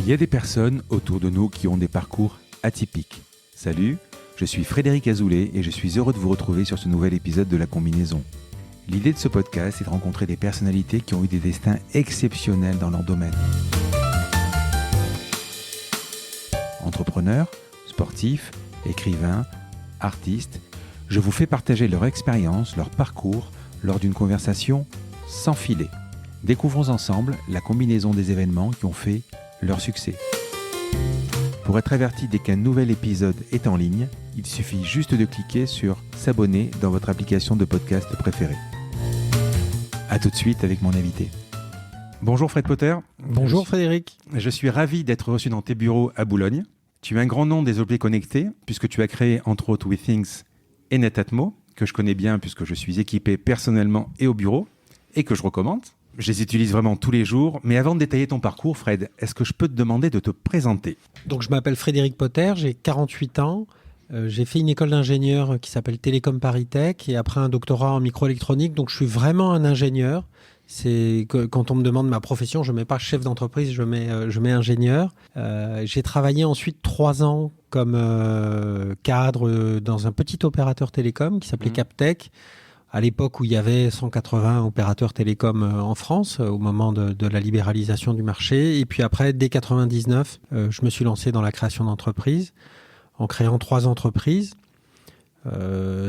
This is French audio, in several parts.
Il y a des personnes autour de nous qui ont des parcours atypiques. Salut, je suis Frédéric Azoulay et je suis heureux de vous retrouver sur ce nouvel épisode de La Combinaison. L'idée de ce podcast est de rencontrer des personnalités qui ont eu des destins exceptionnels dans leur domaine. Entrepreneurs, sportifs, écrivains, artistes, je vous fais partager leur expérience, leur parcours lors d'une conversation sans filet. Découvrons ensemble la combinaison des événements qui ont fait leur succès. Pour être averti dès qu'un nouvel épisode est en ligne, il suffit juste de cliquer sur « S'abonner » dans votre application de podcast préférée. A tout de suite avec mon invité. Bonjour Fred Potter. Bonjour Frédéric. Je suis ravi d'être reçu dans tes bureaux à Boulogne. Tu es un grand nom des objets connectés puisque tu as créé entre autres WeThings et Netatmo, que je connais bien puisque je suis équipé personnellement et au bureau et que je recommande. Je les utilise vraiment tous les jours. Mais avant de détailler ton parcours, Fred, est-ce que je peux te demander de te présenter ? Donc, je m'appelle Frédéric Potter, j'ai 48 ans. J'ai fait une école d'ingénieur qui s'appelle Télécom Paris Tech et après un doctorat en microélectronique. Donc, je suis vraiment un ingénieur. C'est que quand on me demande ma profession, je ne mets pas chef d'entreprise, je mets ingénieur. J'ai travaillé ensuite 3 ans comme cadre dans un petit opérateur télécom qui s'appelait Captech. À l'époque où il y avait 180 opérateurs télécoms en France, au moment de la libéralisation du marché. Et puis après, dès 99, je me suis lancé dans la création d'entreprises, en créant 3 entreprises.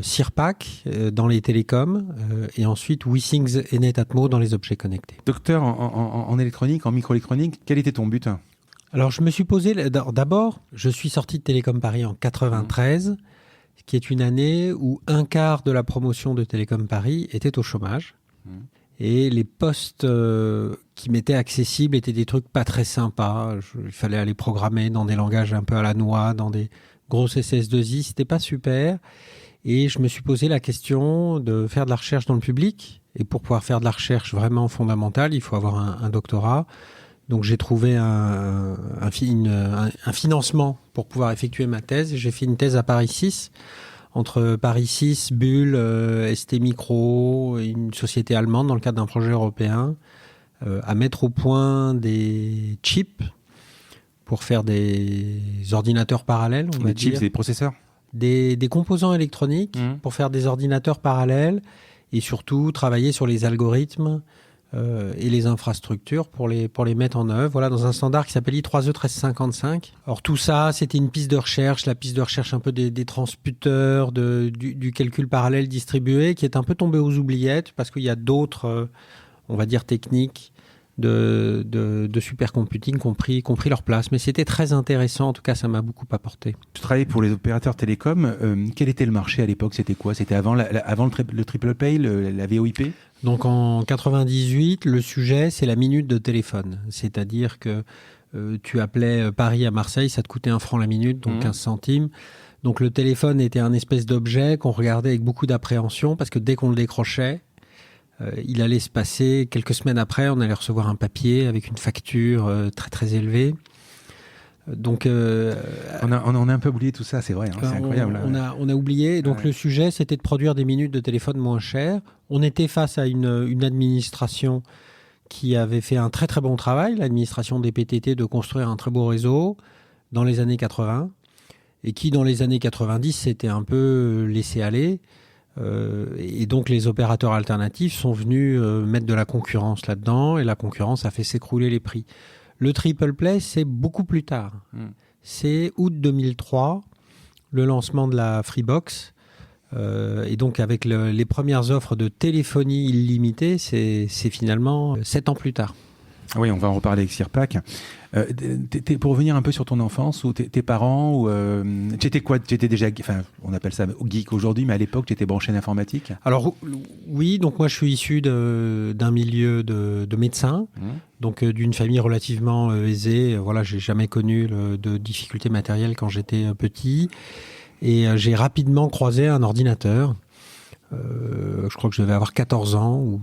Sirpac dans les télécoms et ensuite WeThings et Netatmo dans les objets connectés. Docteur en électronique, en microélectronique, quel était ton but ? Alors, je me suis posé... D'abord, je suis sorti de Télécom Paris en 93, qui est une année où un quart de la promotion de Télécom Paris était au chômage. Et les postes qui m'étaient accessibles étaient des trucs pas très sympas. Il fallait aller programmer dans des langages un peu à la noix, dans des grosses SS2I. C'était pas super. Et je me suis posé la question de faire de la recherche dans le public. Et pour pouvoir faire de la recherche vraiment fondamentale, il faut avoir un doctorat. Donc j'ai trouvé un financement pour pouvoir effectuer ma thèse. J'ai fait une thèse à Paris 6, entre Paris 6, Bull, ST Micro, une société allemande dans le cadre d'un projet européen, à mettre au point des chips pour faire des ordinateurs parallèles. Des chips, c'est des processeurs ? Des composants électroniques pour faire des ordinateurs parallèles et surtout travailler sur les algorithmes et les infrastructures pour les mettre en œuvre. Voilà, dans un standard qui s'appelle I3E 1355. Alors tout ça, c'était une piste de recherche, la piste de recherche un peu des transputeurs, du calcul parallèle distribué, qui est un peu tombé aux oubliettes parce qu'il y a d'autres, on va dire, techniques de supercomputing qui ont pris leur place. Mais c'était très intéressant, en tout cas ça m'a beaucoup apporté. Tu travaillais pour les opérateurs télécoms. Quel était le marché à l'époque ? C'était quoi ? C'était avant le triple pay, la VoIP ? Donc en 98, le sujet c'est la minute de téléphone. C'est-à-dire que tu appelais Paris à Marseille, ça te coûtait 1 franc la minute, donc 15 centimes. Donc le téléphone était un espèce d'objet qu'on regardait avec beaucoup d'appréhension parce que dès qu'on le décrochait, il allait se passer, quelques semaines après, on allait recevoir un papier avec une facture très très élevée. Donc, on a un peu oublié tout ça, c'est vrai, c'est incroyable. On a oublié. Donc le sujet, c'était de produire des minutes de téléphone moins chères. On était face à une administration qui avait fait un très très bon travail, l'administration des PTT, de construire un très beau réseau dans les années 80 et qui, dans les années 90, s'était un peu laissé aller. Et donc les opérateurs alternatifs sont venus mettre de la concurrence là-dedans et la concurrence a fait s'écrouler les prix. Le triple play, c'est beaucoup plus tard. C'est août 2003, le lancement de la Freebox. Et donc avec les premières offres de téléphonie illimitée, c'est finalement 7 ans plus tard. Oui, on va en reparler avec Sirpac. Pour revenir un peu sur ton enfance, ou tes parents, tu étais quoi ? Tu étais déjà, enfin, on appelle ça geek aujourd'hui, mais à l'époque, tu étais branché en informatique ? Alors oui, donc moi je suis issu d'un milieu de médecins, donc d'une famille relativement aisée. Voilà, j'ai jamais connu de difficultés matérielles quand j'étais petit, et j'ai rapidement croisé un ordinateur. Je crois que je devais avoir 14 ans,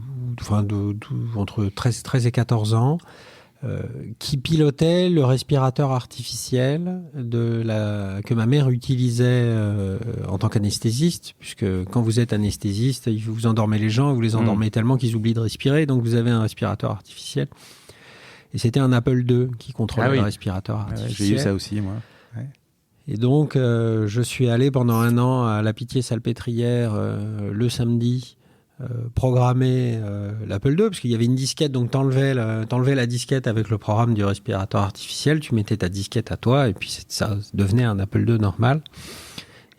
entre 13 et 14 ans, qui pilotait le respirateur artificiel que ma mère utilisait en tant qu'anesthésiste, puisque quand vous êtes anesthésiste, vous endormez les gens, vous les endormez tellement qu'ils oublient de respirer, donc vous avez un respirateur artificiel. Et c'était un Apple II qui contrôlait le respirateur artificiel. J'ai eu ça aussi, moi. Ouais. Et donc, je suis allé pendant 1 an à la Pitié-Salpêtrière le samedi programmer l'Apple II, parce qu'il y avait une disquette, donc t'enlevais la disquette avec le programme du respirateur artificiel, tu mettais ta disquette à toi, et puis ça devenait un Apple II normal.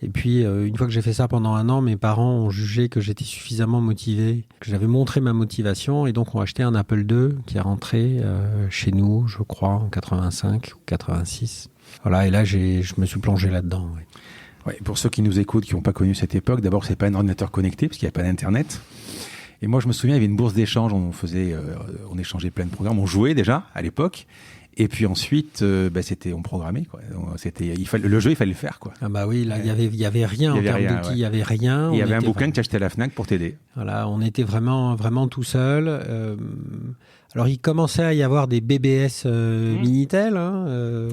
Et puis, une fois que j'ai fait ça pendant 1 an, mes parents ont jugé que j'étais suffisamment motivé, que j'avais montré ma motivation, et donc ont acheté un Apple II qui est rentré chez nous, je crois, en 85 ou 86. Voilà, et là, je me suis plongé là-dedans. Oui. Ouais, pour ceux qui nous écoutent, qui n'ont pas connu cette époque, d'abord, c'est pas un ordinateur connecté, parce qu'il n'y avait pas d'Internet. Et moi, je me souviens, il y avait une bourse d'échange, on échangeait plein de programmes, on jouait déjà à l'époque. Et puis ensuite, on programmait, quoi. Le jeu, il fallait le faire, quoi. Ah bah oui, là, il y avait rien en termes d'outils, il y avait rien. Il y avait un bouquin que tu achetais à la Fnac pour t'aider. Voilà, on était vraiment tout seul. Alors, il commençait à y avoir des BBS Minitel.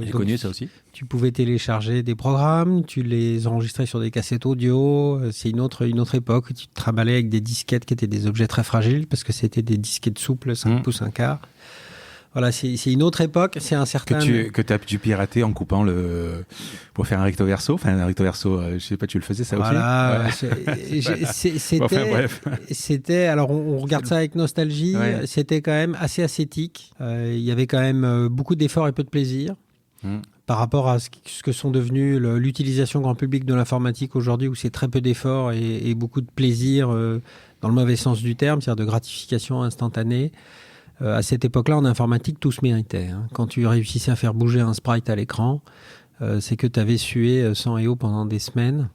J'ai connu ça aussi. Tu pouvais télécharger des programmes, tu les enregistrais sur des cassettes audio. C'est une autre époque où tu te trimballais avec des disquettes qui étaient des objets très fragiles parce que c'était des disquettes souples, 5 pouces, 1 quart. Voilà, c'est une autre époque, c'est un certain... Que tu as dû pirater en coupant pour faire un recto verso. Enfin, un recto verso, je sais pas, tu le faisais ça aussi? Voilà, ouais. C'était, alors on regarde ça avec nostalgie, c'était quand même assez ascétique. Il y avait quand même beaucoup d'efforts et peu de plaisir. Par rapport à ce que sont devenus l'utilisation grand public de l'informatique aujourd'hui, où c'est très peu d'efforts et beaucoup de plaisir dans le mauvais sens du terme, c'est-à-dire de gratification instantanée. À cette époque-là, en informatique, tout se méritait. Quand tu réussissais à faire bouger un sprite à l'écran, c'est que tu avais sué sang et eau pendant des semaines.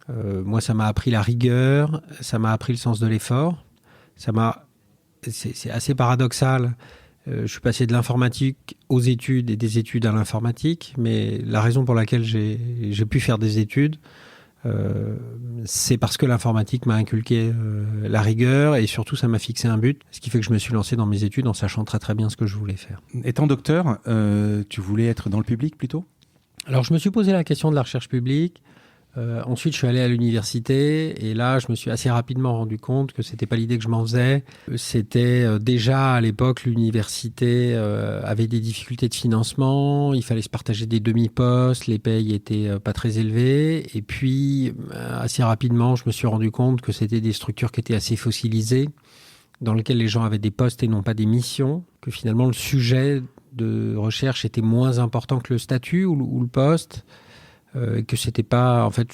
Moi, ça m'a appris la rigueur, ça m'a appris le sens de l'effort. C'est assez paradoxal. Je suis passé de l'informatique aux études et des études à l'informatique, mais la raison pour laquelle j'ai pu faire des études, c'est parce que l'informatique m'a inculqué la rigueur et surtout ça m'a fixé un but, ce qui fait que je me suis lancé dans mes études en sachant très très bien ce que je voulais faire. Étant docteur, tu voulais être dans le public plutôt ? Alors je me suis posé la question de la recherche publique. Ensuite, je suis allé à l'université et là, je me suis assez rapidement rendu compte que c'était pas l'idée que je m'en faisais. C'était déjà à l'époque, l'université avait des difficultés de financement, il fallait se partager des demi-postes, les payes étaient pas très élevées. Et puis, assez rapidement, je me suis rendu compte que c'était des structures qui étaient assez fossilisées, dans lesquelles les gens avaient des postes et non pas des missions, que finalement le sujet de recherche était moins important que le statut ou le poste. Que c'était pas, en fait,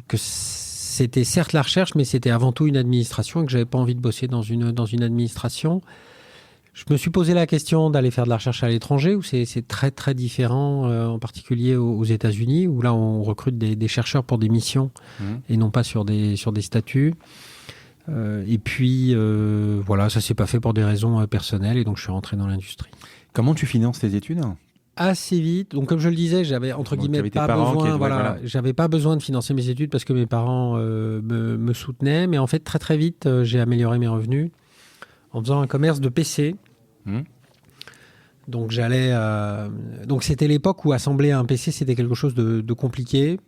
que c'était certes la recherche, mais c'était avant tout une administration et que j'avais pas envie de bosser dans une administration. Je me suis posé la question d'aller faire de la recherche à l'étranger, où c'est très très différent, en particulier aux États-Unis, où là on recrute des chercheurs pour des missions et non pas sur des statuts. Et puis voilà, ça s'est pas fait pour des raisons personnelles et donc je suis rentré dans l'industrie. Comment tu finances tes études ? Assez vite. Donc, comme je le disais, j'avais entre guillemets pas besoin. J'avais pas besoin de financer mes études parce que mes parents me soutenaient. Mais en fait, très très vite, j'ai amélioré mes revenus en faisant un commerce de PC. Donc donc c'était l'époque où assembler un PC c'était quelque chose de compliqué.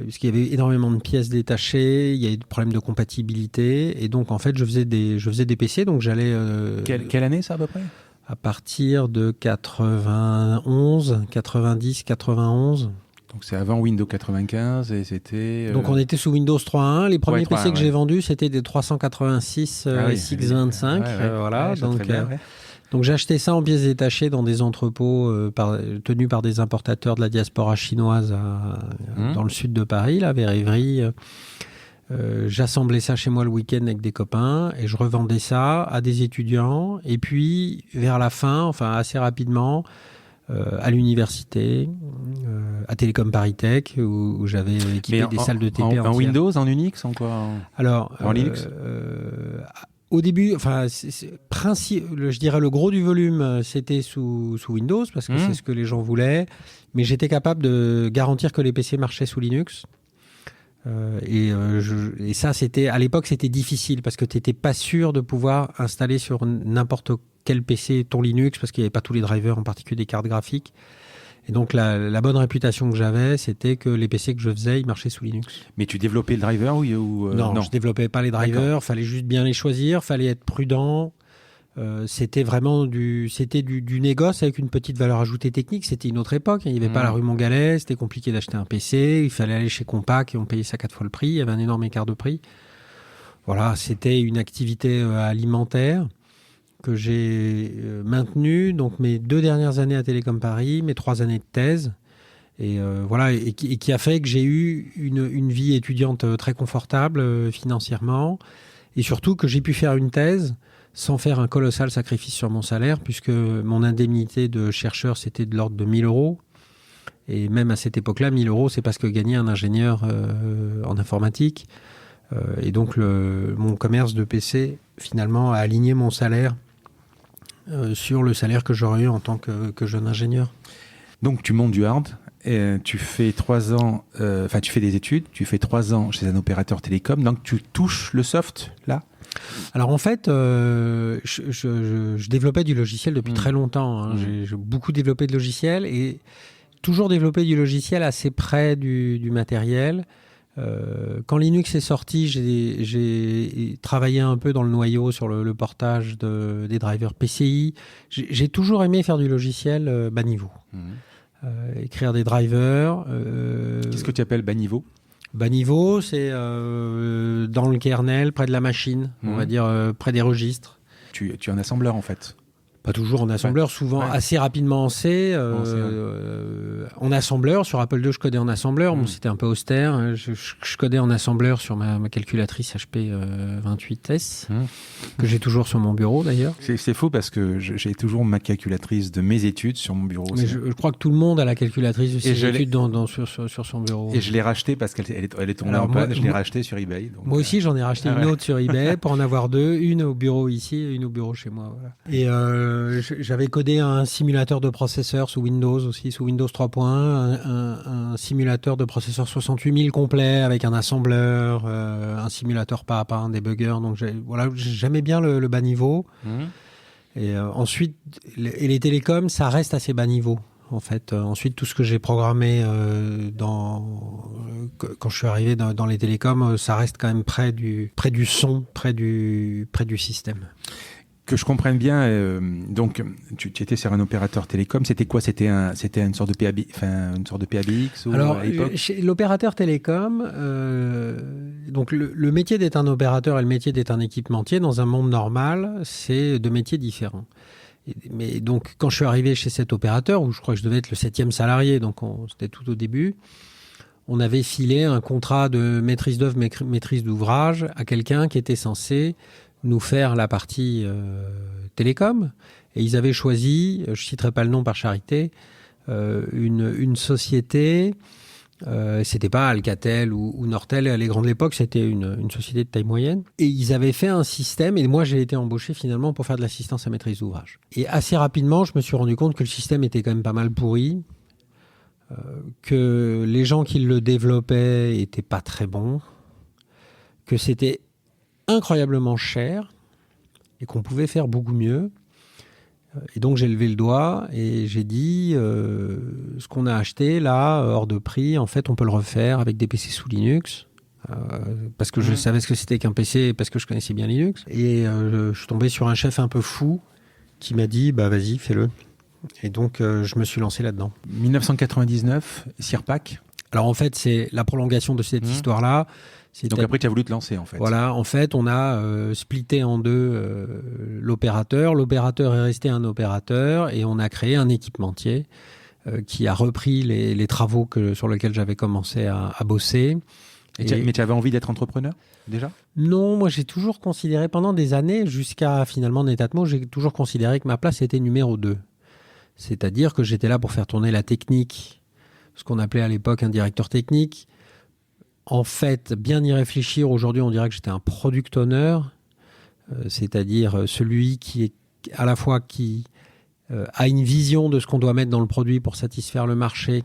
Puisqu'il y avait énormément de pièces détachées, il y avait des problèmes de compatibilité. Et donc, en fait, je faisais des PC. Donc, j'allais... Quelle année, ça, à peu près ? À partir de 91, 90, 91. Donc c'est avant Windows 95 et c'était... Donc on était sous Windows 3.1. Les premiers PC que j'ai vendus, c'était des 386 X25. Voilà. Donc j'ai acheté ça en pièces détachées dans des entrepôts tenus par des importateurs de la diaspora chinoise dans le sud de Paris, là, vers Évry. J'assemblais ça chez moi le week-end avec des copains et je revendais ça à des étudiants. Et puis, vers la fin, enfin assez rapidement, à l'université, à Télécom Paris Tech, où j'avais équipé des salles de TP entières. En Windows, en Unix, en quoi ? Alors, en Linux au début, enfin, je dirais le gros du volume, c'était sous Windows, parce que c'est ce que les gens voulaient. Mais j'étais capable de garantir que les PC marchaient sous Linux. Et ça, à l'époque, c'était difficile parce que tu n'étais pas sûr de pouvoir installer sur n'importe quel PC ton Linux parce qu'il n'y avait pas tous les drivers, en particulier des cartes graphiques. Et donc, la bonne réputation que j'avais, c'était que les PC que je faisais, ils marchaient sous Linux. Mais tu développais le driver ou non, je ne développais pas les drivers. Il fallait juste bien les choisir. Il fallait être prudent. C'était vraiment du négoce avec une petite valeur ajoutée technique. C'était une autre époque. Il n'y avait pas la rue Montgalais. C'était compliqué d'acheter un PC. Il fallait aller chez Compaq et on payait ça 4 fois le prix. Il y avait un énorme écart de prix. Voilà, c'était une activité alimentaire que j'ai maintenue. Donc mes 2 dernières années à Télécom Paris, mes 3 années de thèse. Et voilà, et qui a fait que j'ai eu une vie étudiante très confortable financièrement. Et surtout que j'ai pu faire une thèse sans faire un colossal sacrifice sur mon salaire, puisque mon indemnité de chercheur, c'était de l'ordre de 1 000 €. Et même à cette époque-là, 1 000 € c'est pas ce que gagnait un ingénieur en informatique. Et donc, mon commerce de PC, finalement, a aligné mon salaire sur le salaire que j'aurais eu en tant que jeune ingénieur. Donc, tu montes du hard, et tu fais 3 ans, tu fais des études, tu fais 3 ans chez un opérateur télécom, donc tu touches le soft, là ? Alors en fait, je développais du logiciel depuis très longtemps. Hein. J'ai beaucoup développé de logiciels et toujours développé du logiciel assez près du matériel. Quand Linux est sorti, j'ai travaillé un peu dans le noyau sur le portage des drivers PCI. J'ai toujours aimé faire du logiciel bas niveau. Écrire des drivers. Qu'est-ce que tu appelles bas niveau ? Bas niveau, c'est dans le kernel, près de la machine, on va dire près des registres. Tu es un assembleur en fait. Pas toujours en assembleur, souvent assez rapidement en C. En assembleur, sur Apple II, je codais en assembleur. Bon, c'était un peu austère. Je codais en assembleur sur ma calculatrice HP 28S, que j'ai toujours sur mon bureau d'ailleurs. C'est faux parce que j'ai toujours ma calculatrice de mes études sur mon bureau. Mais je crois que tout le monde a la calculatrice de ses études sur son bureau. Et je l'ai rachetée parce qu'elle est tombée en panne. Je l'ai rachetée sur eBay. Donc, moi aussi, j'en ai racheté une autre sur eBay pour en avoir 2. Une au bureau ici et une au bureau chez moi. Voilà. Et j'avais codé un simulateur de processeur sous Windows aussi, sous Windows 3.1, un simulateur de processeur 68000 complet avec un assembleur, un simulateur pas à pas, un débugger. Donc j'aimais bien le bas niveau. Et ensuite, les télécoms, ça reste assez bas niveau. En fait, ensuite, tout ce que j'ai programmé quand je suis arrivé dans les télécoms, ça reste quand même près du son, près du système. Que je comprenne bien, donc tu étais sur un opérateur télécom. C'était quoi ? C'était une sorte de PABX ou Alors, à l'époque ? chez l'opérateur télécom, donc le métier d'être un opérateur et le métier d'être un équipementier dans un monde normal, c'est 2 métiers différents. Mais donc, quand je suis arrivé chez cet opérateur, où je crois que je devais être le 7e salarié, donc c'était tout au début, on avait filé un contrat de maîtrise d'œuvre, maîtrise d'ouvrage à quelqu'un qui était censé nous faire la partie télécom. Et ils avaient choisi, je ne citerai pas le nom par charité, une société, c'était pas Alcatel ou Nortel à les grandes époques, c'était une société de taille moyenne. Et ils avaient fait un système, et moi j'ai été embauché finalement pour faire de l'assistance à maîtrise d'ouvrage. Et assez rapidement, je me suis rendu compte que le système était quand même pas mal pourri, que les gens qui le développaient n'étaient pas très bons, que c'était incroyablement cher et qu'on pouvait faire beaucoup mieux. Et donc j'ai levé le doigt et j'ai dit ce qu'on a acheté là, hors de prix, en fait on peut le refaire avec des PC sous Linux. Parce que je savais ce que c'était qu'un PC, parce que je connaissais bien Linux. Et je suis tombé sur un chef un peu fou qui m'a dit bah vas-y, fais-le. Et donc je me suis lancé là-dedans. 1999, Sirpac. Alors en fait c'est la prolongation de cette histoire-là. Donc après, tu as voulu te lancer, en fait. Voilà, en fait, on a splitté en deux l'opérateur. L'opérateur est resté un opérateur et on a créé un équipementier qui a repris les travaux sur lesquels j'avais commencé à bosser. Mais tu avais envie d'être entrepreneur, déjà ? Non, moi j'ai toujours considéré, pendant des années, jusqu'à finalement Netatmo, j'ai toujours considéré que ma place était numéro 2. C'est-à-dire que j'étais là pour faire tourner la technique, ce qu'on appelait à l'époque un directeur technique. En fait, bien y réfléchir, aujourd'hui, on dirait que j'étais un product owner, c'est-à-dire celui qui est à la fois qui a une vision de ce qu'on doit mettre dans le produit pour satisfaire le marché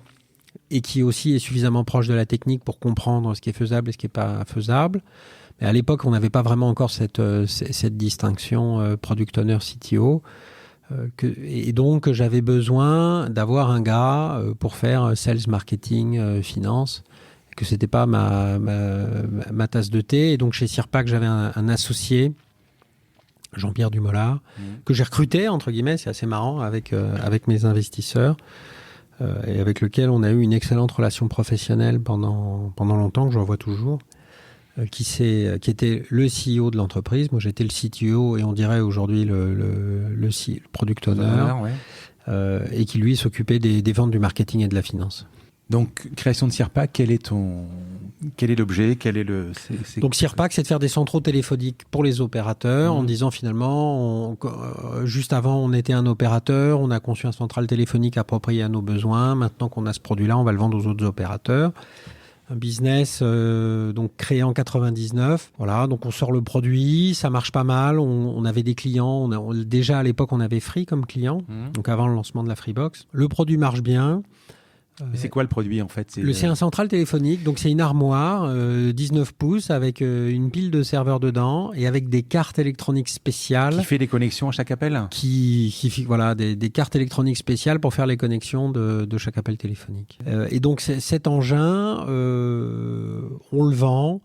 et qui aussi est suffisamment proche de la technique pour comprendre ce qui est faisable et ce qui n'est pas faisable. Mais à l'époque, on n'avait pas vraiment encore cette distinction product owner CTO. Et donc, j'avais besoin d'avoir un gars pour faire sales, marketing, finance, que c'était pas ma tasse de thé. Et donc chez Sirpac, j'avais un associé Jean-Pierre Dumollard, que j'ai recruté, entre guillemets, c'est assez marrant, avec mes investisseurs, et avec lequel on a eu une excellente relation professionnelle pendant longtemps, que je revois toujours, qui était le CEO de l'entreprise. Moi, j'étais le CTO, et on dirait aujourd'hui le product owner, et qui, lui, s'occupait des ventes, du marketing et de la finance. Donc, création de Sirpac, quel est l'objet, Donc, Sirpac, c'est de faire des centraux téléphoniques pour les opérateurs, en disant finalement, juste avant, on était un opérateur, on a conçu un central téléphonique approprié à nos besoins. Maintenant qu'on a ce produit-là, on va le vendre aux autres opérateurs. Un business donc créé en 99. Voilà, donc on sort le produit, ça marche pas mal. On avait des clients. Déjà à l'époque, on avait Free comme client, donc avant le lancement de la Freebox. Le produit marche bien. Mais c'est quoi le produit en fait? C'est un central téléphonique, donc c'est une armoire 19 pouces avec une pile de serveurs dedans et avec des cartes électroniques spéciales. Qui fait des connexions à chaque appel? Voilà, des cartes électroniques spéciales pour faire les connexions de chaque appel téléphonique. Et donc cet engin, on le vend.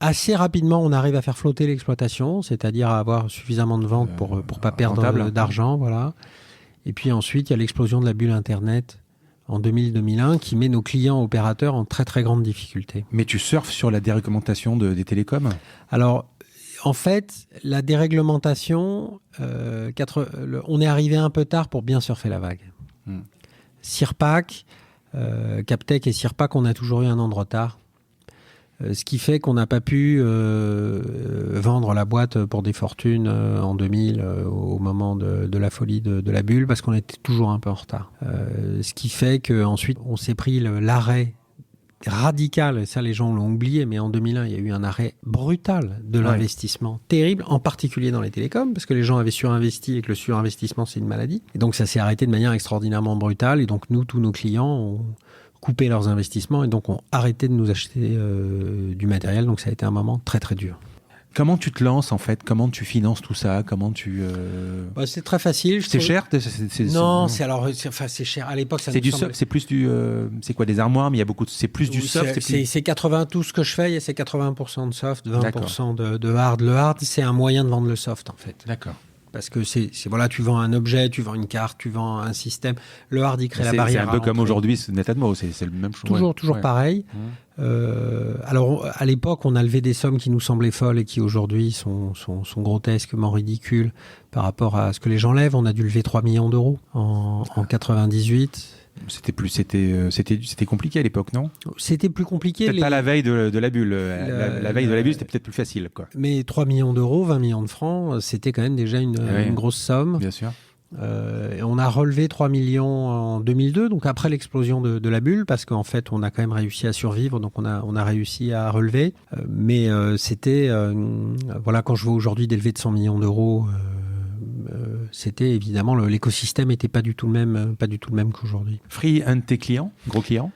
Assez rapidement, on arrive à faire flotter l'exploitation, c'est-à-dire à avoir suffisamment de ventes pour pas perdre d'argent. Voilà. Et puis ensuite, il y a l'explosion de la bulle Internet en 2000-2001, qui met nos clients opérateurs en très très grande difficulté. Mais tu surfes sur la déréglementation des télécoms? Alors, en fait, la déréglementation, on est arrivé un peu tard pour bien surfer la vague. Sirpac, Captec et Sirpac, on a toujours eu un an de retard. Ce qui fait qu'on n'a pas pu vendre la boîte pour des fortunes en 2000 au moment de la folie de la bulle, parce qu'on était toujours un peu en retard. Ce qui fait qu'ensuite on s'est pris l'arrêt radical, et ça les gens l'ont oublié, mais en 2001 il y a eu un arrêt brutal de l'investissement, terrible, en particulier dans les télécoms, parce que les gens avaient surinvesti et que le surinvestissement c'est une maladie. Et donc ça s'est arrêté de manière extraordinairement brutale, et donc nous, tous nos clients ont coupé leurs investissements et donc ont arrêté de nous acheter du matériel. Donc ça a été un moment très très dur. Comment tu te lances en fait? Comment tu finances tout ça? Comment tu c'est très facile. C'est cher? Non, c'est cher. À l'époque, ça c'est plus du c'est quoi, des armoires, mais il y a beaucoup c'est plus du soft. C'est 80, tout ce que je fais, c'est 80% de soft, 20% de hard. Le hard, c'est un moyen de vendre le soft en fait. D'accord. Parce que voilà, tu vends un objet, tu vends une carte, tu vends un système. Le hard, il crée la barrière. C'est un peu comme aujourd'hui, Netatmo, c'est le même chose. Toujours pareil. Alors, à l'époque, on a levé des sommes qui nous semblaient folles et qui aujourd'hui sont grotesquement ridicules par rapport à ce que les gens lèvent. On a dû lever 3 millions d'euros en 98. C'était compliqué à l'époque, non? C'était plus compliqué. Peut-être pas la veille de la bulle. La veille de la bulle, c'était peut-être plus facile, quoi. Mais 3 millions d'euros, 20 millions de francs, c'était quand même déjà une grosse somme. Bien sûr. Et on a relevé 3 millions en 2002, donc après l'explosion de la bulle, parce qu'en fait, on a quand même réussi à survivre, donc on a réussi à relever. Mais c'était... voilà, quand je vois aujourd'hui des levées de 100 millions d'euros... c'était évidemment l'écosystème n'était pas du tout le même qu'aujourd'hui. Free, un de tes clients, gros client?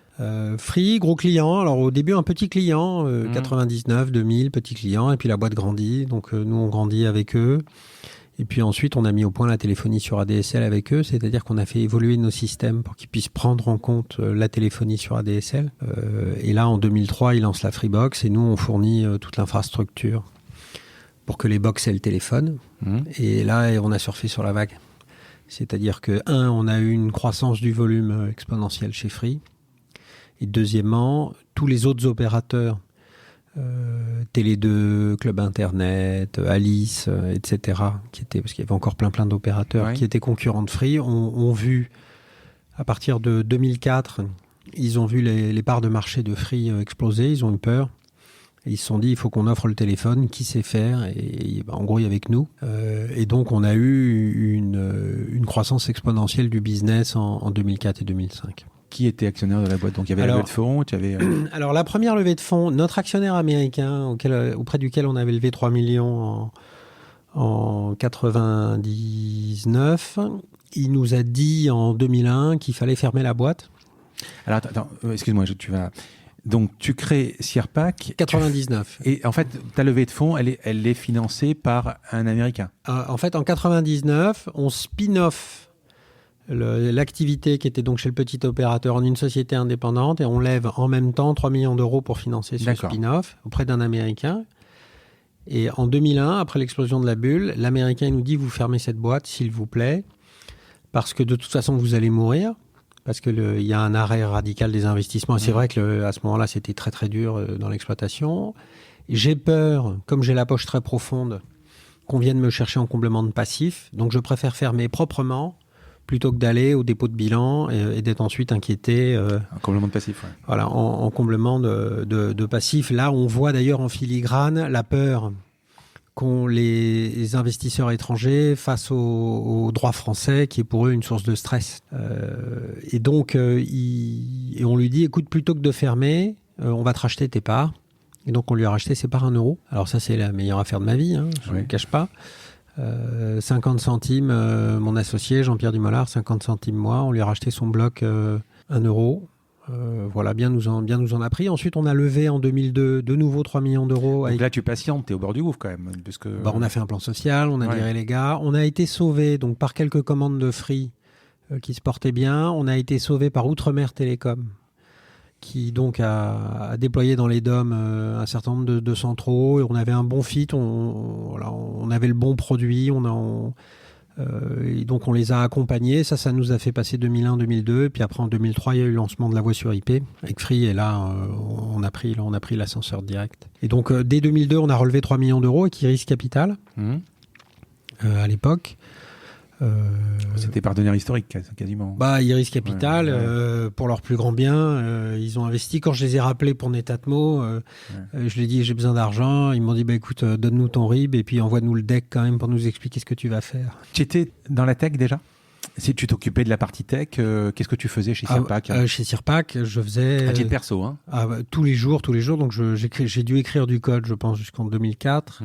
Free, gros client. Alors au début un petit client, 99, 2000, petit client, et puis la boîte grandit. Donc nous on grandit avec eux. Et puis ensuite on a mis au point la téléphonie sur ADSL avec eux, c'est-à-dire qu'on a fait évoluer nos systèmes pour qu'ils puissent prendre en compte la téléphonie sur ADSL. Et là en 2003 ils lancent la Freebox et nous on fournit toute l'infrastructure pour que les box aient le téléphone. Et là, on a surfé sur la vague. C'est-à-dire que, on a eu une croissance du volume exponentielle chez Free. Et deuxièmement, tous les autres opérateurs, Télé2, Club Internet, Alice, etc., parce qu'il y avait encore plein d'opérateurs qui étaient concurrents de Free, ont vu, à partir de 2004, ils ont vu les parts de marché de Free exploser, ils ont eu peur. Et ils se sont dit, il faut qu'on offre le téléphone, qui sait faire, et en gros, il y avait que nous. Et donc, on a eu une croissance exponentielle du business en 2004 et 2005. Qui était actionnaire de la boîte? Donc, il y avait la levée de fonds, Alors, la première levée de fonds, notre actionnaire américain, auprès duquel on avait levé 3 millions en 99, il nous a dit en 2001 qu'il fallait fermer la boîte. Alors, attends, excuse-moi, tu vas... Donc, tu crées Sirpac. 99. Et en fait, ta levée de fonds, elle est financée par un Américain. En fait, en 99, on spin-off l'activité qui était donc chez le petit opérateur en une société indépendante et on lève en même temps 3 millions d'euros pour financer ce spin-off auprès d'un Américain. Et en 2001, après l'explosion de la bulle, l'Américain nous dit, vous fermez cette boîte, s'il vous plaît, parce que de toute façon, vous allez mourir, parce qu'il y a un arrêt radical des investissements. Et c'est vrai qu'à ce moment-là, c'était très très dur dans l'exploitation. J'ai peur, comme j'ai la poche très profonde, qu'on vienne me chercher en complément de passif. Donc je préfère fermer proprement plutôt que d'aller au dépôt de bilan et d'être ensuite inquiété. Un complément de passif, ouais. Voilà, en complément de passif. Là, on voit d'ailleurs en filigrane la peur qu'ont les investisseurs étrangers face au droit français, qui est pour eux une source de stress. Et donc, et on lui dit, écoute, plutôt que de fermer, on va te racheter tes parts. Et donc, on lui a racheté ses parts à 1 euro. Alors ça, c'est la meilleure affaire de ma vie, je ne le cache pas. 50 centimes, mon associé Jean-Pierre Dumollard, 50 centimes moi, on lui a racheté son bloc 1 euro. Voilà, bien nous en a pris. Ensuite, on a levé en 2002 de nouveau 3 millions d'euros. Donc là, tu patientes, tu es au bord du gouffre quand même. Puisque... on a fait un plan social, on a viré les gars. On a été sauvé donc, par quelques commandes de Free qui se portaient bien. On a été sauvé par Outre-mer Télécom, qui donc a déployé dans les DOM un certain nombre de centraux. Et on avait un bon fit, on avait le bon produit, et donc on les a accompagnés. Ça nous a fait passer 2001-2002. Puis après en 2003, il y a eu le lancement de la voix sur IP avec Free. Et là, on a pris l'ascenseur direct. Et donc dès 2002, on a relevé 3 millions d'euros avec Iris Capital à l'époque. C'était partenaire historique quasiment. Iris Capital, pour leur plus grand bien, ils ont investi. Quand je les ai rappelés pour Netatmo, je leur ai dit j'ai besoin d'argent. Ils m'ont dit écoute, donne-nous ton RIB et puis envoie-nous le deck quand même pour nous expliquer ce que tu vas faire. Tu étais dans la tech déjà ? Si tu t'occupais de la partie tech, qu'est-ce que tu faisais chez Sirpac ? Chez Sirpac, je faisais... À titre perso, hein ? Tous les jours. Donc j'ai dû écrire du code, je pense, jusqu'en 2004.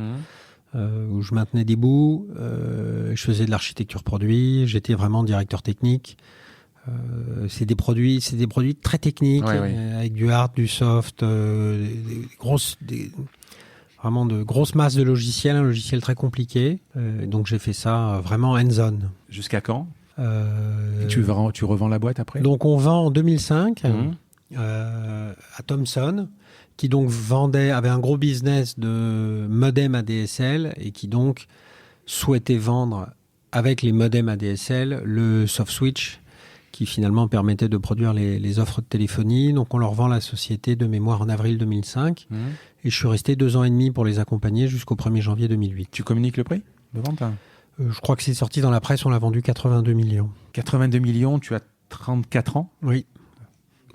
Où je maintenais des bouts, je faisais de l'architecture produit, j'étais vraiment directeur technique. C'est des produits très techniques, avec du hard, du soft, vraiment de grosses masses de logiciels, un logiciel très compliqué. Donc j'ai fait ça vraiment hands-on. Jusqu'à quand ? Et tu revends la boîte après ? Donc on vend en 2005 à Thomson, qui donc avait un gros business de modem ADSL et qui donc souhaitait vendre avec les modems ADSL le soft switch qui finalement permettait de produire les offres de téléphonie. Donc on leur vend la société de mémoire en avril 2005 et je suis resté 2 ans et demi pour les accompagner jusqu'au 1er janvier 2008. Tu communiques le prix de vente ? Je crois que c'est sorti dans la presse, on l'a vendu 82 millions. 82 millions, tu as 34 ans ? Oui.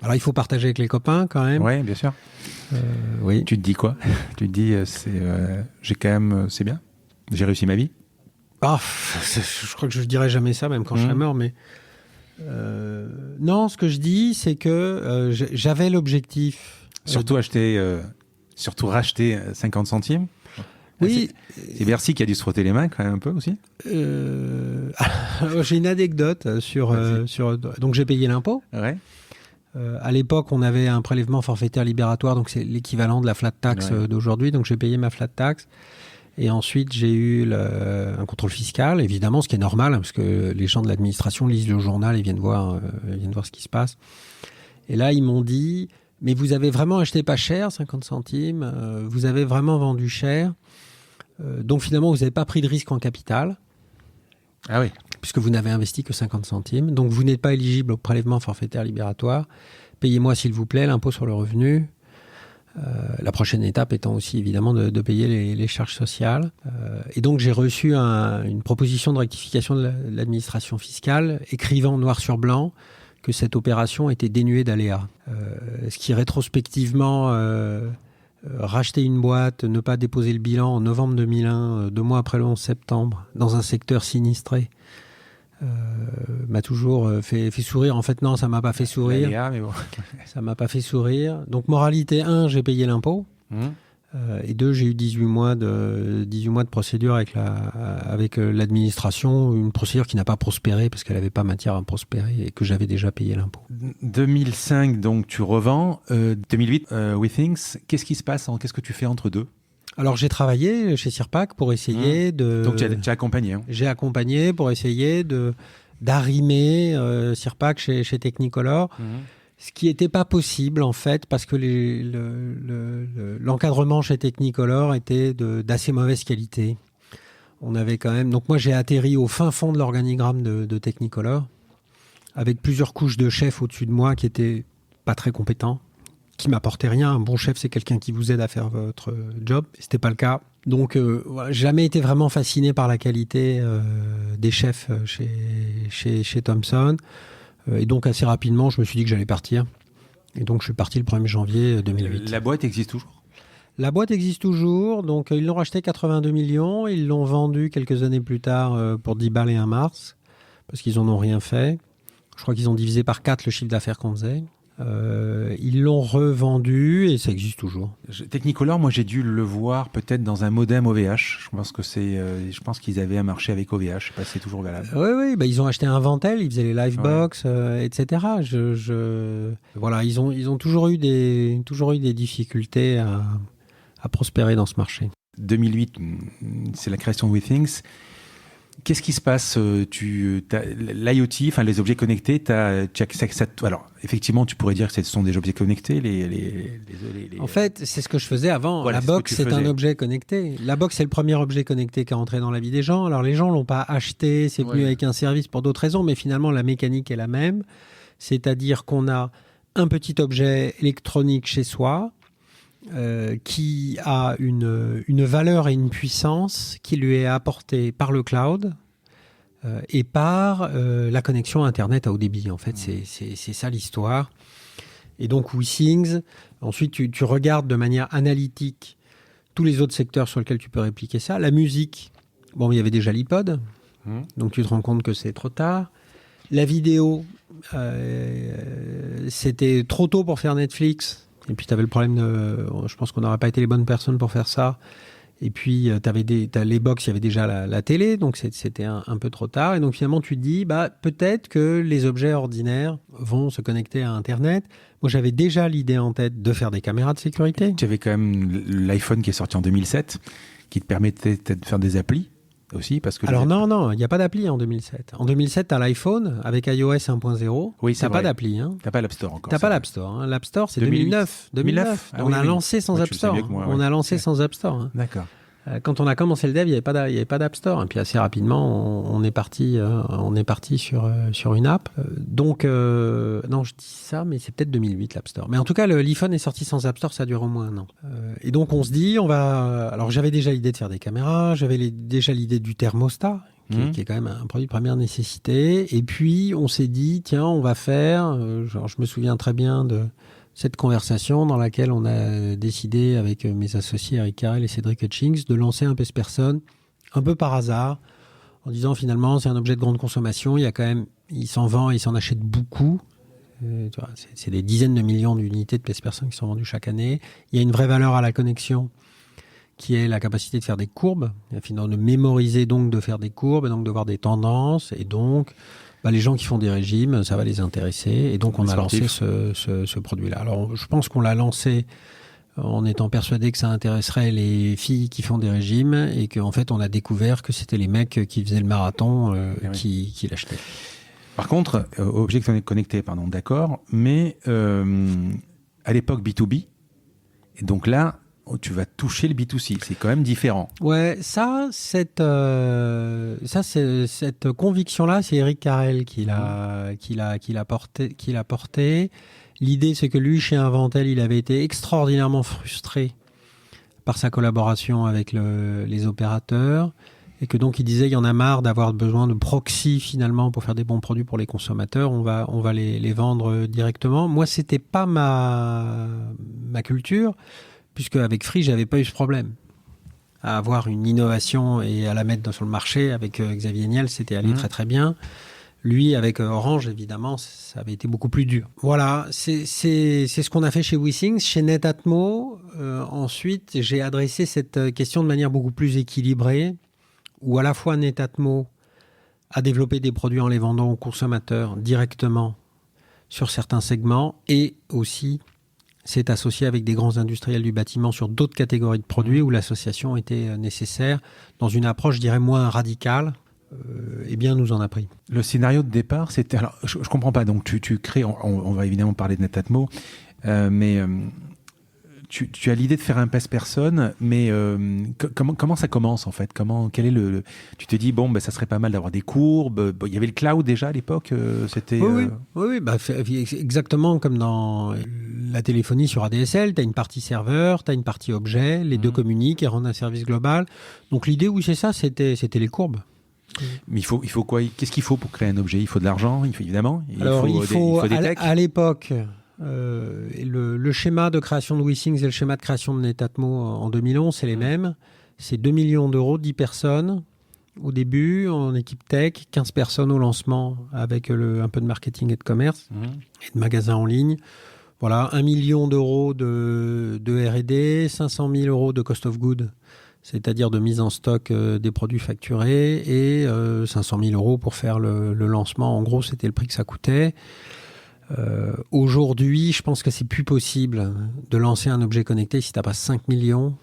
Alors, il faut partager avec les copains quand même. Oui, bien sûr. Oui. Tu te dis quoi ? Tu te dis, c'est bien ? J'ai réussi ma vie ? Je crois que je ne dirai jamais ça, même quand je serai mort. Mais non, ce que je dis, c'est que j'avais l'objectif... Surtout racheter 50 centimes ? Oui. C'est Bercy qui a dû se frotter les mains quand même un peu aussi. J'ai une anecdote donc j'ai payé l'impôt. Ouais. À l'époque, on avait un prélèvement forfaitaire libératoire, donc c'est l'équivalent de la flat tax d'aujourd'hui. Donc j'ai payé ma flat tax. Et ensuite, j'ai eu un contrôle fiscal, évidemment, ce qui est normal, parce que les gens de l'administration lisent le journal et viennent voir ce qui se passe. Et là, ils m'ont dit, mais vous avez vraiment acheté pas cher, 50 centimes, vous avez vraiment vendu cher. Donc finalement, vous n'avez pas pris de risque en capital. Ah oui. Puisque vous n'avez investi que 50 centimes. Donc vous n'êtes pas éligible au prélèvement forfaitaire libératoire. Payez-moi s'il vous plaît l'impôt sur le revenu. La prochaine étape étant aussi évidemment de payer les charges sociales. Et donc j'ai reçu une proposition de rectification de l'administration fiscale écrivant noir sur blanc que cette opération était dénuée d'aléas. Ce qui rétrospectivement... racheter une boîte, ne pas déposer le bilan en novembre 2001, 2 mois après le 11 septembre, dans un secteur sinistré, m'a toujours fait sourire. En fait, non, ça m'a pas fait sourire. Mais bon. Ça m'a pas fait sourire. Donc, moralité 1, j'ai payé l'impôt. Et 2, j'ai eu 18 mois de procédure avec l'administration, une procédure qui n'a pas prospéré parce qu'elle n'avait pas matière à prospérer et que j'avais déjà payé l'impôt. 2005, donc tu revends. 2008, WeThings, qu'est-ce qui se passe ? Qu'est-ce que tu fais entre deux ? Alors j'ai travaillé chez Sirpac pour essayer de... Donc tu as accompagné. J'ai accompagné pour essayer d'arrimer Sirpac chez Technicolor. Ce qui n'était pas possible, en fait, parce que l'encadrement chez Technicolor était d'assez mauvaise qualité. On avait quand même... Donc moi, j'ai atterri au fin fond de l'organigramme de Technicolor, avec plusieurs couches de chefs au-dessus de moi qui étaient pas très compétents, qui m'apportaient rien. Un bon chef, c'est quelqu'un qui vous aide à faire votre job. C'était pas le cas. Donc, j'ai jamais été vraiment fasciné par la qualité des chefs chez Thomson. Et donc, assez rapidement, je me suis dit que j'allais partir. Et donc, je suis parti le 1er janvier 2008. La boîte existe toujours ? La boîte existe toujours. Donc, ils l'ont racheté 82 millions. Ils l'ont vendu quelques années plus tard pour 10 balles et 1 mars. Parce qu'ils n'en ont rien fait. Je crois qu'ils ont divisé par 4 le chiffre d'affaires qu'on faisait. Ils l'ont revendu et ça existe toujours. Technicolor, moi j'ai dû le voir peut-être dans un modem OVH. Je pense qu'ils avaient un marché avec OVH. Je ne sais pas si c'est toujours valable. Oui, bah, ils ont acheté un Ventel, ils faisaient les Livebox, etc. Voilà, ils ont toujours eu des difficultés à prospérer dans ce marché. 2008, c'est la création de WeThings. Qu'est-ce qui se passe ? L'IoT, enfin les objets connectés, alors effectivement, tu pourrais dire que ce sont des objets connectés. En fait, c'est ce que je faisais avant. Voilà, la box, c'est un objet connecté. La box, c'est le premier objet connecté qui est entré dans la vie des gens. Alors les gens l'ont pas acheté, c'est venu avec un service pour d'autres raisons, mais finalement la mécanique est la même. C'est-à-dire qu'on a un petit objet électronique chez soi. Qui a une valeur et une puissance qui lui est apportée par le cloud et par la connexion Internet à haut débit. En fait, c'est ça l'histoire. Et donc, WeThings, ensuite, tu regardes de manière analytique tous les autres secteurs sur lesquels tu peux répliquer ça. La musique, bon, il y avait déjà l'iPod, donc tu te rends compte que c'est trop tard. La vidéo, c'était trop tôt pour faire Netflix. Et puis, tu avais le problème je pense qu'on n'aurait pas été les bonnes personnes pour faire ça. Et puis, t'as les box, il y avait déjà la télé, donc c'était un peu trop tard. Et donc, finalement, tu te dis, peut-être que les objets ordinaires vont se connecter à Internet. Moi, j'avais déjà l'idée en tête de faire des caméras de sécurité. Tu avais quand même l'iPhone qui est sorti en 2007, qui te permettait de faire des applis aussi, parce que... Alors non, il n'y a pas d'appli en 2007. En 2007, tu as l'iPhone avec iOS 1.0. Oui, tu n'as pas d'appli. Hein. Tu n'as pas l'App Store encore. Tu n'as pas l'App Store. Hein. L'App Store, c'est 2009. On a lancé sans App Store. On a lancé sans App Store. Hein. D'accord. Quand on a commencé le dev, il n'y avait pas d'App Store. Et puis assez rapidement, on est parti sur une app. Donc, non, je dis ça, mais c'est peut-être 2008 l'App Store. Mais en tout cas, l'iPhone est sorti sans App Store, ça dure au moins un an. Et donc, on se dit, Alors, j'avais déjà l'idée de faire des caméras, j'avais déjà l'idée du thermostat, qui est quand même un produit de première nécessité. Et puis, on s'est dit, tiens, on va faire... je me souviens très bien de cette conversation dans laquelle on a décidé avec mes associés Eric Carrel et Cédric Hutchings de lancer un PSPerson un peu par hasard en disant finalement c'est un objet de grande consommation, il s'en vend et il s'en achète beaucoup. C'est des dizaines de millions d'unités de PSPerson qui sont vendues chaque année. Il y a une vraie valeur à la connexion qui est la capacité de faire des courbes, finalement de mémoriser, donc de faire des courbes, et donc de voir des tendances, et donc les gens qui font des régimes, ça va les intéresser. Et donc, on a lancé ce produit-là. Alors, je pense qu'on l'a lancé en étant persuadé que ça intéresserait les filles qui font des régimes et qu'en fait, on a découvert que c'était les mecs qui faisaient le marathon qui l'achetaient. Par contre, objet connecté, d'accord, mais à l'époque B2B, et donc là, tu vas toucher le B2C, c'est quand même différent. Ouais, cette conviction-là, c'est Eric Carrel qui l'a porté. L'idée, c'est que lui, chez Inventel, il avait été extraordinairement frustré par sa collaboration avec les opérateurs, et que donc il disait il y en a marre d'avoir besoin de proxy finalement pour faire des bons produits pour les consommateurs. On va les vendre directement. Moi, c'était pas ma culture. Puisque avec Free, j'avais pas eu ce problème. À avoir une innovation et à la mettre sur le marché avec Xavier Niel, c'était allé très très bien. Lui, avec Orange, évidemment, ça avait été beaucoup plus dur. Voilà, c'est ce qu'on a fait chez WeThings. Chez Netatmo, ensuite, j'ai adressé cette question de manière beaucoup plus équilibrée, où à la fois Netatmo a développé des produits en les vendant aux consommateurs directement sur certains segments, et aussi s'est associé avec des grands industriels du bâtiment sur d'autres catégories de produits où l'association était nécessaire dans une approche, je dirais, moins radicale, nous en a pris. Le scénario de départ, c'était... Alors, je ne comprends pas. Donc, tu crées... On va évidemment parler de Netatmo, mais tu as l'idée de faire un PES-personne, mais comment ça commence, en fait? Quel est tu te dis, ça serait pas mal d'avoir des courbes. Il y avait le cloud déjà à l'époque. C'était... Oui, exactement comme dans la téléphonie sur ADSL. Tu as une partie serveur, tu as une partie objet. Les deux communiquent et rendent un service global. Donc, l'idée, c'est ça, c'était les courbes. Mais il faut quoi? Qu'est-ce qu'il faut pour créer un objet? Il faut de l'argent, évidemment. Il faut des techs. À l'époque, le schéma de création de WeSings et le schéma de création de Netatmo en 2011, c'est les mêmes. C'est 2 millions d'euros, 10 personnes au début en équipe tech, 15 personnes au lancement avec un peu de marketing et de commerce et de magasins en ligne. Voilà, 1 million d'euros de R&D, 500 000 euros de cost of goods, c'est-à-dire de mise en stock des produits facturés, et 500 000 euros pour faire le lancement. En gros, c'était le prix que ça coûtait. Aujourd'hui, je pense que c'est plus possible de lancer un objet connecté si tu n'as pas 5 millions.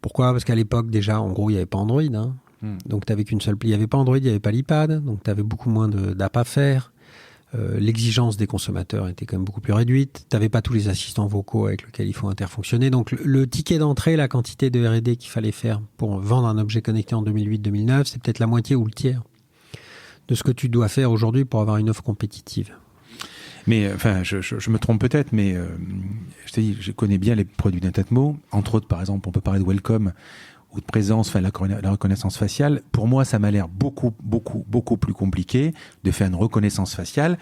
Pourquoi? Parce qu'à l'époque, déjà, en gros, il n'y avait pas Android. Donc, tu n'avais qu'une seule... Il n'y avait pas Android, il n'y avait pas l'iPad. Donc, tu avais beaucoup moins d'app à faire. L'exigence des consommateurs était quand même beaucoup plus réduite. Tu n'avais pas tous les assistants vocaux avec lesquels il faut interfonctionner. Donc, le ticket d'entrée, la quantité de R&D qu'il fallait faire pour vendre un objet connecté en 2008-2009, c'est peut-être la moitié ou le tiers de ce que tu dois faire aujourd'hui pour avoir une offre compétitive. Mais enfin, je me trompe peut-être, mais je t'ai dit, je connais bien les produits Netatmo. Entre autres, par exemple, on peut parler de Welcome ou de Présence, enfin la reconnaissance faciale. Pour moi, ça m'a l'air beaucoup plus compliqué de faire une reconnaissance faciale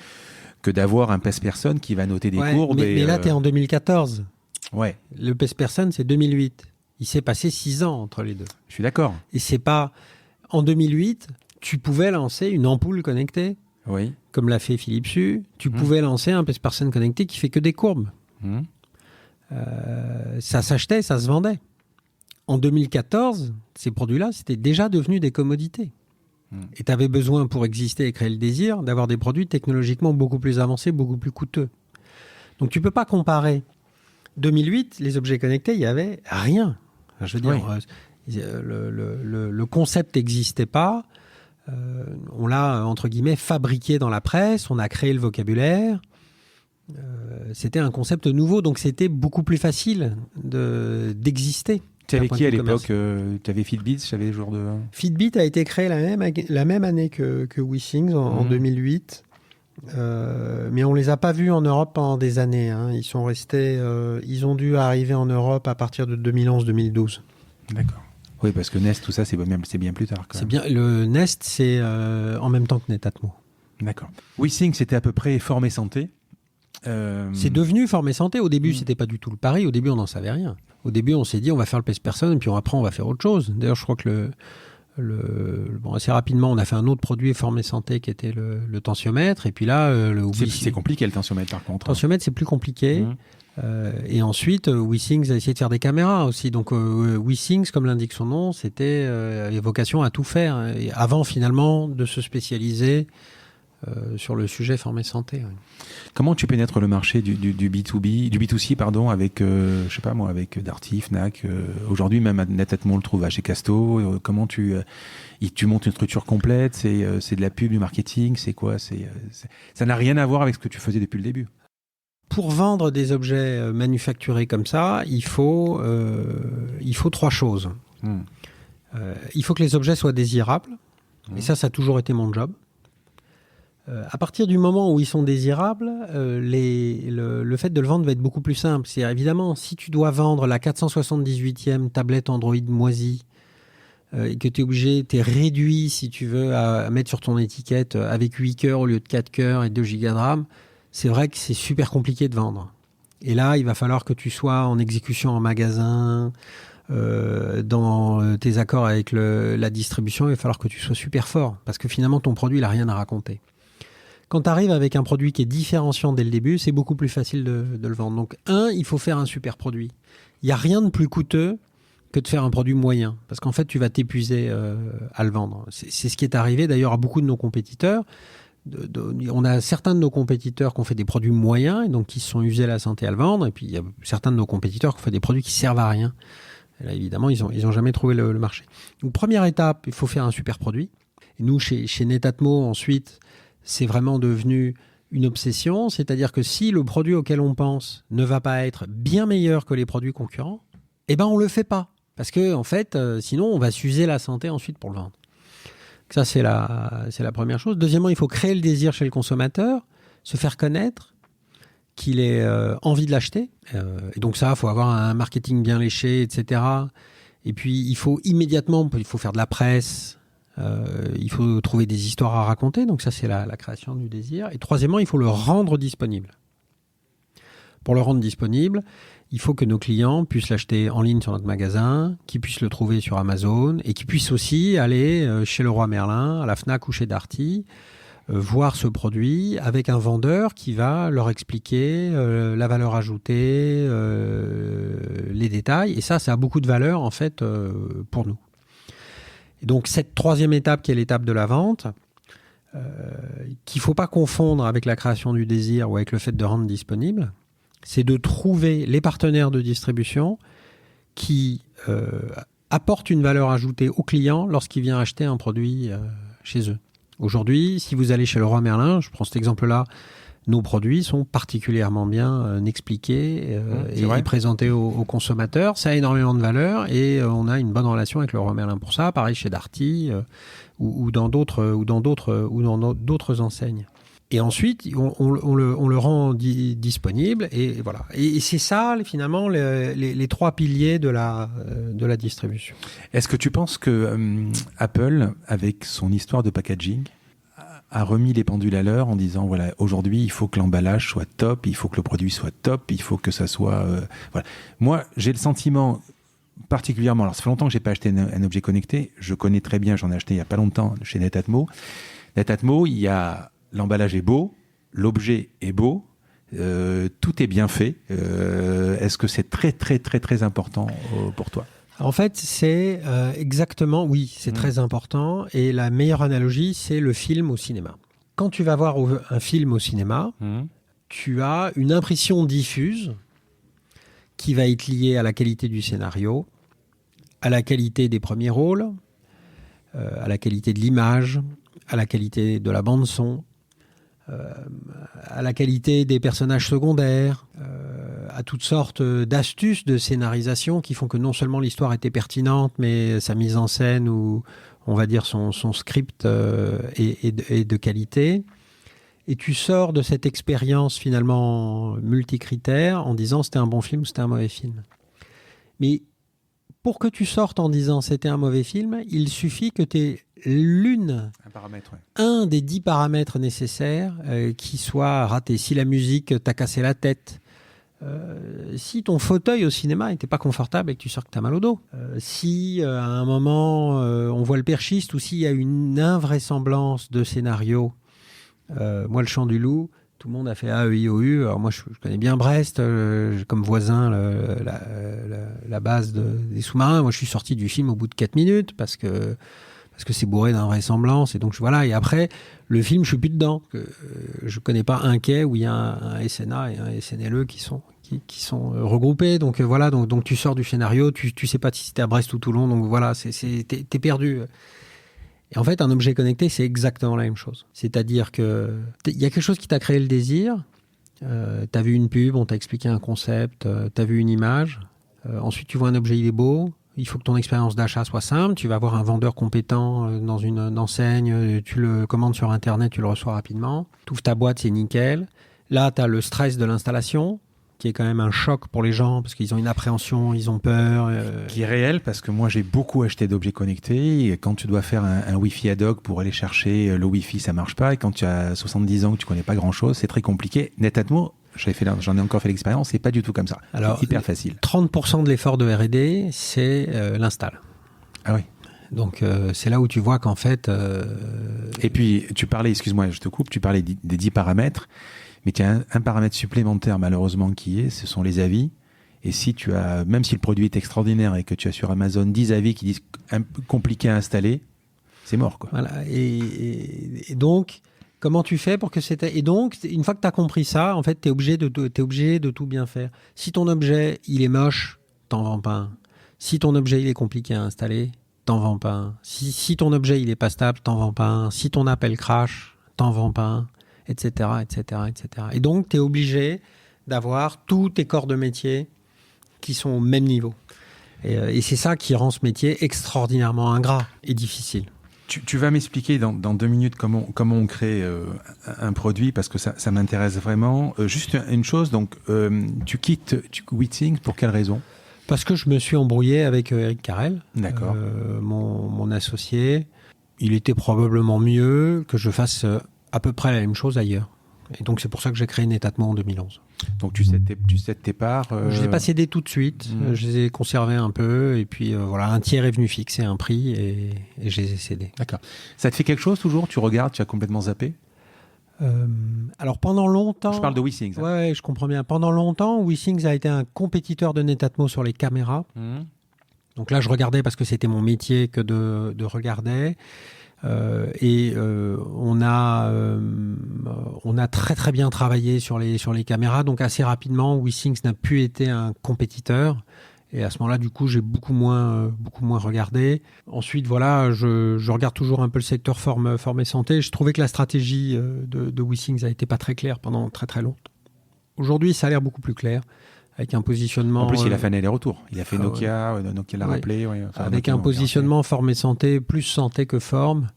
que d'avoir un PES-personne qui va noter des courbes. Mais là, tu es en 2014. Ouais. Le PES-personne, c'est 2008. Il s'est passé 6 ans entre les deux. Je suis d'accord. Et c'est pas... En 2008, tu pouvais lancer une ampoule connectée. Oui. Comme l'a fait Philippe Su, tu pouvais lancer un PES-personne connecté qui fait que des courbes. Ça s'achetait, ça se vendait. En 2014, ces produits-là, c'était déjà devenu des commodités. Et tu avais besoin, pour exister et créer le désir, d'avoir des produits technologiquement beaucoup plus avancés, beaucoup plus coûteux. Donc tu ne peux pas comparer. 2008, les objets connectés, il n'y avait rien. Je veux dire, le concept n'existait pas. On l'a, entre guillemets, fabriqué dans la presse, on a créé le vocabulaire. C'était un concept nouveau, donc c'était beaucoup plus facile d'exister. Tu avais qui à l'époque? Tu avais Fitbit? J'avais genre de... Fitbit a été créé la même année que WeSings, en 2008. Mais on ne les a pas vus en Europe pendant des années. Ils sont restés... ils ont dû arriver en Europe à partir de 2011-2012. D'accord. Oui, parce que Nest, tout ça, c'est bien plus tard. Quand même. Le Nest, c'est en même temps que Netatmo. D'accord. WeSings, c'était à peu près Forme et Santé. C'est devenu Forme et Santé. Au début, c'était pas du tout le pari. Au début, on n'en savait rien. Au début, on s'est dit, on va faire le PES-personne, et puis après, on va faire autre chose. D'ailleurs, je crois que assez rapidement, on a fait un autre produit Forme et Santé qui était le tensiomètre. Et puis là, c'est compliqué le tensiomètre, par contre. Le tensiomètre, c'est plus compliqué. Et ensuite, WeSings a essayé de faire des caméras aussi. Donc, WeSings, comme l'indique son nom, c'était vocation à tout faire. Et avant, finalement, de se spécialiser sur le sujet Forme et Santé. Oui. Comment tu pénètres le marché du B2B, du B2C, pardon, avec, je sais pas moi, avec Darty, Fnac. Aujourd'hui, même à Netatmo, on le trouve chez Casto. Comment tu montes une structure complète? C'est de la pub, du marketing? C'est quoi? Ça n'a rien à voir avec ce que tu faisais depuis le début. Pour vendre des objets manufacturés comme ça, il faut 3 choses. Il faut que les objets soient désirables. Et ça a toujours été mon job. À partir du moment où ils sont désirables, le fait de le vendre va être beaucoup plus simple. C'est évidemment, si tu dois vendre la 478e tablette Android moisie et que tu es réduit, si tu veux, à mettre sur ton étiquette avec 8 cœurs au lieu de 4 cœurs et 2 Go de RAM, c'est vrai que c'est super compliqué de vendre. Et là, il va falloir que tu sois en exécution en magasin, dans tes accords avec la distribution, il va falloir que tu sois super fort parce que finalement, ton produit, il n'a rien à raconter. Quand tu arrives avec un produit qui est différenciant dès le début, c'est beaucoup plus facile de le vendre. Donc, il faut faire un super produit. Il n'y a rien de plus coûteux que de faire un produit moyen. Parce qu'en fait, tu vas t'épuiser à le vendre. C'est ce qui est arrivé d'ailleurs à beaucoup de nos compétiteurs. On a certains de nos compétiteurs qui ont fait des produits moyens et donc qui se sont usés à la santé à le vendre. Et puis, il y a certains de nos compétiteurs qui ont fait des produits qui servent à rien. Et là, évidemment, ils ont jamais trouvé le marché. Donc, première étape, il faut faire un super produit. Et nous, chez Netatmo, ensuite, c'est vraiment devenu une obsession. C'est-à-dire que si le produit auquel on pense ne va pas être bien meilleur que les produits concurrents, eh ben, on le fait pas. Parce que, en fait, sinon, on va s'user la santé ensuite pour le vendre. Ça, c'est la première chose. Deuxièmement, il faut créer le désir chez le consommateur, se faire connaître, qu'il ait envie de l'acheter. Et donc ça, il faut avoir un marketing bien léché, etc. Et puis, il faut faire de la presse, il faut trouver des histoires à raconter. Donc ça, c'est la création du désir. Et troisièmement, il faut le rendre disponible. Pour le rendre disponible, il faut que nos clients puissent l'acheter en ligne sur notre magasin, qu'ils puissent le trouver sur Amazon et qu'ils puissent aussi aller chez Leroy Merlin, à la Fnac ou chez Darty, voir ce produit avec un vendeur qui va leur expliquer la valeur ajoutée, les détails. Et ça a beaucoup de valeur en fait pour nous. Et donc cette troisième étape qui est l'étape de la vente, qu'il ne faut pas confondre avec la création du désir ou avec le fait de rendre disponible, c'est de trouver les partenaires de distribution qui apportent une valeur ajoutée au client lorsqu'il vient acheter un produit chez eux. Aujourd'hui, si vous allez chez Leroy Merlin, je prends cet exemple-là, nos produits sont particulièrement bien expliqués et présentés aux consommateurs. Ça a énormément de valeur et on a une bonne relation avec Leroy Merlin pour ça. Pareil chez Darty ou dans d'autres enseignes. Et ensuite, on le rend disponible et voilà. Et c'est ça, finalement, les trois piliers de la distribution. Est-ce que tu penses que Apple, avec son histoire de packaging, a remis les pendules à l'heure en disant, voilà, aujourd'hui, il faut que l'emballage soit top, il faut que le produit soit top, il faut que ça soit... voilà. Moi, j'ai le sentiment, particulièrement, alors ça fait longtemps que je n'ai pas acheté un objet connecté, je connais très bien, j'en ai acheté il n'y a pas longtemps chez Netatmo. Netatmo, l'emballage est beau, l'objet est beau, tout est bien fait. Est-ce que c'est très, très, très, très important pour toi ? En fait, c'est exactement, oui, c'est très important. Et la meilleure analogie, c'est le film au cinéma. Quand tu vas voir un film au cinéma, tu as une impression diffuse qui va être liée à la qualité du scénario, à la qualité des premiers rôles, à la qualité de l'image, à la qualité de la bande-son, à la qualité des personnages secondaires, à toutes sortes d'astuces de scénarisation qui font que non seulement l'histoire était pertinente, mais sa mise en scène ou on va dire son script est de qualité. Et tu sors de cette expérience finalement multicritère en disant c'était un bon film ou c'était un mauvais film. Mais pour que tu sortes en disant c'était un mauvais film, il suffit que tu aies un des 10 paramètres nécessaires qui soit raté. Si la musique t'a cassé la tête, si ton fauteuil au cinéma n'était pas confortable et que tu sors que t'as mal au dos, si à un moment on voit le perchiste ou s'il y a une invraisemblance de scénario, moi le Chant du Loup, tout le monde a fait AEIOU. Alors moi je connais bien Brest, j'ai comme voisin la base des sous-marins. Moi je suis sorti du film au bout de 4 minutes parce que c'est bourré d'invraisemblances. Et donc, voilà. Et après, le film, je suis plus dedans. Je connais pas un quai où il y a un SNA et un SNLE qui sont regroupés. Donc, voilà. Donc, tu sors du scénario. Tu sais pas si c'était à Brest ou Toulon. Donc, voilà. T'es perdu. Et en fait, un objet connecté, c'est exactement la même chose. C'est-à-dire que il y a quelque chose qui t'a créé le désir. T'as vu une pub, on t'a expliqué un concept, t'as vu une image. Ensuite, tu vois un objet, il est beau. Il faut que ton expérience d'achat soit simple. Tu vas avoir un vendeur compétent dans une enseigne. Tu le commandes sur Internet, tu le reçois rapidement. Tu ouvres ta boîte, c'est nickel. Là, tu as le stress de l'installation, qui est quand même un choc pour les gens, parce qu'ils ont une appréhension, ils ont peur. Qui est réel, parce que moi, j'ai beaucoup acheté d'objets connectés. Et quand tu dois faire un Wi-Fi ad hoc pour aller chercher le Wi-Fi, ça marche pas. Et quand tu as 70 ans que tu connais pas grand-chose, c'est très compliqué. Netatmo, j'en ai encore fait l'expérience, c'est pas du tout comme ça. Alors, c'est hyper facile. 30% de l'effort de R&D, c'est l'install. Ah oui. Donc, c'est là où tu vois qu'en fait... Et puis, tu parlais, excuse-moi, je te coupe, tu parlais des 10 paramètres, mais il y a un paramètre supplémentaire, malheureusement, ce sont les avis. Et si tu as, même si le produit est extraordinaire et que tu as sur Amazon 10 avis qui disent compliqué à installer, c'est mort, quoi. Voilà. Et donc... Comment tu fais pour que c'était... Et donc, une fois que tu as compris ça, en fait, tu es obligé de tout bien faire. Si ton objet, il est moche, t'en vends pas un. Si ton objet, il est compliqué à installer, t'en vends pas un. Si ton objet il est pas stable, t'en vends pas un. Si ton appel crash, t'en vends pas un, etc., etc., etc. Et donc, tu es obligé d'avoir tous tes corps de métier qui sont au même niveau. Et c'est ça qui rend ce métier extraordinairement ingrat et difficile. Tu vas m'expliquer dans 2 minutes comment on crée un produit, parce que ça m'intéresse vraiment. Juste une chose, donc tu quittes WeThings pour quelle raison ? Parce que je me suis embrouillé avec Eric Carrel, D'accord. mon associé. Il était probablement mieux que je fasse à peu près la même chose ailleurs. Et donc c'est pour ça que j'ai créé Netatmo en 2011. Donc tu cèdes tes parts Je ne les ai pas cédés tout de suite, je les ai conservés un peu, et puis voilà, un tiers est venu fixer un prix, et je les ai cédés. D'accord. Ça te fait quelque chose toujours ? Tu regardes, tu as complètement zappé ? Alors pendant longtemps... Je parle de WeThings. Ouais, je comprends bien. Pendant longtemps, WeThings a été un compétiteur de Netatmo sur les caméras. Donc là, je regardais parce que c'était mon métier que de regarder. On a très très bien travaillé sur les caméras, donc assez rapidement WeThings n'a plus été un compétiteur, et à ce moment-là du coup j'ai beaucoup moins regardé. Ensuite voilà, je regarde toujours un peu le secteur forme et santé. Je trouvais que la stratégie de WeThings a été pas très claire pendant très très longtemps. Aujourd'hui ça a l'air beaucoup plus clair, avec un positionnement... En plus, il a fait un aller-retour. Il a fait Nokia, Nokia l'a rappelé. Ouais, avec un positionnement forme et santé, plus santé que forme,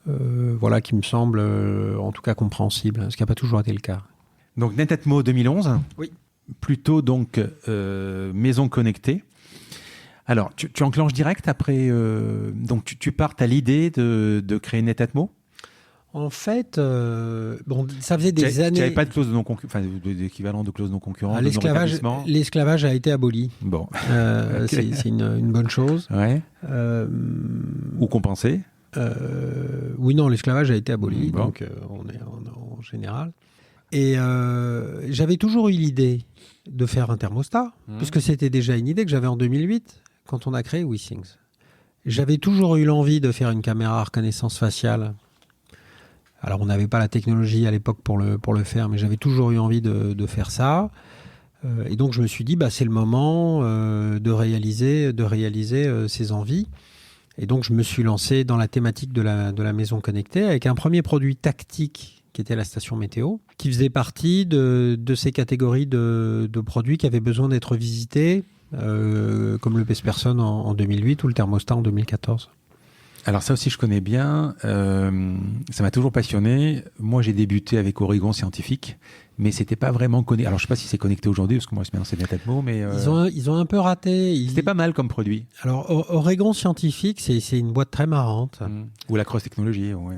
voilà, qui me semble en tout cas compréhensible, ce qui n'a pas toujours été le cas. Donc, Netatmo 2011. Oui. Plutôt donc maison connectée. Alors, tu enclenches direct après... donc, tu partes à l'idée de créer Netatmo ? En fait, ça faisait des années... Tu n'avais pas de clause de non-concurrence, enfin, d'équivalent de clause non-concurrence, de non-rétablissement ? L'esclavage a été aboli. Bon. Okay. C'est une bonne chose. Ouais. Ou compensé ? Oui, non, l'esclavage a été aboli, donc on est en général. Et j'avais toujours eu l'idée de faire un thermostat, puisque c'était déjà une idée que j'avais en 2008, quand on a créé WeThings. J'avais toujours eu l'envie de faire une caméra à reconnaissance faciale. Alors, on n'avait pas la technologie à l'époque pour le faire, mais j'avais toujours eu envie de faire ça. Et donc, je me suis dit, c'est le moment de réaliser ces envies. Et donc, je me suis lancé dans la thématique de la maison connectée avec un premier produit tactique qui était la station météo, qui faisait partie de ces catégories de produits qui avaient besoin d'être visités, comme le Pesperson en 2008 ou le thermostat en 2014. Alors ça aussi je connais bien, ça m'a toujours passionné. Moi j'ai débuté avec Oregon Scientific, mais c'était pas vraiment connecté. Alors je sais pas si c'est connecté aujourd'hui, parce que moi c'est Netatmo, mais... Ils ont un peu raté. C'était pas mal comme produit. Alors Oregon Scientific, c'est une boîte très marrante. Ou la Cross Technology, ouais.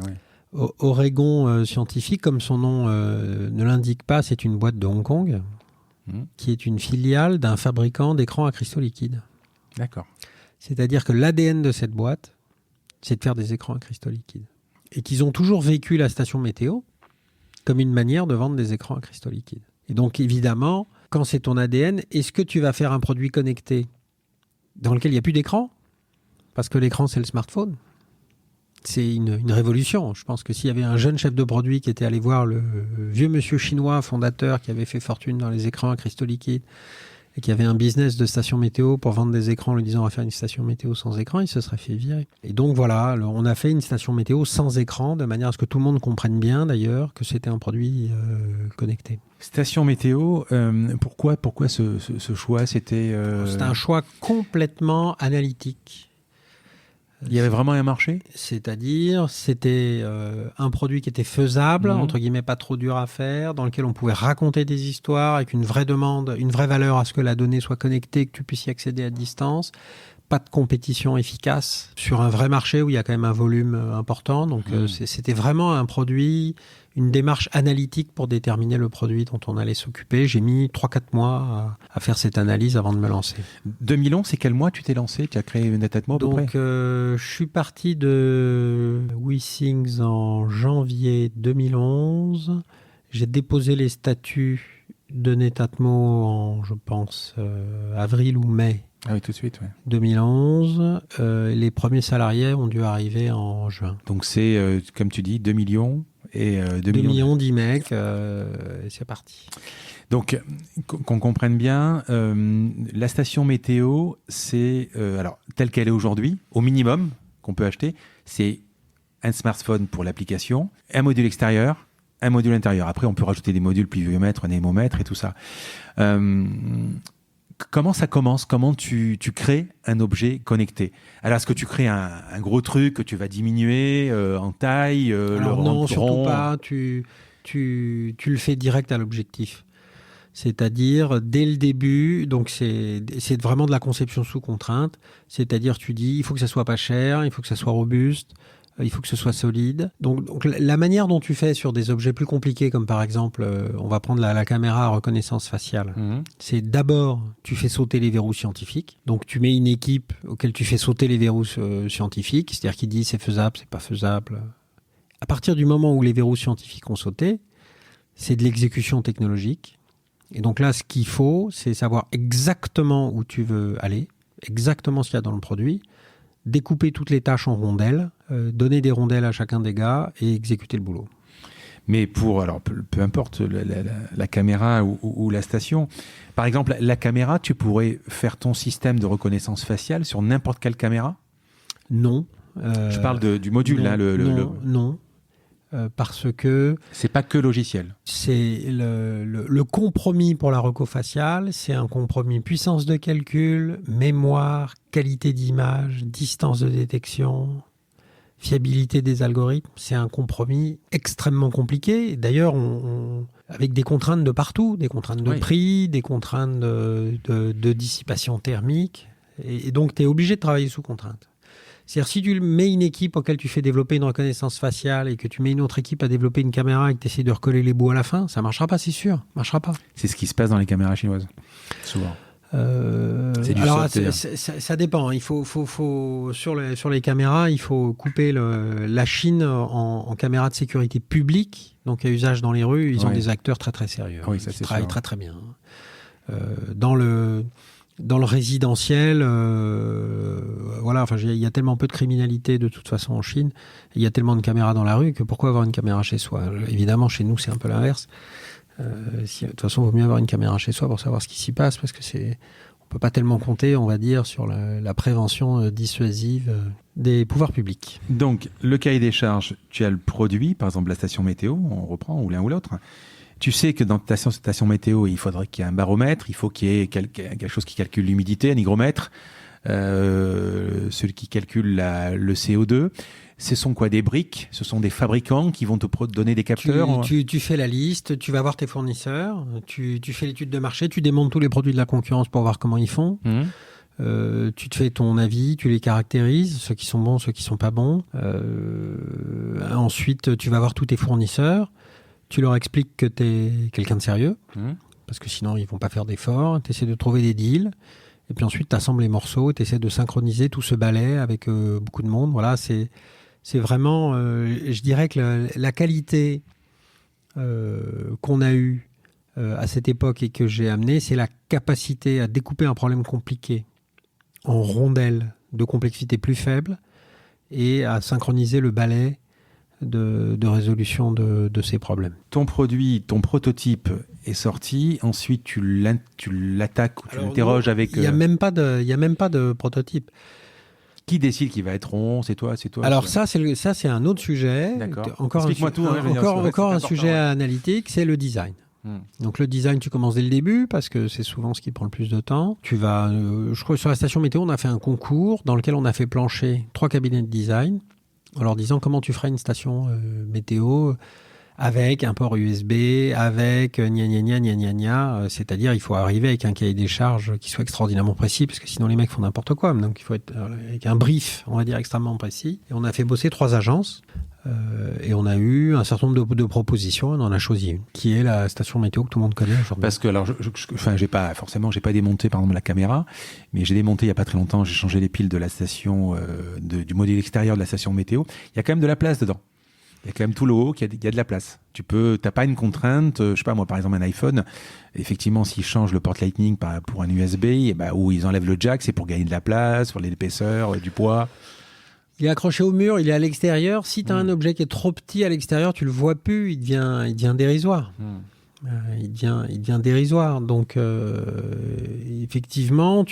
Oregon Scientific, comme son nom ne l'indique pas, c'est une boîte de Hong Kong, qui est une filiale d'un fabricant d'écrans à cristaux liquides. D'accord. C'est-à-dire que l'ADN de cette boîte, c'est de faire des écrans à cristaux liquides. Et qu'ils ont toujours vécu la station météo comme une manière de vendre des écrans à cristaux liquides. Et donc, évidemment, quand c'est ton ADN, est-ce que tu vas faire un produit connecté dans lequel il n'y a plus d'écran ? Parce que l'écran, c'est le smartphone. C'est une révolution. Je pense que s'il y avait un jeune chef de produit qui était allé voir le vieux monsieur chinois fondateur qui avait fait fortune dans les écrans à cristaux liquides et qui avait un business de station météo pour vendre des écrans en lui disant on va faire une station météo sans écran, il se serait fait virer. Et donc voilà, on a fait une station météo sans écran, de manière à ce que tout le monde comprenne bien d'ailleurs que c'était un produit connecté. Station météo, pourquoi ce choix ? C'était un choix complètement analytique. Il y avait vraiment un marché ? C'est-à-dire, c'était un produit qui était faisable, entre guillemets pas trop dur à faire, dans lequel on pouvait raconter des histoires avec une vraie demande, une vraie valeur à ce que la donnée soit connectée, que tu puisses y accéder à distance. Pas de compétition efficace sur un vrai marché où il y a quand même un volume important. Donc c'était vraiment un produit, une démarche analytique pour déterminer le produit dont on allait s'occuper. J'ai mis 3-4 mois à faire cette analyse avant de me lancer. 2011, c'est quel mois tu t'es lancé ? Tu as créé Netatmo à peu près ? Donc je suis parti de WeThings en janvier 2011. J'ai déposé les statuts de Netatmo en, je pense, avril ou mai. Ah oui, tout de suite, ouais. 2011. Les premiers salariés ont dû arriver en juin. Donc c'est, comme tu dis, 2 millions et 2 millions d'IMEC, et c'est parti. Donc, qu'on comprenne bien, la station météo, c'est, alors, telle qu'elle est aujourd'hui, au minimum qu'on peut acheter, c'est un smartphone pour l'application, un module extérieur, un module intérieur. Après, on peut rajouter des modules pluviomètre, anémomètre et tout ça. Comment ça commence? Comment tu crées un objet connecté? Alors, est-ce que tu crées un gros truc que tu vas diminuer en taille, Alors non, surtout pas. Tu le fais direct à l'objectif. C'est-à-dire, dès le début, donc c'est vraiment de la conception sous contrainte. C'est-à-dire, tu dis, il faut que ça soit pas cher, il faut que ça soit robuste, il faut que ce soit solide. Donc la manière dont tu fais sur des objets plus compliqués, comme par exemple, on va prendre la caméra à reconnaissance faciale, c'est d'abord, tu fais sauter les verrous scientifiques. Donc tu mets une équipe auquel tu fais sauter les verrous scientifiques, c'est-à-dire qui dit c'est faisable, c'est pas faisable. À partir du moment où les verrous scientifiques ont sauté, c'est de l'exécution technologique. Et donc là, ce qu'il faut, c'est savoir exactement où tu veux aller, exactement ce qu'il y a dans le produit, découper toutes les tâches en rondelles, donner des rondelles à chacun des gars et exécuter le boulot. Mais alors peu importe la caméra ou la station, par exemple, la caméra, tu pourrais faire ton système de reconnaissance faciale sur n'importe quelle caméra? Non. Je parle du module. Non, non. Parce que... C'est pas que logiciel. C'est le compromis pour la reco faciale, c'est un compromis puissance de calcul, mémoire, qualité d'image, distance de détection, fiabilité des algorithmes. C'est un compromis extrêmement compliqué. D'ailleurs, avec des contraintes de partout, des contraintes de prix, des contraintes de dissipation thermique. Et donc, tu es obligé de travailler sous contrainte. C'est-à-dire, si tu mets une équipe auquel tu fais développer une reconnaissance faciale et que tu mets une autre équipe à développer une caméra et que tu essaies de recoller les bouts à la fin, ça ne marchera pas, c'est sûr. Marchera pas. C'est ce qui se passe dans les caméras chinoises, souvent. Alors, ça dépend. Il faut sur les caméras, il faut couper la Chine en caméra de sécurité publique, donc à usage dans les rues. Ils ont des acteurs très très sérieux. Oui, ça, ils travaillent très très bien. Dans le résidentiel, voilà, enfin, il y a tellement peu de criminalité de toute façon en Chine, il y a tellement de caméras dans la rue que pourquoi avoir une caméra chez soi? Évidemment, chez nous, c'est un peu l'inverse. De toute façon, il vaut mieux avoir une caméra chez soi pour savoir ce qui s'y passe, parce que on peut pas tellement compter, on va dire, sur la prévention dissuasive des pouvoirs publics. Donc, le cahier des charges, tu as le produit, par exemple la station météo, on reprend, ou l'un ou l'autre. Tu sais que dans ta station météo, il faudrait qu'il y ait un baromètre, il faut qu'il y ait quelque chose qui calcule l'humidité, un hygromètre, celui qui calcule le CO2. Ce sont quoi, des briques? Ce sont des fabricants qui vont te donner des capteurs? Tu fais la liste, tu vas voir tes fournisseurs, tu fais l'étude de marché, tu démontes tous les produits de la concurrence pour voir comment ils font. Tu te fais ton avis, tu les caractérises, ceux qui sont bons, ceux qui sont pas bons. Ensuite, tu vas voir tous tes fournisseurs. Tu leur expliques que tu es quelqu'un de sérieux, parce que sinon, ils vont pas faire d'efforts. Tu essaies de trouver des deals. Et puis ensuite, tu assembles les morceaux, tu essaies de synchroniser tout ce balai avec beaucoup de monde. Voilà, c'est vraiment, je dirais que la qualité qu'on a eue à cette époque et que j'ai amenée, c'est la capacité à découper un problème compliqué en rondelles de complexité plus faible et à synchroniser le balai de résolution de ces problèmes. Ton produit, ton prototype est sorti, ensuite tu l'attaques ou tu l'interroges avec... Il n'y a même pas de prototype. Qui décide qu'il va être rond? C'est toi? Alors ça, c'est un autre sujet. D'accord. Explique-moi tout. Encore un sujet analytique, c'est le design. Donc le design, tu commences dès le début parce que c'est souvent ce qui prend le plus de temps. Tu vas, je crois que sur la station météo, on a fait un concours dans lequel on a fait plancher 3 cabinets de design en leur disant comment tu ferais une station météo avec un port USB, avec c'est-à-dire il faut arriver avec un cahier des charges qui soit extraordinairement précis parce que sinon les mecs font n'importe quoi. Donc il faut être avec un brief, on va dire, extrêmement précis. Et on a fait bosser 3 agences et on a eu un certain nombre de propositions. On en a choisi une qui est la station météo que tout le monde connaît aujourd'hui. Parce que alors, j'ai pas démonté par exemple la caméra, mais j'ai démonté il y a pas très longtemps. J'ai changé les piles de la station du module extérieur de la station météo. Il y a quand même de la place dedans. Il y a quand même tout le haut, il y a de la place. T'as pas une contrainte, je sais pas moi, par exemple un iPhone, effectivement s'ils changent le port Lightning pour un USB, ou ils enlèvent le jack, c'est pour gagner de la place, pour l'épaisseur, du poids. Il est accroché au mur, il est à l'extérieur. Si tu as un objet qui est trop petit à l'extérieur, tu le vois plus, il devient dérisoire. Il devient dérisoire. Donc, effectivement,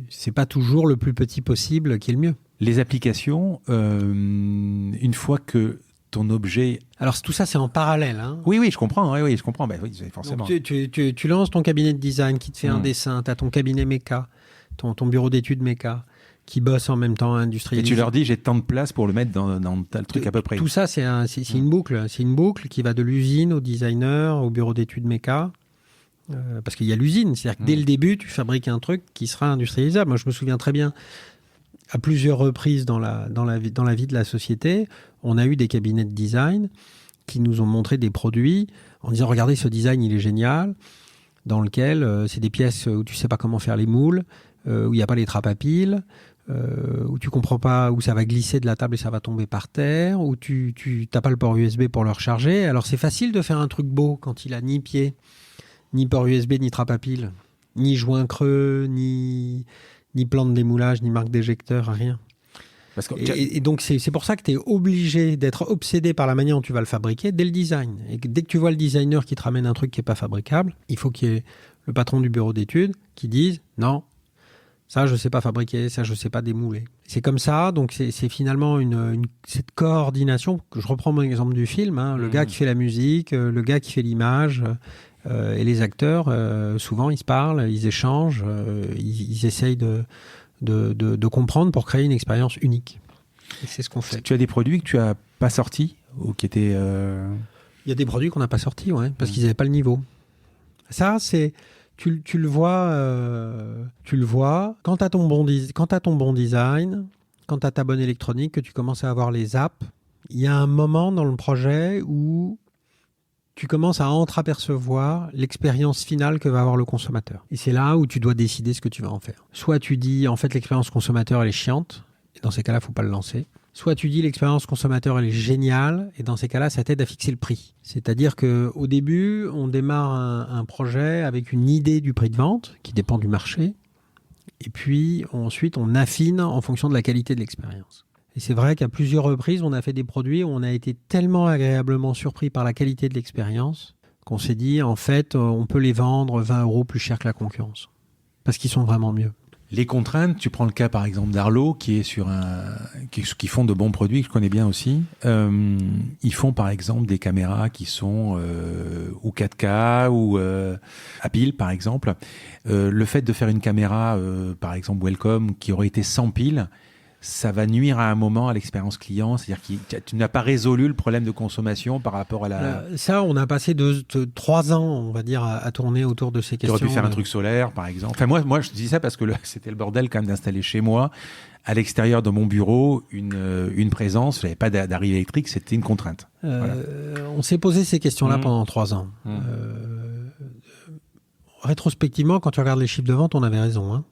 c'est pas toujours le plus petit possible qui est le mieux. Les applications, une fois que ton objet... Alors tout ça, c'est en parallèle. Hein. Oui, je comprends. Oui, je comprends. Ben, oui, forcément. Donc, tu lances ton cabinet de design qui te fait un dessin, tu as ton cabinet méca, ton bureau d'études méca, qui bosse en même temps industrialisé. Et tu leur dis, j'ai tant de place pour le mettre dans tel truc à peu près. Tout ça, c'est une boucle. C'est une boucle qui va de l'usine au designer, au bureau d'études méca. Parce qu'il y a l'usine. C'est-à-dire que dès le début, tu fabriques un truc qui sera industrialisable. Moi, je me souviens très bien, à plusieurs reprises dans la vie de la société, on a eu des cabinets de design qui nous ont montré des produits en disant, regardez, ce design, il est génial, dans lequel c'est des pièces où tu ne sais pas comment faire les moules, où il n'y a pas les trappes à piles, où tu comprends pas, où ça va glisser de la table et ça va tomber par terre, où tu n'as pas le port USB pour le recharger. Alors c'est facile de faire un truc beau quand il a ni pied, ni port USB, ni trappe à piles, ni joint creux, ni plan de démoulage, ni marque d'éjecteur, rien. Parce que... et donc c'est pour ça que tu es obligé d'être obsédé par la manière dont tu vas le fabriquer dès le design. Et dès que tu vois le designer qui te ramène un truc qui n'est pas fabricable, il faut qu'il y ait le patron du bureau d'études qui dise « Non, ça, je ne sais pas fabriquer, ça, je ne sais pas démouler. » C'est comme ça, donc c'est finalement cette coordination. Je reprends mon exemple du film, hein, le gars qui fait la musique, le gars qui fait l'image, et les acteurs, souvent, ils se parlent, ils échangent, ils essayent de comprendre pour créer une expérience unique. Et c'est ce qu'on fait. Tu as des produits que tu n'as pas sortis ou qui étaient... Il y a des produits qu'on n'a pas sortis, ouais, parce qu'ils n'avaient pas le niveau. Ça, c'est... Tu le vois quand tu as ton bon design, quand tu as ta bonne électronique, que tu commences à avoir les apps. Il y a un moment dans le projet où tu commences à entreapercevoir l'expérience finale que va avoir le consommateur. Et c'est là où tu dois décider ce que tu vas en faire. Soit tu dis, en fait, l'expérience consommateur, elle est chiante, et dans ces cas-là, il ne faut pas le lancer. Soit tu dis, l'expérience consommateur, elle est géniale, et dans ces cas-là, ça t'aide à fixer le prix. C'est-à-dire qu'au début, on démarre un projet avec une idée du prix de vente, qui dépend du marché, et puis ensuite, on affine en fonction de la qualité de l'expérience. Et c'est vrai qu'à plusieurs reprises, on a fait des produits où on a été tellement agréablement surpris par la qualité de l'expérience qu'on s'est dit, en fait, on peut les vendre 20 € plus cher que la concurrence. Parce qu'ils sont vraiment mieux. Les contraintes, tu prends le cas par exemple d'Arlo, qui est qui font de bons produits, que je connais bien aussi. Ils font par exemple des caméras qui sont ou 4K ou à pile par exemple. Le fait de faire une caméra, par exemple Wellcome, qui aurait été sans pile, ça va nuire à un moment à l'expérience client. C'est-à-dire que tu n'as pas résolu le problème de consommation par rapport à la... Ça, on a passé 3 ans, on va dire, à tourner autour de ces questions. Tu aurais pu faire un truc solaire, par exemple. Enfin, moi, je dis ça parce que c'était le bordel quand même d'installer chez moi, à l'extérieur de mon bureau, une présence. Je n'avais pas d'arrivée électrique, c'était une contrainte. Voilà. On s'est posé ces questions-là pendant 3 ans. Rétrospectivement, quand tu regardes les chiffres de vente, on avait raison, hein.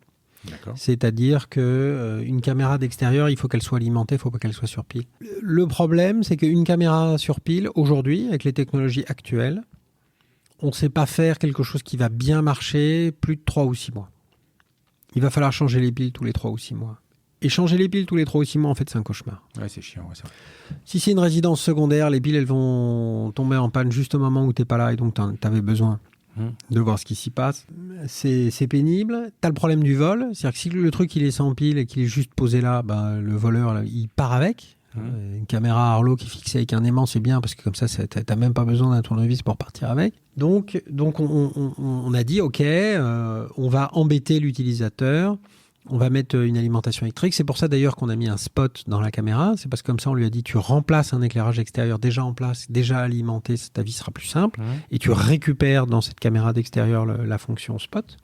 D'accord. C'est-à-dire qu'une caméra d'extérieur, il faut qu'elle soit alimentée, il ne faut pas qu'elle soit sur pile. Le problème, c'est qu'une caméra sur pile, aujourd'hui, avec les technologies actuelles, on ne sait pas faire quelque chose qui va bien marcher plus de 3 ou 6 mois. Il va falloir changer les piles tous les 3 ou 6 mois. Et changer les piles tous les 3 ou 6 mois, en fait, c'est un cauchemar. Ouais, c'est chiant. Ouais, c'est vrai. Si c'est une résidence secondaire, les piles, elles vont tomber en panne juste au moment où tu n'es pas là et donc tu avais besoin de voir ce qui s'y passe. C'est pénible. Tu as le problème du vol. C'est-à-dire que si le truc il est sans pile et qu'il est juste posé là, le voleur là, il part avec. Une caméra Arlo qui est fixée avec un aimant, c'est bien parce que comme ça, tu n'as même pas besoin d'un tournevis pour partir avec. Donc on a dit, OK, on va embêter l'utilisateur. On va mettre une alimentation électrique. C'est pour ça d'ailleurs qu'on a mis un spot dans la caméra. C'est parce que comme ça, on lui a dit, tu remplaces un éclairage extérieur déjà en place, déjà alimenté, ta vie sera plus simple. Et tu récupères dans cette caméra d'extérieur la fonction spot.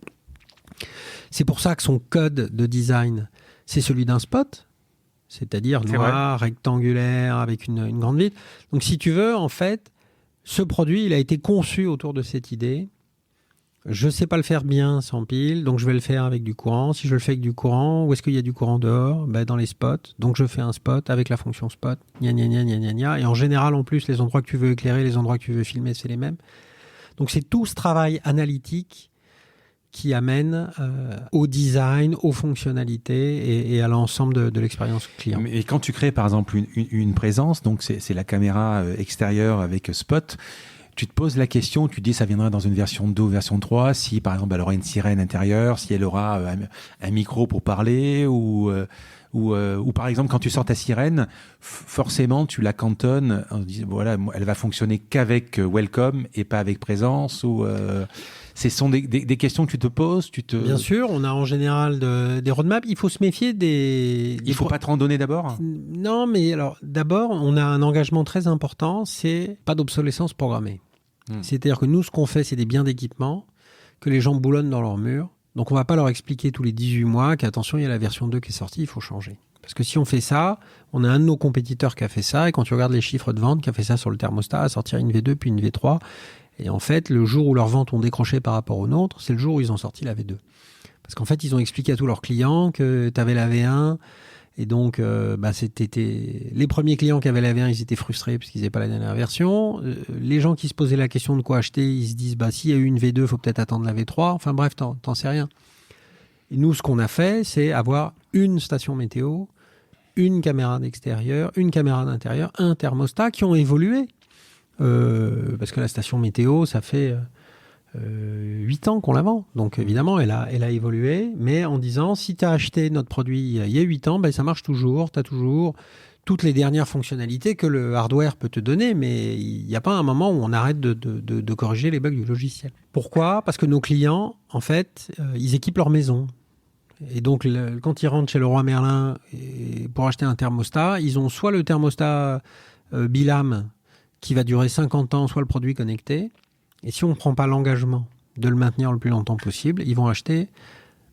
C'est pour ça que son code de design, c'est celui d'un spot. C'est-à-dire noir, rectangulaire, avec une grande vitre. Donc si tu veux, en fait, ce produit, il a été conçu autour de cette idée. Je ne sais pas le faire bien sans pile, donc je vais le faire avec du courant. Si je le fais avec du courant, où est-ce qu'il y a du courant dehors ? Dans les spots. Donc je fais un spot avec la fonction spot. Gna, gna, gna, gna, gna, gna. Et en général, en plus, les endroits que tu veux éclairer, les endroits que tu veux filmer, c'est les mêmes. Donc c'est tout ce travail analytique qui amène au design, aux fonctionnalités et à l'ensemble de l'expérience client. Et quand tu crées par exemple une présence, donc c'est la caméra extérieure avec spot, tu te poses la question, tu te dis ça viendra dans une version 2 ou version 3, si par exemple elle aura une sirène intérieure, si elle aura un micro pour parler ou par exemple quand tu sors ta sirène, forcément tu la cantonnes, on dit voilà, elle va fonctionner qu'avec welcome et pas avec présence ou ce sont des questions que tu te poses, Bien sûr, on a en général des roadmaps. Il faut se méfier des... Il faut pas te randonner d'abord ? Non, mais alors d'abord, on a un engagement très important, c'est pas d'obsolescence programmée. C'est-à-dire que nous, ce qu'on fait, c'est des biens d'équipement que les gens boulonnent dans leur mur. Donc on va pas leur expliquer tous les 18 mois qu'attention, il y a la version 2 qui est sortie, il faut changer. Parce que si on fait ça, on a un de nos compétiteurs qui a fait ça, et quand tu regardes les chiffres de vente, qui a fait ça sur le thermostat, à sortir une V2 puis une V3, et en fait, le jour où leurs ventes ont décroché par rapport aux nôtres, c'est le jour où ils ont sorti la V2. Parce qu'en fait, ils ont expliqué à tous leurs clients que tu avais la V1, et donc c'était les premiers clients qui avaient la V1, ils étaient frustrés parce qu'ils n'avaient pas la dernière version. Les gens qui se posaient la question de quoi acheter, ils se disent s'il y a eu une V2, il faut peut-être attendre la V3. Enfin bref, t'en sais rien. Et nous, ce qu'on a fait, c'est avoir une station météo, une caméra d'extérieur, une caméra d'intérieur, un thermostat qui ont évolué. Parce que la station météo, ça fait 8 ans qu'on la vend. Donc évidemment, elle a évolué, mais en disant, si tu as acheté notre produit il y a 8 ans, ça marche toujours, tu as toujours toutes les dernières fonctionnalités que le hardware peut te donner, mais il n'y a pas un moment où on arrête de corriger les bugs du logiciel. Pourquoi ? Parce que nos clients, en fait, ils équipent leur maison. Et donc, quand ils rentrent chez Leroy Merlin pour acheter un thermostat, ils ont soit le thermostat Bilam qui va durer 50 ans, soit le produit connecté. Et si on ne prend pas l'engagement de le maintenir le plus longtemps possible, ils vont acheter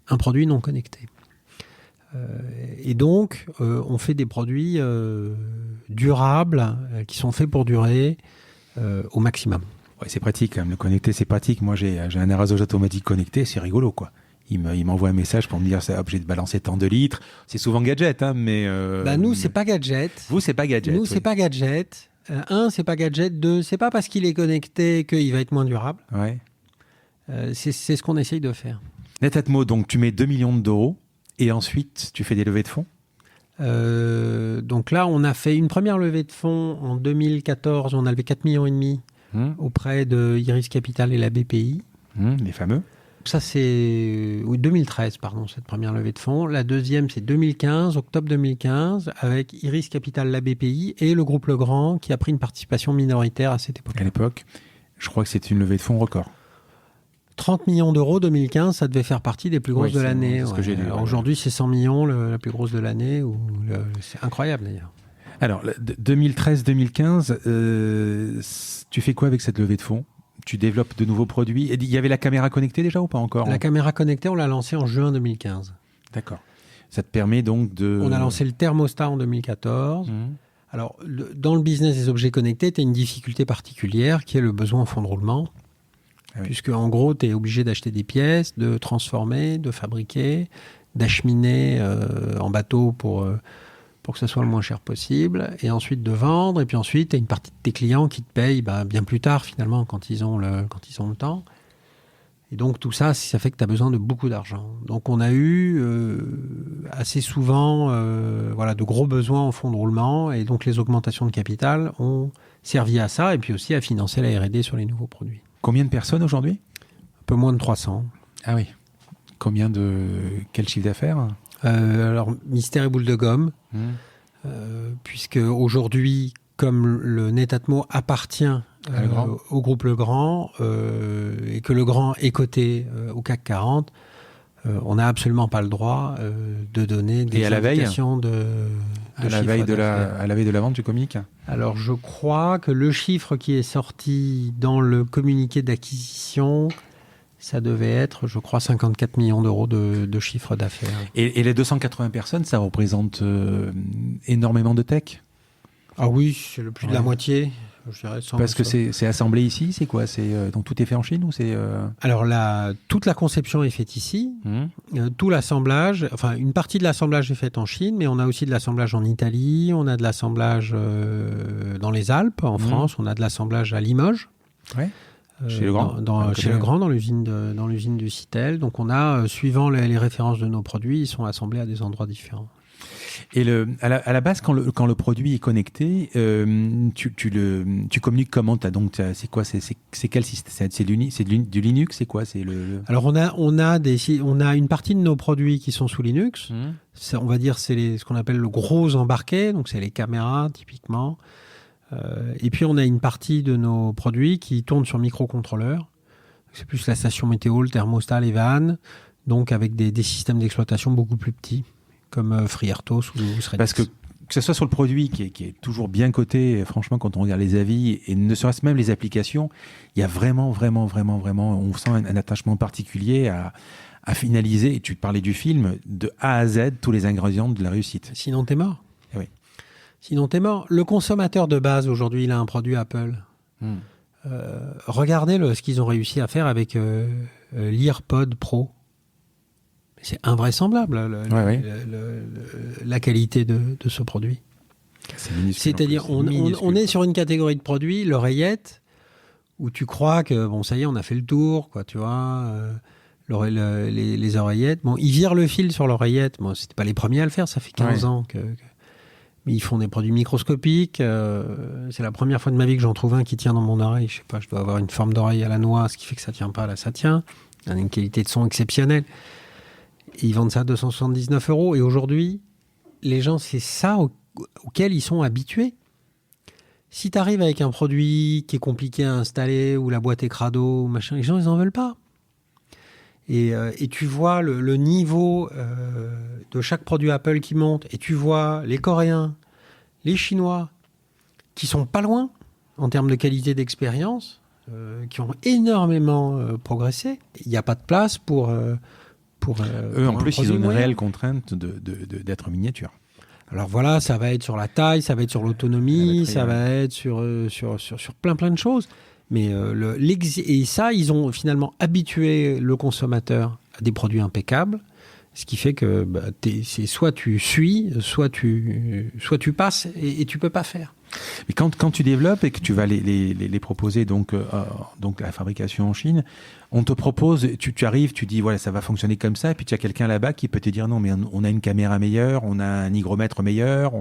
un produit non connecté. Et donc, on fait des produits durables, qui sont faits pour durer au maximum. Ouais, c'est pratique, hein. Le connecté, c'est pratique. Moi, j'ai un arrosoir automatique connecté, c'est rigolo, quoi. Il m'envoie un message pour me dire j'ai balancé tant de litres. C'est souvent gadget, hein, mais... nous, c'est pas gadget. Vous, c'est pas gadget. Nous, c'est pas gadget. C'est pas gadget. 2, c'est pas parce qu'il est connecté qu'il va être moins durable. Ouais. C'est ce qu'on essaye de faire. Netatmo, donc tu mets 2 millions d'euros et ensuite tu fais des levées de fonds ? Donc là, on a fait une première levée de fonds en 2014. On a levé 4,5 millions auprès de Iris Capital et la BPI. Les fameux. Ça, c'est 2013, pardon, cette première levée de fonds. La deuxième, c'est 2015, octobre 2015, avec Iris Capital, la BPI et le groupe Legrand qui a pris une participation minoritaire à cette époque. À l'époque, je crois que c'est une levée de fonds record. 30 millions d'euros 2015, ça devait faire partie des plus grosses de l'année. C'est ce que j'ai lu. Aujourd'hui, c'est 100 millions, la plus grosse de l'année. C'est incroyable d'ailleurs. Alors, 2013-2015, tu fais quoi avec cette levée de fonds ? Tu développes de nouveaux produits. Il y avait la caméra connectée déjà ou pas encore ? La caméra connectée, on l'a lancée en juin 2015. D'accord. Ça te permet donc de... On a lancé le thermostat en 2014. Alors, dans le business des objets connectés, tu as une difficulté particulière qui est le besoin en fonds de roulement. Ah oui. Puisque, en gros, tu es obligé d'acheter des pièces, de transformer, de fabriquer, d'acheminer en bateau pour que ça soit le moins cher possible, et ensuite de vendre, et puis ensuite, tu as une partie de tes clients qui te payent bien plus tard, finalement, quand ils ont le temps. Et donc, tout ça, ça fait que tu as besoin de beaucoup d'argent. Donc, on a eu assez souvent de gros besoins en fonds de roulement, et donc les augmentations de capital ont servi à ça, et puis aussi à financer la R&D sur les nouveaux produits. Combien de personnes aujourd'hui ? Un peu moins de 300. Ah oui. Quel chiffre d'affaires ? Alors, mystère et boule de gomme, puisque aujourd'hui, comme le Netatmo appartient au groupe Legrand et que Legrand est coté au CAC 40, on n'a absolument pas le droit de donner des indications de à la veille de la vente, tu communiques ? Alors, je crois que le chiffre qui est sorti dans le communiqué d'acquisition... Ça devait être, je crois, 54 millions d'euros de chiffre d'affaires. Et les 280 personnes, ça représente énormément de tech ? Ah oui, c'est le plus de la moitié. Je dirais, parce que c'est assemblé ici, c'est quoi ? Donc tout est fait en Chine ou c'est Alors toute la conception est faite ici. Tout l'assemblage, une partie de l'assemblage est faite en Chine, mais on a aussi de l'assemblage en Italie, on a de l'assemblage dans les Alpes, en France, on a de l'assemblage à Limoges. Ouais. Chez Legrand. Chez Legrand, dans l'usine du Citel. Donc on a, suivant les références de nos produits, ils sont assemblés à des endroits différents. Et à la base, quand le produit est connecté, tu communiques comment? C'est quoi? C'est quel système? C'est du Linux? C'est quoi? Alors on a une partie de nos produits qui sont sous Linux. On va dire c'est ce qu'on appelle le gros embarqué. Donc c'est les caméras typiquement. Et puis on a une partie de nos produits qui tournent sur microcontrôleurs. C'est plus la station météo, le thermostat, les vannes. Donc avec des systèmes d'exploitation beaucoup plus petits, comme FreeRTOS ou Redis. Parce que ce soit sur le produit qui est toujours bien coté, franchement, quand on regarde les avis, et ne serait-ce même les applications, il y a vraiment, on sent un attachement particulier à finaliser, et tu parlais du film, de A à Z, tous les ingrédients de la réussite. Sinon, t'es mort. Oui. Sinon, t'es mort. Le consommateur de base, aujourd'hui, il a un produit Apple. Regardez ce qu'ils ont réussi à faire avec l'EarPod Pro. C'est invraisemblable, la qualité de ce produit. C'est-à-dire, on est sur une catégorie de produits, l'oreillette, où tu crois que, bon, ça y est, on a fait le tour, quoi, tu vois, les oreillettes. Bon, ils virent le fil sur l'oreillette. Bon, c'était pas les premiers à le faire, ça fait 15 ans mais ils font des produits microscopiques. C'est la première fois de ma vie que j'en trouve un qui tient dans mon oreille. Je sais pas, je dois avoir une forme d'oreille à la noix, ce qui fait que ça tient pas, là, ça tient. Il a une qualité de son exceptionnelle. Et ils vendent ça à 279 €. Et aujourd'hui, les gens, c'est ça auquel ils sont habitués. Si tu arrives avec un produit qui est compliqué à installer, ou la boîte est crado, ou machin, les gens, ils n'en veulent pas. Et tu vois le niveau de chaque produit Apple qui monte, et tu vois les Coréens, les Chinois, qui sont pas loin en termes de qualité d'expérience, qui ont énormément progressé. Il n'y a pas de place pour eux, en plus, ils ont une réelle contrainte d'être miniature. Alors voilà, ça va être sur la taille, ça va être sur l'autonomie, ça va être sur plein de choses. Mais et ça, ils ont finalement habitué le consommateur à des produits impeccables, ce qui fait que c'est soit tu suis, soit tu passes et tu peux pas faire. Mais quand tu développes et que tu vas les proposer donc la fabrication en Chine, on te propose, tu arrives, tu dis voilà, ça va fonctionner comme ça, et puis tu as quelqu'un là-bas qui peut te dire non, mais on a une caméra meilleure, on a un hygromètre meilleur,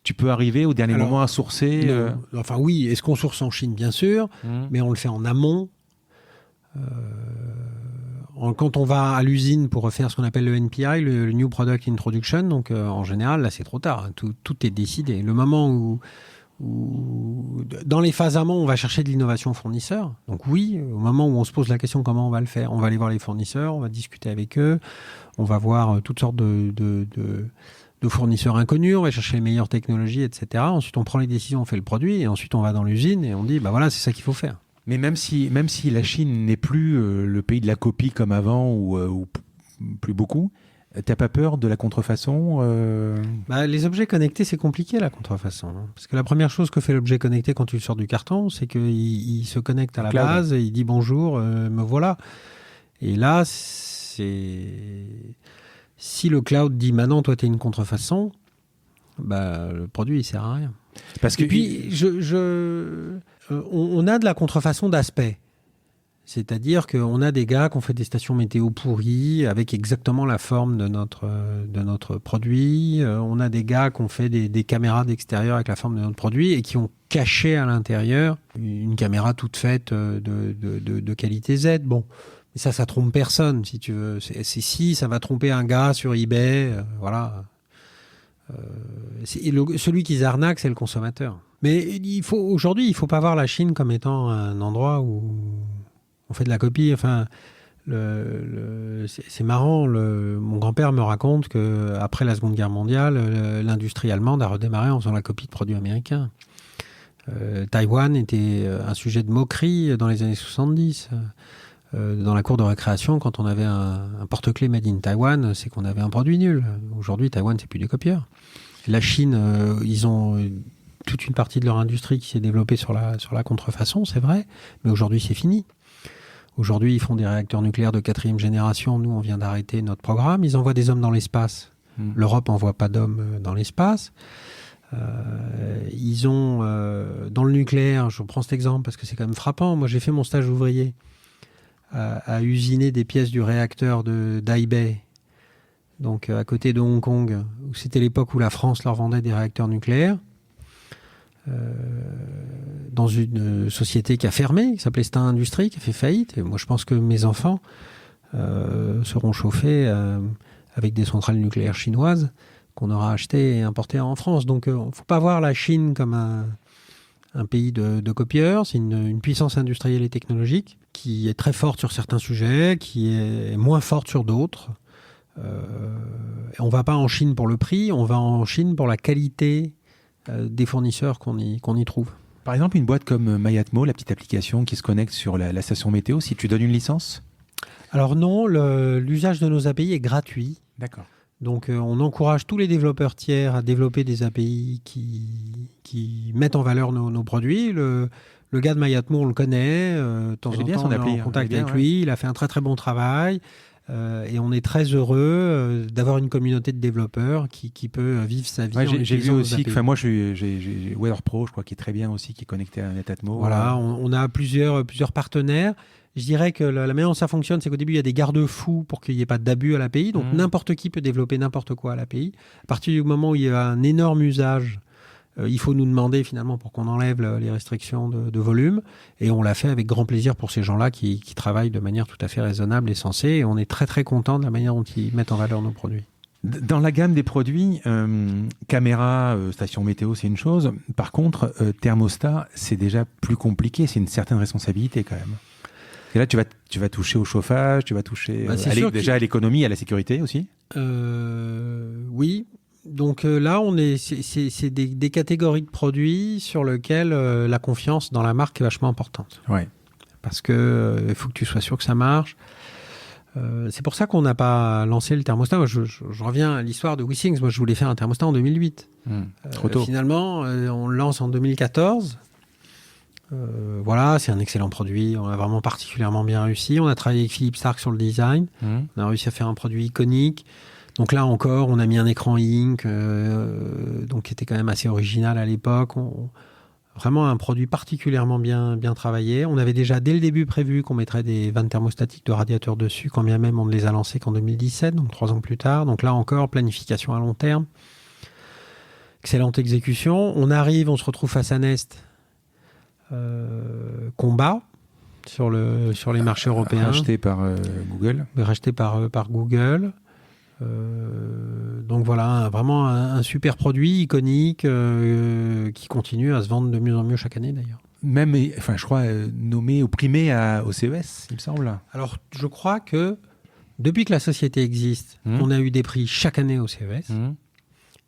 tu peux arriver au dernier moment à sourcer. Enfin oui, est-ce qu'on source en Chine? Bien sûr, mais on le fait en amont. Quand on va à l'usine pour refaire ce qu'on appelle le NPI, le New Product Introduction, donc en général, là c'est trop tard, hein, tout est décidé. Le moment où dans les phases amont, on va chercher de l'innovation fournisseur. Donc oui, au moment où on se pose la question comment on va le faire, on va aller voir les fournisseurs, on va discuter avec eux, on va voir toutes sortes de fournisseurs inconnus, on va chercher les meilleures technologies, etc. Ensuite, on prend les décisions, on fait le produit, et ensuite on va dans l'usine et on dit voilà, c'est ça qu'il faut faire. Mais même si la Chine n'est plus le pays de la copie comme avant, ou plus beaucoup, t'as pas peur de la contrefaçon Les objets connectés, c'est compliqué, la contrefaçon. Hein. Parce que la première chose que fait l'objet connecté quand tu le sors du carton, c'est qu'il se connecte à la base, et il dit bonjour, me voilà. Et là, si le cloud dit maintenant, toi, t'es une contrefaçon, le produit, il sert à rien. Parce que... Et puis, on a de la contrefaçon d'aspect. C'est-à-dire qu'on a des gars qui ont fait des stations météo pourries avec exactement la forme de notre produit. On a des gars qui ont fait des caméras d'extérieur avec la forme de notre produit et qui ont caché à l'intérieur une caméra toute faite de qualité Z. Bon, mais ça trompe personne, si tu veux. Ça va tromper un gars sur eBay, voilà. Celui qui arnaque, c'est le consommateur. Mais aujourd'hui, il ne faut pas voir la Chine comme étant un endroit où on fait de la copie. Enfin, c'est marrant. Mon grand-père me raconte qu'après la Seconde Guerre mondiale, l'industrie allemande a redémarré en faisant la copie de produits américains. Taïwan était un sujet de moquerie dans les années 70. Dans la cour de récréation, quand on avait un porte-clés made in Taïwan, c'est qu'on avait un produit nul. Aujourd'hui, Taïwan, c'est plus des copieurs. La Chine, ils ont toute une partie de leur industrie qui s'est développée sur la contrefaçon, c'est vrai, mais aujourd'hui, c'est fini. Aujourd'hui, ils font des réacteurs nucléaires de 4e génération. Nous, on vient d'arrêter notre programme. Ils envoient des hommes dans l'espace. L'Europe n'envoie pas d'hommes dans l'espace. Ils ont, dans le nucléaire, je prends cet exemple parce que c'est quand même frappant. Moi, j'ai fait mon stage ouvrier à usiner des pièces du réacteur d'Aibei, donc à côté de Hong Kong, où c'était l'époque où la France leur vendait des réacteurs nucléaires, dans une société qui a fermé, qui s'appelait Star Industries, qui a fait faillite. Et moi, je pense que mes enfants seront chauffés avec des centrales nucléaires chinoises qu'on aura achetées et importées en France. Donc, il ne faut pas voir la Chine comme un pays de copieurs. C'est une puissance industrielle et technologique qui est très forte sur certains sujets, qui est moins forte sur d'autres. On ne va pas en Chine pour le prix, on va en Chine pour la qualité des fournisseurs qu'on y trouve. Par exemple, une boîte comme MyAtmo, la petite application qui se connecte sur la station météo, si tu donnes une licence? Alors non, l'usage de nos API est gratuit. D'accord. Donc on encourage tous les développeurs tiers à développer des API qui mettent en valeur nos produits. Le gars de MyAtmo, on le connaît. De temps en temps, on est en contact avec lui. Il a fait un très très bon travail. Et on est très heureux d'avoir une communauté de développeurs qui peut vivre sa vie. J'ai vu aussi, moi j'ai WeatherPro, je crois, qui est très bien aussi, qui est connecté à Netatmo. Voilà, on a plusieurs partenaires. Je dirais que la manière dont ça fonctionne, c'est qu'au début, il y a des garde-fous pour qu'il n'y ait pas d'abus à l'API. Donc n'importe qui peut développer n'importe quoi à l'API. À partir du moment où il y a un énorme usage, il faut nous demander finalement pour qu'on enlève les restrictions de volume. Et on l'a fait avec grand plaisir pour ces gens-là qui travaillent de manière tout à fait raisonnable et sensée. Et on est très très content de la manière dont ils mettent en valeur nos produits. Dans la gamme des produits, caméra, station météo, c'est une chose. Par contre, thermostat, c'est déjà plus compliqué. C'est une certaine responsabilité quand même. Et là, tu vas toucher au chauffage, tu vas toucher déjà à l'économie, à la sécurité aussi. Oui. Donc là, c'est des catégories de produits sur lesquelles la confiance dans la marque est vachement importante. Ouais. Parce qu'il faut que tu sois sûr que ça marche. C'est pour ça qu'on n'a pas lancé le thermostat. Moi, je reviens à l'histoire de WeThings. Moi, je voulais faire un thermostat en 2008. Trop tôt. Finalement, on le lance en 2014. Voilà, c'est un excellent produit. On a vraiment particulièrement bien réussi. On a travaillé avec Philippe Starck sur le design. On a réussi à faire un produit iconique. Donc là encore, on a mis un écran Ink, donc qui était quand même assez original à l'époque. Vraiment un produit particulièrement bien travaillé. On avait déjà dès le début prévu qu'on mettrait des vannes thermostatiques de radiateurs dessus, quand bien même on ne les a lancées qu'en 2017, donc 3 ans plus tard. Donc là encore, planification à long terme. Excellente exécution. On se retrouve face à Nest, combat sur les marchés européens. Racheté par Google. Racheté par Google. Donc voilà, vraiment un super produit iconique qui continue à se vendre de mieux en mieux chaque année d'ailleurs. Même, je crois, nommé ou primé au CES, il me semble. Alors, je crois que depuis que la société existe, on a eu des prix chaque année au CES.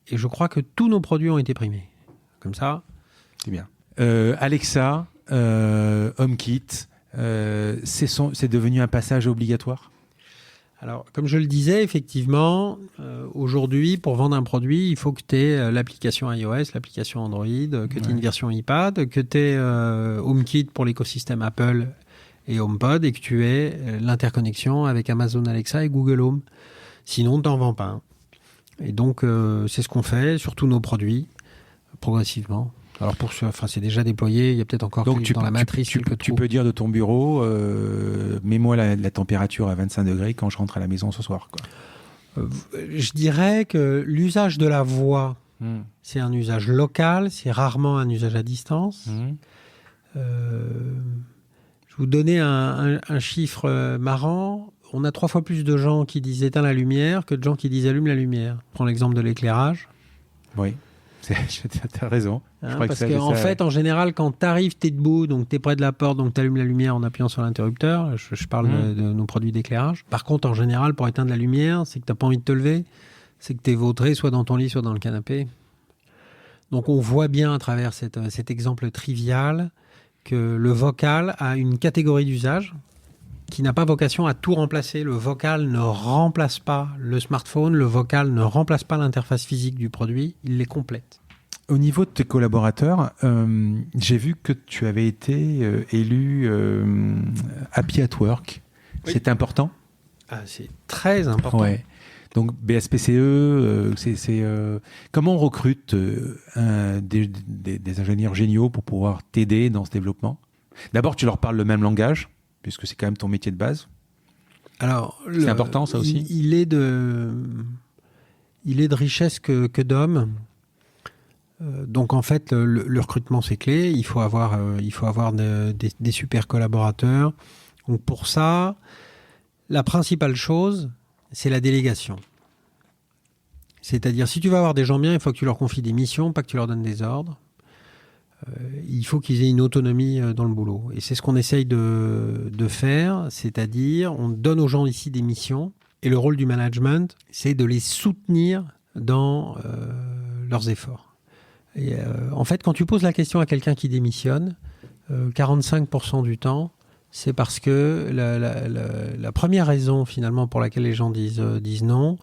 Et je crois que tous nos produits ont été primés. Comme ça. C'est bien. Alexa, HomeKit, c'est devenu un passage obligatoire? Alors, comme je le disais, effectivement, aujourd'hui, pour vendre un produit, il faut que tu aies l'application iOS, l'application Android, que tu aies une version iPad, que tu aies HomeKit pour l'écosystème Apple et HomePod, et que tu aies l'interconnexion avec Amazon Alexa et Google Home. Sinon, tu n'en vends pas. Et donc, c'est ce qu'on fait sur tous nos produits, progressivement. Alors, c'est déjà déployé, il y a peut-être encore dans la matrice. Tu peux dire de ton bureau, mets-moi la température à 25 degrés quand je rentre à la maison ce soir, quoi. Je dirais que l'usage de la voix, c'est un usage local, c'est rarement un usage à distance. Je vais vous donner un chiffre marrant. On a 3 fois plus de gens qui disent éteins la lumière que de gens qui disent allume la lumière. Prends l'exemple de l'éclairage. Oui. Tu as raison. Parce qu'en fait, en général, quand tu arrives, tu es debout, donc tu es près de la porte, donc tu allumes la lumière en appuyant sur l'interrupteur. Je parle de nos produits d'éclairage. Par contre, en général, pour éteindre la lumière, c'est que tu n'as pas envie de te lever, c'est que tu es vautré, soit dans ton lit, soit dans le canapé. Donc on voit bien à travers cet exemple trivial que le vocal a une catégorie d'usage qui n'a pas vocation à tout remplacer. Le vocal ne remplace pas le smartphone, le vocal ne remplace pas l'interface physique du produit, il les complète. Au niveau de tes collaborateurs, j'ai vu que tu avais été élu Happy at Work. Oui. C'est important ? C'est très important. Ouais. Donc BSPCE, comment on recrute des ingénieurs géniaux pour pouvoir t'aider dans ce développement? D'abord, tu leur parles le même langage, puisque c'est quand même ton métier de base. Alors, c'est important, ça aussi. Il est de richesse que d'hommes. Donc en fait, le recrutement, c'est clé. Il faut avoir des super collaborateurs. Donc pour ça, la principale chose, c'est la délégation. C'est-à-dire, si tu veux avoir des gens bien, il faut que tu leur confies des missions, pas que tu leur donnes des ordres. Il faut qu'ils aient une autonomie dans le boulot. Et c'est ce qu'on essaye de faire, c'est-à-dire, on donne aux gens ici des missions, et le rôle du management, c'est de les soutenir dans leurs efforts. Et en fait, quand tu poses la question à quelqu'un qui démissionne, 45% du temps, c'est parce que la première raison finalement pour laquelle les gens disent non,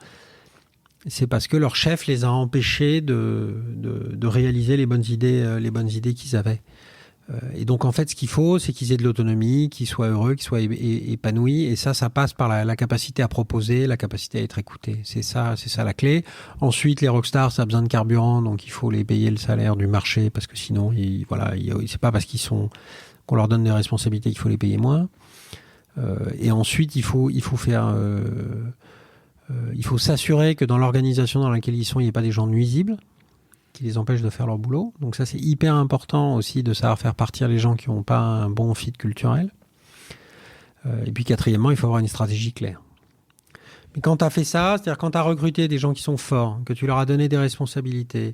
c'est parce que leur chef les a empêchés de réaliser les bonnes idées qu'ils avaient. Et donc en fait, ce qu'il faut, c'est qu'ils aient de l'autonomie, qu'ils soient heureux, qu'ils soient épanouis. Et ça passe par la capacité à proposer, la capacité à être écouté. C'est ça la clé. Ensuite, les rockstars, ça a besoin de carburant, donc il faut les payer le salaire du marché, parce que sinon, c'est pas parce qu'on leur donne des responsabilités qu'il faut les payer moins. Et ensuite, il faut s'assurer que dans l'organisation dans laquelle ils sont, il n'y ait pas des gens nuisibles qui les empêchent de faire leur boulot. Donc ça, c'est hyper important aussi de savoir faire partir les gens qui n'ont pas un bon fit culturel. Et puis quatrièmement, il faut avoir une stratégie claire. Mais quand tu as fait ça, c'est-à-dire quand tu as recruté des gens qui sont forts, que tu leur as donné des responsabilités,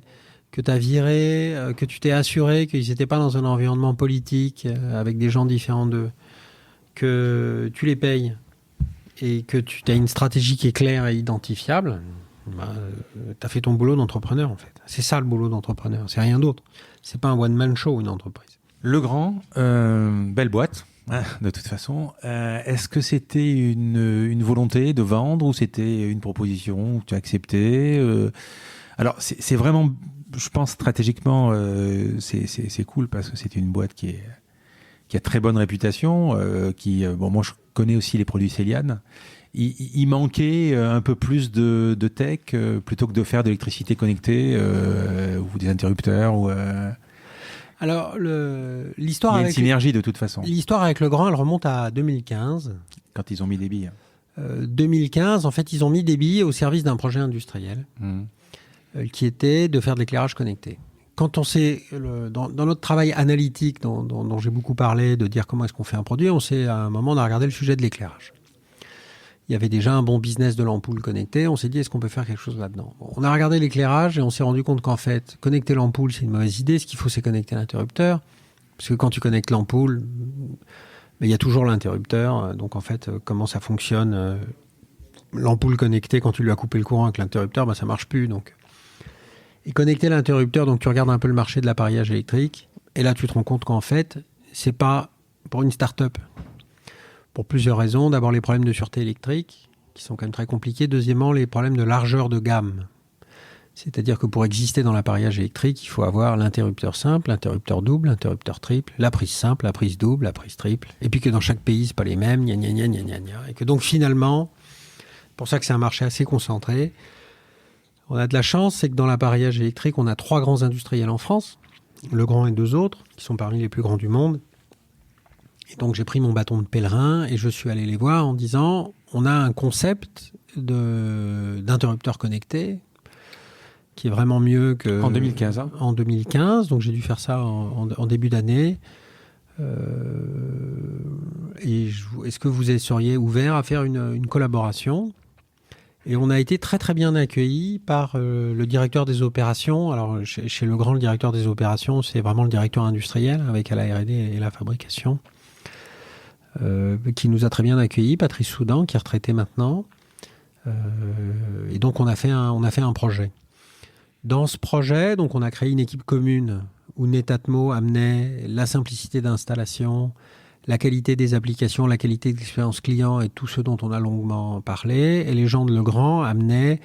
que tu as viré, que tu t'es assuré qu'ils n'étaient pas dans un environnement politique avec des gens différents d'eux, que tu les payes et que tu as une stratégie qui est claire et identifiable, tu as fait ton boulot d'entrepreneur en fait. C'est ça le boulot d'entrepreneur, c'est rien d'autre. C'est pas un one-man show, une entreprise. Legrand, belle boîte, de toute façon. Est-ce que c'était une volonté de vendre ou c'était une proposition que tu as acceptée Alors, c'est vraiment, je pense, stratégiquement, c'est cool parce que c'est une boîte qui a très bonne réputation, moi je connais aussi les produits Céliane. Il manquait un peu plus de tech plutôt que de faire de l'électricité connectée ou des interrupteurs. Alors, l'histoire il y a une avec synergie de toute façon. L'histoire avec Legrand, elle remonte à 2015. Quand ils ont mis des billes. 2015, en fait, ils ont mis des billes au service d'un projet industriel qui était de faire de l'éclairage connecté. Quand on sait, dans notre travail analytique dont j'ai beaucoup parlé, de dire comment est-ce qu'on fait un produit, on s'est à un moment, on a regardé le sujet de l'éclairage. Il y avait déjà un bon business de l'ampoule connectée. On s'est dit, est-ce qu'on peut faire quelque chose là-dedans ? On a regardé l'éclairage et on s'est rendu compte qu'en fait, connecter l'ampoule, c'est une mauvaise idée. Ce qu'il faut, c'est connecter l'interrupteur. Parce que quand tu connectes l'ampoule, il y a toujours l'interrupteur. Donc en fait, comment ça fonctionne ? L'ampoule connectée, quand tu lui as coupé le courant avec l'interrupteur, ça ne marche plus. Donc. Et connecter l'interrupteur, donc tu regardes un peu le marché de l'appareillage électrique. Et là, tu te rends compte qu'en fait, c'est pas pour une start-up. Pour plusieurs raisons. D'abord, les problèmes de sûreté électrique, qui sont quand même très compliqués. Deuxièmement, les problèmes de largeur de gamme. C'est-à-dire que pour exister dans l'appareillage électrique, il faut avoir l'interrupteur simple, l'interrupteur double, l'interrupteur triple, la prise simple, la prise double, la prise triple. Et puis que dans chaque pays, c'est pas les mêmes, gna gna gna gna gna gna. Et que donc finalement, c'est pour ça que c'est un marché assez concentré. On a de la chance, c'est que dans l'appareillage électrique, on a 3 grands industriels en France, Legrand et 2 autres, qui sont parmi les plus grands du monde. Et donc j'ai pris mon bâton de pèlerin et je suis allé les voir en disant on a un concept d'interrupteur connecté qui est vraiment mieux que... En 2015, hein ? En 2015, donc j'ai dû faire ça en début d'année. Est-ce que vous seriez ouvert à faire une collaboration ? Et on a été très très bien accueillis par le directeur des opérations. Alors chez Legrand, le directeur des opérations, c'est vraiment le directeur industriel avec à la R&D et la fabrication. Qui nous a très bien accueillis, Patrice Soudan, qui est retraité maintenant. Et donc on a fait un projet. Dans ce projet, donc on a créé une équipe commune où Netatmo amenait la simplicité d'installation, la qualité des applications, la qualité de l'expérience client et tout ce dont on a longuement parlé. Et les gens de Legrand amenaient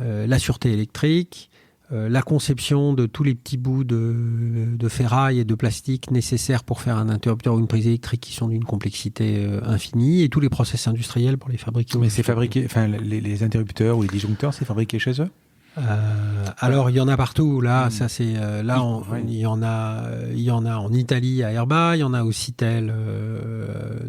la sûreté électrique, la conception de tous les petits bouts de ferraille et de plastique nécessaires pour faire un interrupteur ou une prise électrique qui sont d'une complexité infinie, et tous les process industriels pour les fabriquer. Mais c'est fabriqué, enfin les interrupteurs ou les disjoncteurs, c'est fabriqué chez eux? Alors il y en a partout. Là, ça c'est il y en a en Italie à Erba, il y en a au Citel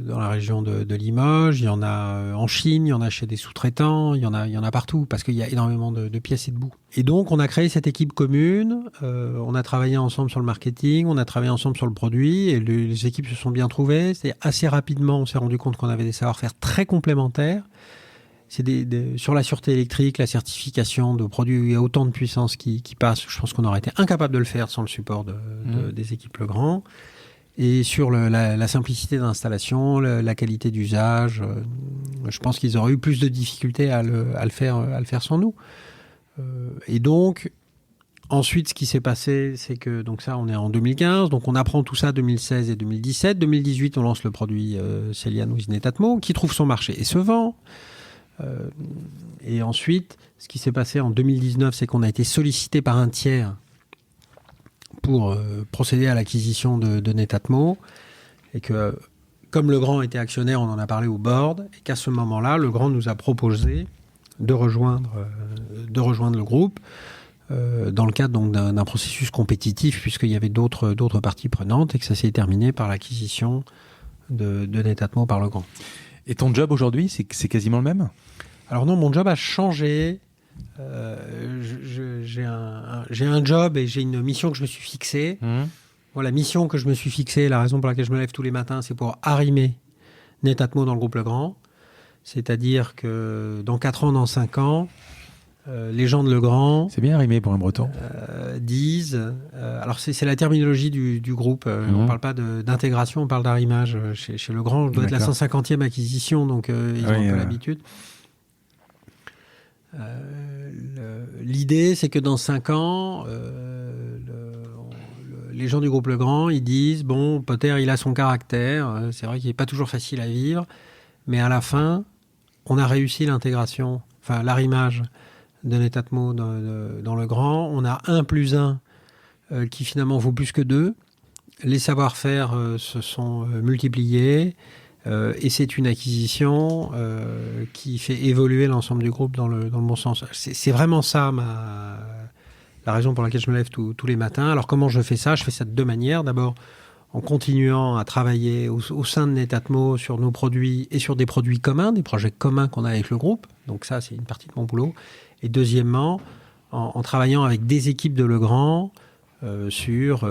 dans la région de Limoges, il y en a en Chine, il y en a chez des sous-traitants, il y en a partout parce qu'il y a énormément de pièces et de bouts. Et donc on a créé cette équipe commune, on a travaillé ensemble sur le marketing, on a travaillé ensemble sur le produit et les équipes se sont bien trouvées. C'est assez rapidement, on s'est rendu compte qu'on avait des savoir-faire très complémentaires. C'est sur la sûreté électrique, la certification de produits où il y a autant de puissance qui passe. Je pense qu'on aurait été incapable de le faire sans le support des équipes Legrand. Et sur la simplicité d'installation, la qualité d'usage, je pense qu'ils auraient eu plus de difficultés à le faire sans nous. Et donc, ensuite, ce qui s'est passé, c'est que, donc ça, on est en 2015, donc on apprend tout ça 2016 et 2017. 2018, on lance le produit Celian with Netatmo, qui trouve son marché et se vend. Et ensuite, ce qui s'est passé en 2019, c'est qu'on a été sollicité par un tiers pour procéder à l'acquisition de Netatmo, et que, comme Legrand était actionnaire, on en a parlé au board, et qu'à ce moment-là, Legrand nous a proposé de rejoindre le groupe dans le cadre donc, d'un processus compétitif, puisqu'il y avait d'autres parties prenantes, et que ça s'est terminé par l'acquisition de Netatmo par Legrand. Et ton job aujourd'hui, c'est quasiment le même? Alors non, mon job a changé. J'ai un job et j'ai une mission que je me suis fixée. Bon, la mission que je me suis fixée, la raison pour laquelle je me lève tous les matins, c'est pour arrimer Netatmo dans le groupe Legrand. C'est-à-dire que dans 4 ans, dans 5 ans, les gens de Legrand... C'est bien arrimé pour un breton. Disent... alors c'est la terminologie du groupe. On ne parle pas d'intégration, on parle d'arrimage. Chez Legrand, je dois être la 150e acquisition, donc ils ont un peu l'habitude. L'idée, c'est que dans 5 ans, les gens du groupe Legrand, ils disent, bon, Potter, il a son caractère, c'est vrai qu'il n'est pas toujours facile à vivre, mais à la fin, on a réussi l'intégration, enfin l'arrimage de Netatmo dans Legrand. On a 1+1 qui finalement vaut plus que 2. Les savoir-faire se sont multipliés. Et c'est une acquisition qui fait évoluer l'ensemble du groupe dans le bon sens. C'est vraiment ça la raison pour laquelle je me lève tous les matins. Alors comment je fais ça? Je fais ça de 2 manières. D'abord, en continuant à travailler au sein de Netatmo sur nos produits et sur des produits communs, des projets communs qu'on a avec le groupe. Donc ça, c'est une partie de mon boulot. Et deuxièmement, en travaillant avec des équipes de Legrand sur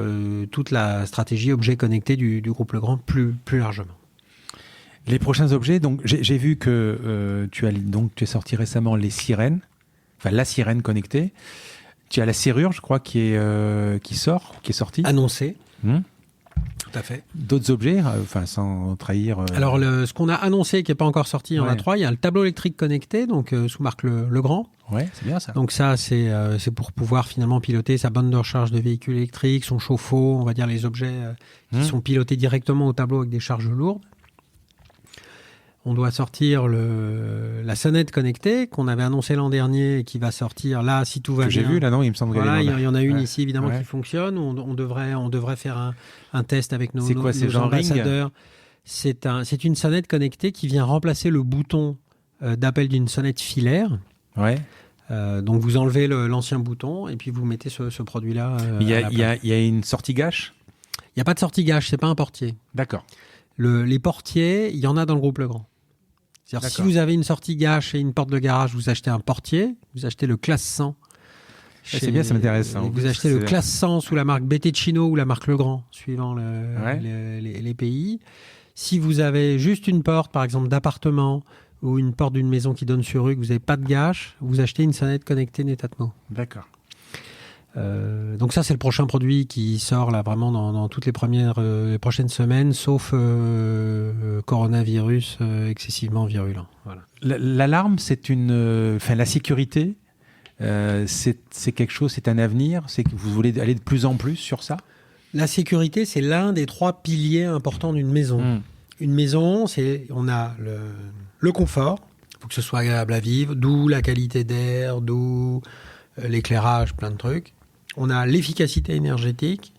toute la stratégie objet connecté du groupe Legrand plus largement. Les prochains objets, donc j'ai vu que tu as sorti récemment les sirènes, enfin la sirène connectée. Tu as la serrure, je crois, qui est sortie. Annoncée. Tout à fait. D'autres objets, sans trahir. Alors ce qu'on a annoncé qui n'est pas encore sorti, il y en a 3. Il y a le tableau électrique connecté, donc sous marque Legrand. Ouais, c'est bien ça. Donc ça, c'est pour pouvoir finalement piloter sa bande de recharge de véhicules électriques, son chauffe-eau, on va dire les objets qui sont pilotés directement au tableau avec des charges lourdes. On doit sortir la sonnette connectée qu'on avait annoncée l'an dernier et qui va sortir là, si tout va bien. J'ai vu là, non, il me semble. Voilà, il y en a une ici évidemment qui fonctionne. On devrait faire un test avec nos ambassadeurs. C'est une sonnette connectée qui vient remplacer le bouton d'appel d'une sonnette filaire. Ouais. Donc vous enlevez l'ancien bouton et puis vous mettez ce produit-là. Il y a une sortie gâche? Il n'y a pas de sortie gâche, c'est pas un portier. D'accord. Les portiers, il y en a dans le groupe Legrand. C'est-à-dire, si vous avez une sortie gâche et une porte de garage, vous achetez un portier, vous achetez le classe 100. C'est bien, ça m'intéresse. Vous achetez le classe 100 sous la marque Bettecino ou la marque Legrand, suivant les pays. Si vous avez juste une porte, par exemple, d'appartement ou une porte d'une maison qui donne sur rue, que vous n'avez pas de gâche, vous achetez une sonnette connectée Netatmo. D'accord. Donc ça, c'est le prochain produit qui sort là vraiment dans toutes les prochaines semaines, sauf coronavirus excessivement virulent. Voilà. L'alarme, c'est la sécurité, c'est quelque chose, c'est un avenir. C'est que vous voulez aller de plus en plus sur ça. La sécurité, c'est l'un des 3 piliers importants d'une maison. Une maison, on a le confort. Il faut que ce soit agréable à vivre, d'où la qualité d'air, d'où l'éclairage, plein de trucs. On a l'efficacité énergétique,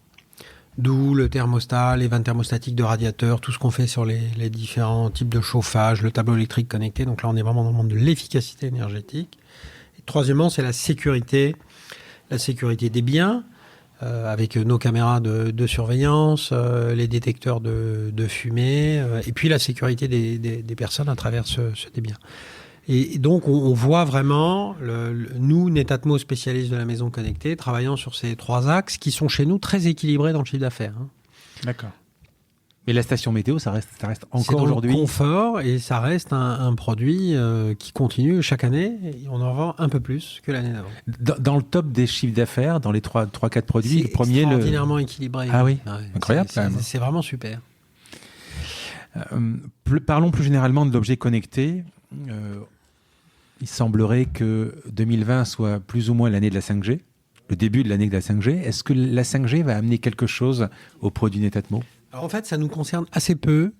d'où le thermostat, les vannes thermostatiques de radiateurs, tout ce qu'on fait sur les différents types de chauffage, le tableau électrique connecté. Donc là, on est vraiment dans le monde de l'efficacité énergétique. Et troisièmement, c'est la sécurité des biens, avec nos caméras de surveillance, les détecteurs de fumée, et puis la sécurité des personnes à travers des biens. Et donc, on voit vraiment, nous, Netatmo, spécialistes de la maison connectée, travaillant sur ces 3 axes qui sont chez nous très équilibrés dans le chiffre d'affaires. D'accord. Mais la station météo, ça reste encore c'est dans aujourd'hui. Le confort, et ça reste un produit qui continue chaque année. Et on en vend un peu plus que l'année d'avant. Dans le top des chiffres d'affaires, dans les 3-4 produits, c'est le premier... extraordinairement équilibré. Ah oui, ouais, incroyable quand même. C'est vraiment super. Parlons plus généralement de l'objet connecté. Il semblerait que 2020 soit plus ou moins l'année de la 5G, le début de l'année de la 5G. Est-ce que la 5G va amener quelque chose aux produits Netatmo ? Alors en fait, ça nous concerne assez peu,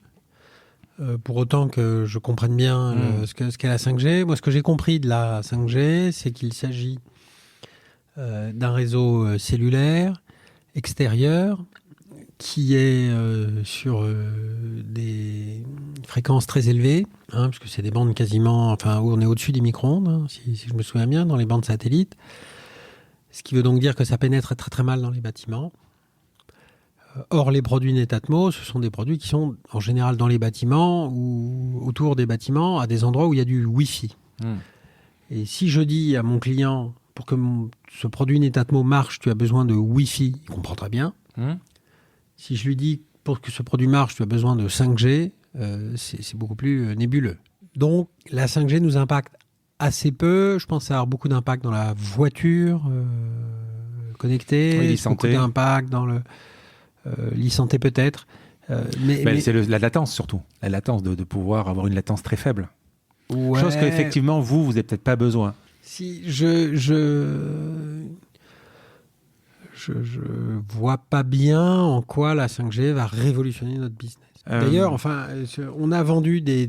pour autant que je comprenne bien ce qu'est la 5G. Moi, ce que j'ai compris de la 5G, c'est qu'il s'agit d'un réseau cellulaire extérieur qui est sur des fréquences très élevées, puisque c'est des bandes quasiment, où on est au-dessus des micro-ondes, si je me souviens bien, dans les bandes satellites. Ce qui veut donc dire que ça pénètre très très mal dans les bâtiments. Or, les produits Netatmo, ce sont des produits qui sont en général dans les bâtiments ou autour des bâtiments, à des endroits où il y a du Wi-Fi. Et si je dis à mon client, pour que ce produit Netatmo marche, tu as besoin de Wi-Fi, il comprend très bien. Si je lui dis, pour que ce produit marche, tu as besoin de 5G, c'est beaucoup plus nébuleux. Donc, la 5G nous impacte assez peu. Je pense avoir beaucoup d'impact dans la voiture connectée. Oui, beaucoup d'impact dans l'e-santé peut-être. Mais c'est la latence surtout. La latence, de pouvoir avoir une latence très faible. Ouais. Chose qu'effectivement, vous n'avez peut-être pas besoin. Si je vois pas bien en quoi la 5G va révolutionner notre business. D'ailleurs, on a vendu des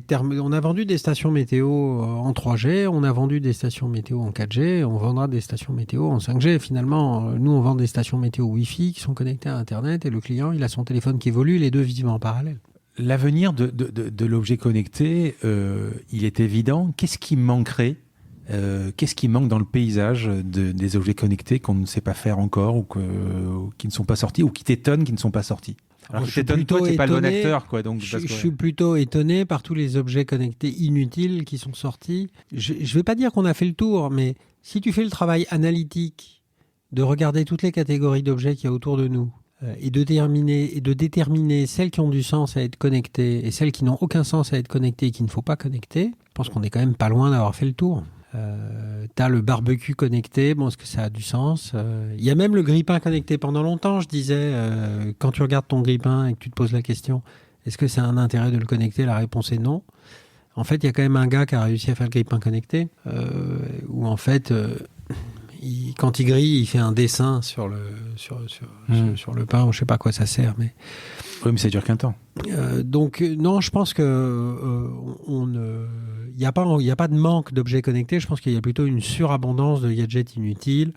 stations météo en 3G, on a vendu des stations météo en 4G, on vendra des stations météo en 5G. Finalement, nous, on vend des stations météo Wi-Fi qui sont connectées à Internet et le client, il a son téléphone qui évolue, les deux vivent en parallèle. L'avenir de l'objet connecté, il est évident. Qu'est-ce qui manquerait ? Qu'est-ce qui manque dans le paysage des objets connectés qu'on ne sait pas faire encore ou qui ne sont pas sortis ou qui t'étonnent qui ne sont pas sortis ? Alors je t'étonne, toi, tu n'es pas le bon acteur. Je suis plutôt étonné par tous les objets connectés inutiles qui sont sortis. Je ne vais pas dire qu'on a fait le tour, mais si tu fais le travail analytique de regarder toutes les catégories d'objets qu'il y a autour de nous et de déterminer celles qui ont du sens à être connectées et celles qui n'ont aucun sens à être connectées et qu'il ne faut pas connecter, je pense qu'on est quand même pas loin d'avoir fait le tour. T'as le barbecue connecté, est-ce que ça a du sens ? Il y a même le grille-pain connecté. Pendant longtemps, je disais, quand tu regardes ton grille-pain et que tu te poses la question, est-ce que c'est un intérêt de le connecter ? La réponse est non. En fait, il y a quand même un gars qui a réussi à faire le grille-pain connecté, où en fait, quand il grille, il fait un dessin sur le pain, ou je sais pas à quoi ça sert, mais... Oui, mais ça dure qu'un temps. Donc, non, je pense que il n'y a pas de manque d'objets connectés. Je pense qu'il y a plutôt une surabondance de gadgets inutiles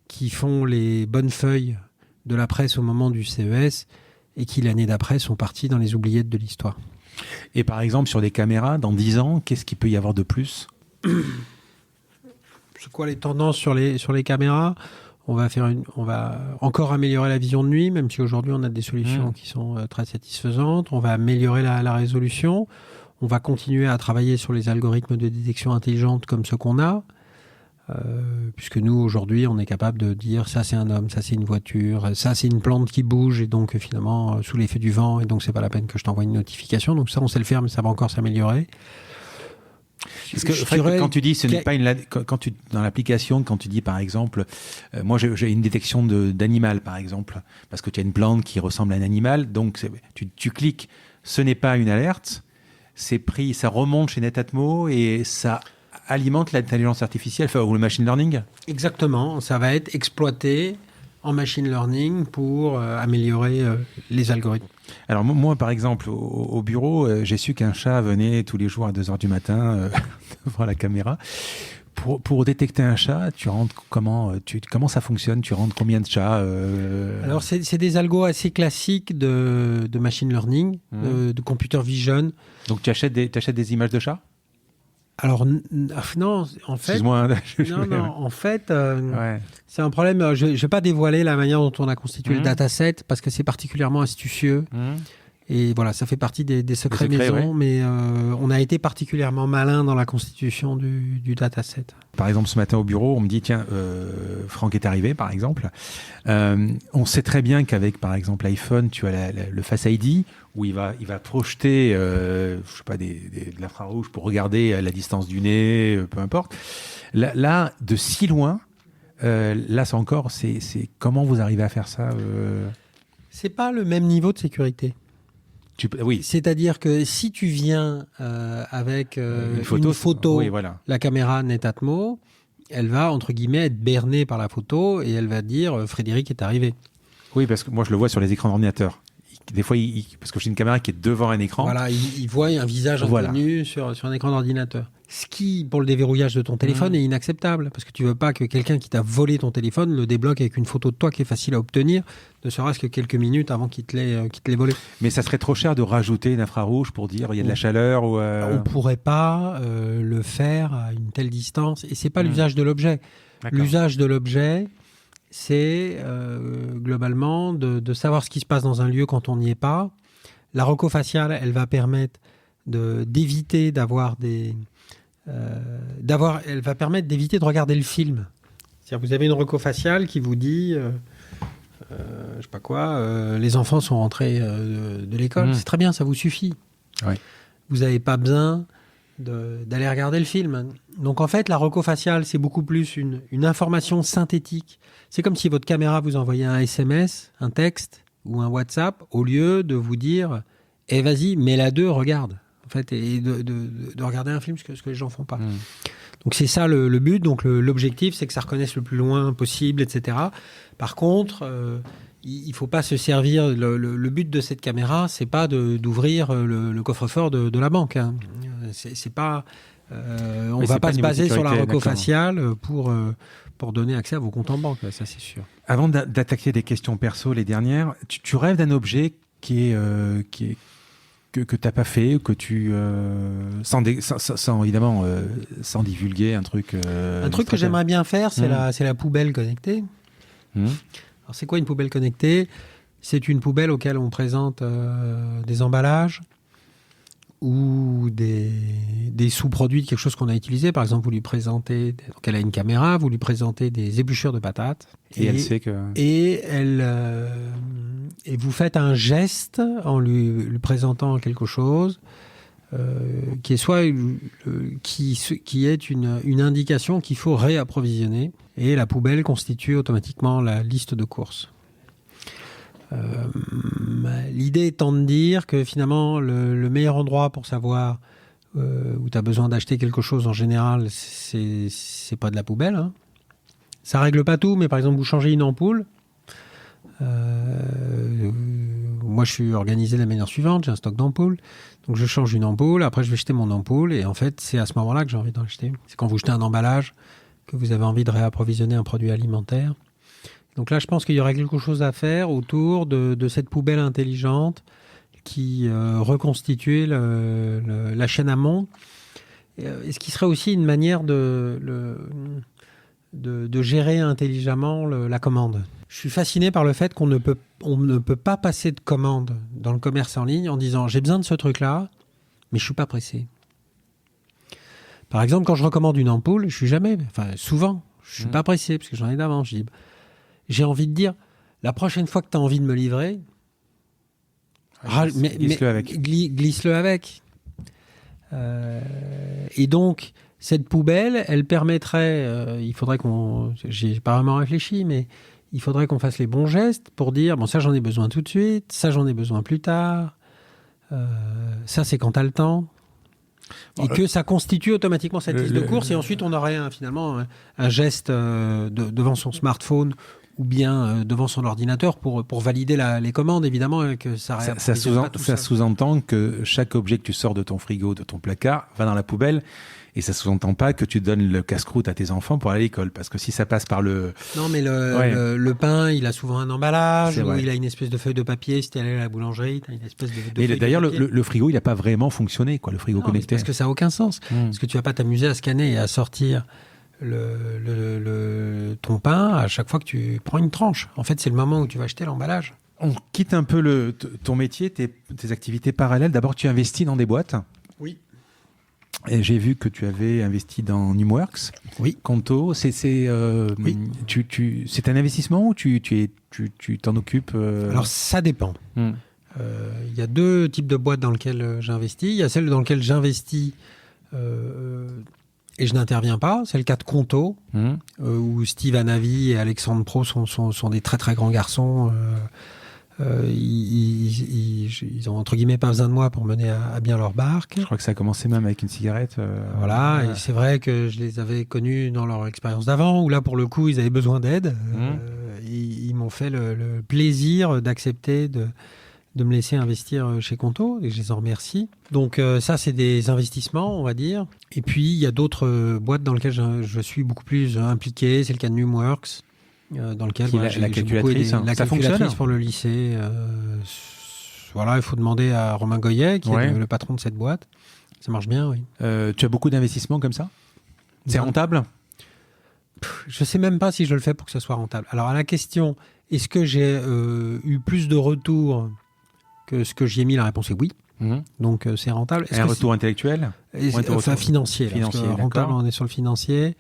qui font les bonnes feuilles de la presse au moment du CES et qui, l'année d'après, sont partis dans les oubliettes de l'histoire. Et par exemple, sur des caméras, dans 10 ans, qu'est-ce qu'il peut y avoir de plus ? C'est quoi les tendances sur les caméras ? On va encore améliorer la vision de nuit, même si aujourd'hui on a des solutions qui sont très satisfaisantes. On va améliorer la résolution. On va continuer à travailler sur les algorithmes de détection intelligente comme ceux qu'on a. Puisque nous, aujourd'hui, on est capable de dire ça c'est un homme, ça c'est une voiture, ça c'est une plante qui bouge et donc finalement sous l'effet du vent et donc c'est pas la peine que je t'envoie une notification. Donc ça, on sait le faire, mais ça va encore s'améliorer. Parce que quand tu dis ce n'est pas dans l'application, quand tu dis par exemple, moi j'ai une détection d'animal par exemple, parce que tu as une plante qui ressemble à un animal, donc tu cliques, ce n'est pas une alerte, c'est pris, ça remonte chez Netatmo et ça alimente l'intelligence artificielle ou le machine learning. Exactement, ça va être exploité en machine learning pour améliorer les algorithmes. Alors moi, par exemple, au bureau, j'ai su qu'un chat venait tous les jours à 2h du matin devant la caméra Pour détecter un chat, tu rentres comment ça fonctionne? Tu rentres combien de chats Alors, c'est des algos assez classiques de machine learning, de computer vision. Donc, tu achètes des images de chats? Alors, non, en fait... Excuse-moi. En fait, c'est un problème. Je ne vais pas dévoiler la manière dont on a constitué le dataset parce que c'est particulièrement astucieux. Et voilà, ça fait partie des secrets maison, mais on a été particulièrement malin dans la constitution du dataset. Par exemple, ce matin au bureau, on me dit, tiens, Franck est arrivé, par exemple. On sait très bien qu'avec, par exemple, l'iPhone, tu as le Face ID, où il va projeter je sais pas, de l'infrarouge pour regarder la distance du nez, peu importe. Là, de si loin, là, c'est comment vous arrivez à faire ça C'est pas le même niveau de sécurité. Oui. C'est-à-dire que si tu viens avec une photo, oui, voilà. La caméra Netatmo, elle va, entre guillemets, être bernée par la photo et elle va dire « Frédéric est arrivé ». Oui, parce que moi, je le vois sur les écrans d'ordinateur. Des fois, parce que j'ai une caméra qui est devant un écran. Voilà, il voit un visage inconnu sur un écran d'ordinateur. Ce qui, pour le déverrouillage de ton téléphone, est inacceptable. Parce que tu ne veux pas que quelqu'un qui t'a volé ton téléphone le débloque avec une photo de toi qui est facile à obtenir, ne serait-ce que quelques minutes avant qu'il te l'ait volé. Mais ça serait trop cher de rajouter une infrarouge pour dire il y a de la chaleur ou On ne pourrait pas le faire à une telle distance. Et ce n'est pas l'usage de l'objet. D'accord. L'usage de l'objet, c'est globalement de savoir ce qui se passe dans un lieu quand on n'y est pas. La rocofaciale, elle va permettre d'éviter d'avoir elle va permettre d'éviter de regarder le film. C'est-à-dire, vous avez une rocofaciale qui vous dit, je sais pas quoi, les enfants sont rentrés de l'école. C'est très bien, ça vous suffit. Oui. Vous n'avez pas besoin d'aller regarder le film. Donc en fait, la rocofaciale, c'est beaucoup plus une information synthétique. C'est comme si votre caméra vous envoyait un SMS, un texte ou un WhatsApp, au lieu de vous dire « Eh vas-y, mets-la 2, regarde ». En fait, et de regarder un film, ce que les gens font pas. Donc c'est ça le but. Donc l'objectif, c'est que ça reconnaisse le plus loin possible, etc. Par contre, il faut pas se servir. Le but de cette caméra, c'est pas d'ouvrir le coffre-fort de la banque. Hein. C'est pas. On va pas se baser sur la rocofaciale pour donner accès à vos comptes en banque. Ça, c'est sûr. Avant d'attaquer des questions perso, les dernières, tu rêves d'un objet que tu n'as pas fait, que tu sans évidemment sans divulguer un truc. Un truc que j'aimerais bien faire, c'est la poubelle connectée. Alors c'est quoi une poubelle connectée? C'est une poubelle auquel on présente des emballages ou des sous-produits de quelque chose qu'on a utilisé. Par exemple, vous lui présentez, donc elle a une caméra, vous lui présentez des épluchures de patates. Et elle sait que... Et vous faites un geste en lui présentant quelque chose qui est soit qui est une indication qu'il faut réapprovisionner. Et la poubelle constitue automatiquement la liste de courses. L'idée étant de dire que finalement le meilleur endroit pour savoir où tu as besoin d'acheter quelque chose en général, c'est pas de la poubelle. Hein. Ça règle pas tout, mais par exemple vous changez une ampoule. Moi je suis organisé de la manière suivante, j'ai un stock d'ampoules, donc je change une ampoule, après je vais jeter mon ampoule, et en fait c'est à ce moment-là que j'ai envie d'en acheter. C'est quand vous jetez un emballage que vous avez envie de réapprovisionner un produit alimentaire. Donc là, je pense qu'il y aurait quelque chose à faire autour de cette poubelle intelligente qui reconstituait la chaîne amont. Et ce qui serait aussi une manière de gérer intelligemment la commande. Je suis fasciné par le fait qu'on ne peut pas passer de commande dans le commerce en ligne en disant « j'ai besoin de ce truc-là, mais je ne suis pas pressé ». Par exemple, quand je recommande une ampoule, souvent, je ne suis pas pressé parce que j'en ai d'avance. J'ai envie de dire, la prochaine fois que tu as envie de me livrer, glisse-le avec. Glisse-le avec. Et donc, cette poubelle, elle permettrait, il faudrait j'ai pas vraiment réfléchi, mais il faudrait qu'on fasse les bons gestes pour dire, bon, ça j'en ai besoin tout de suite, ça j'en ai besoin plus tard, ça c'est quand tu as le temps. Et que ça constitue automatiquement cette liste de courses, et ensuite on aurait finalement un geste devant son smartphone ou bien devant son ordinateur pour valider les commandes, évidemment, et que ça Ça sous-entend que chaque objet que tu sors de ton frigo, de ton placard, va dans la poubelle. Et ça ne sous-entend pas que tu donnes le casse-croûte à tes enfants pour aller à l'école. Parce que si ça passe par le... Non, mais le pain, il a souvent un emballage, ou il a une espèce de feuille de papier. Si tu es allé à la boulangerie, tu as une espèce de mais feuille d'ailleurs, de papier. Le frigo, il n'a pas vraiment fonctionné, quoi, le frigo connecté. Parce que ça n'a aucun sens. Parce que tu ne vas pas t'amuser à scanner et à sortir ton pain à chaque fois que tu prends une tranche. En fait, c'est le moment où tu vas acheter l'emballage. On quitte un peu ton métier, tes activités parallèles. D'abord, tu investis dans des boîtes. Oui. Et j'ai vu que tu avais investi dans Numworks. Oui. Conto. C'est oui. C'est un investissement ou tu t'en occupes Alors, ça dépend. Il y a 2 types de boîtes dans lesquelles j'investis. Il y a celle dans laquelle j'investis et je n'interviens pas. C'est le cas de Conto, où Steve Hanavi et Alexandre Pro sont des très très grands garçons. Ils ont entre guillemets pas besoin de moi pour mener à bien leur barque. Je crois que ça a commencé même avec une cigarette. Voilà, et c'est vrai que je les avais connus dans leur expérience d'avant, où là pour le coup ils avaient besoin d'aide. Ils m'ont fait le plaisir d'accepter de me laisser investir chez Conto, et je les en remercie. Donc ça, c'est des investissements, on va dire. Et puis, il y a d'autres boîtes dans lesquelles je suis beaucoup plus impliqué. C'est le cas de Numworks, dans lequel j'ai la calculatrice, la calculatrice pour le lycée. Voilà, il faut demander à Romain Goyet, qui est le patron de cette boîte. Ça marche bien, oui. Tu as beaucoup d'investissements comme ça ? C'est rentable ? Je ne sais même pas si je le fais pour que ce soit rentable. Alors, à la question, est-ce que j'ai eu plus de retours que ce que j'y ai mis, la réponse est oui. Donc c'est rentable. Un retour intellectuel ? Enfin financier. Rentable, on est sur le financier.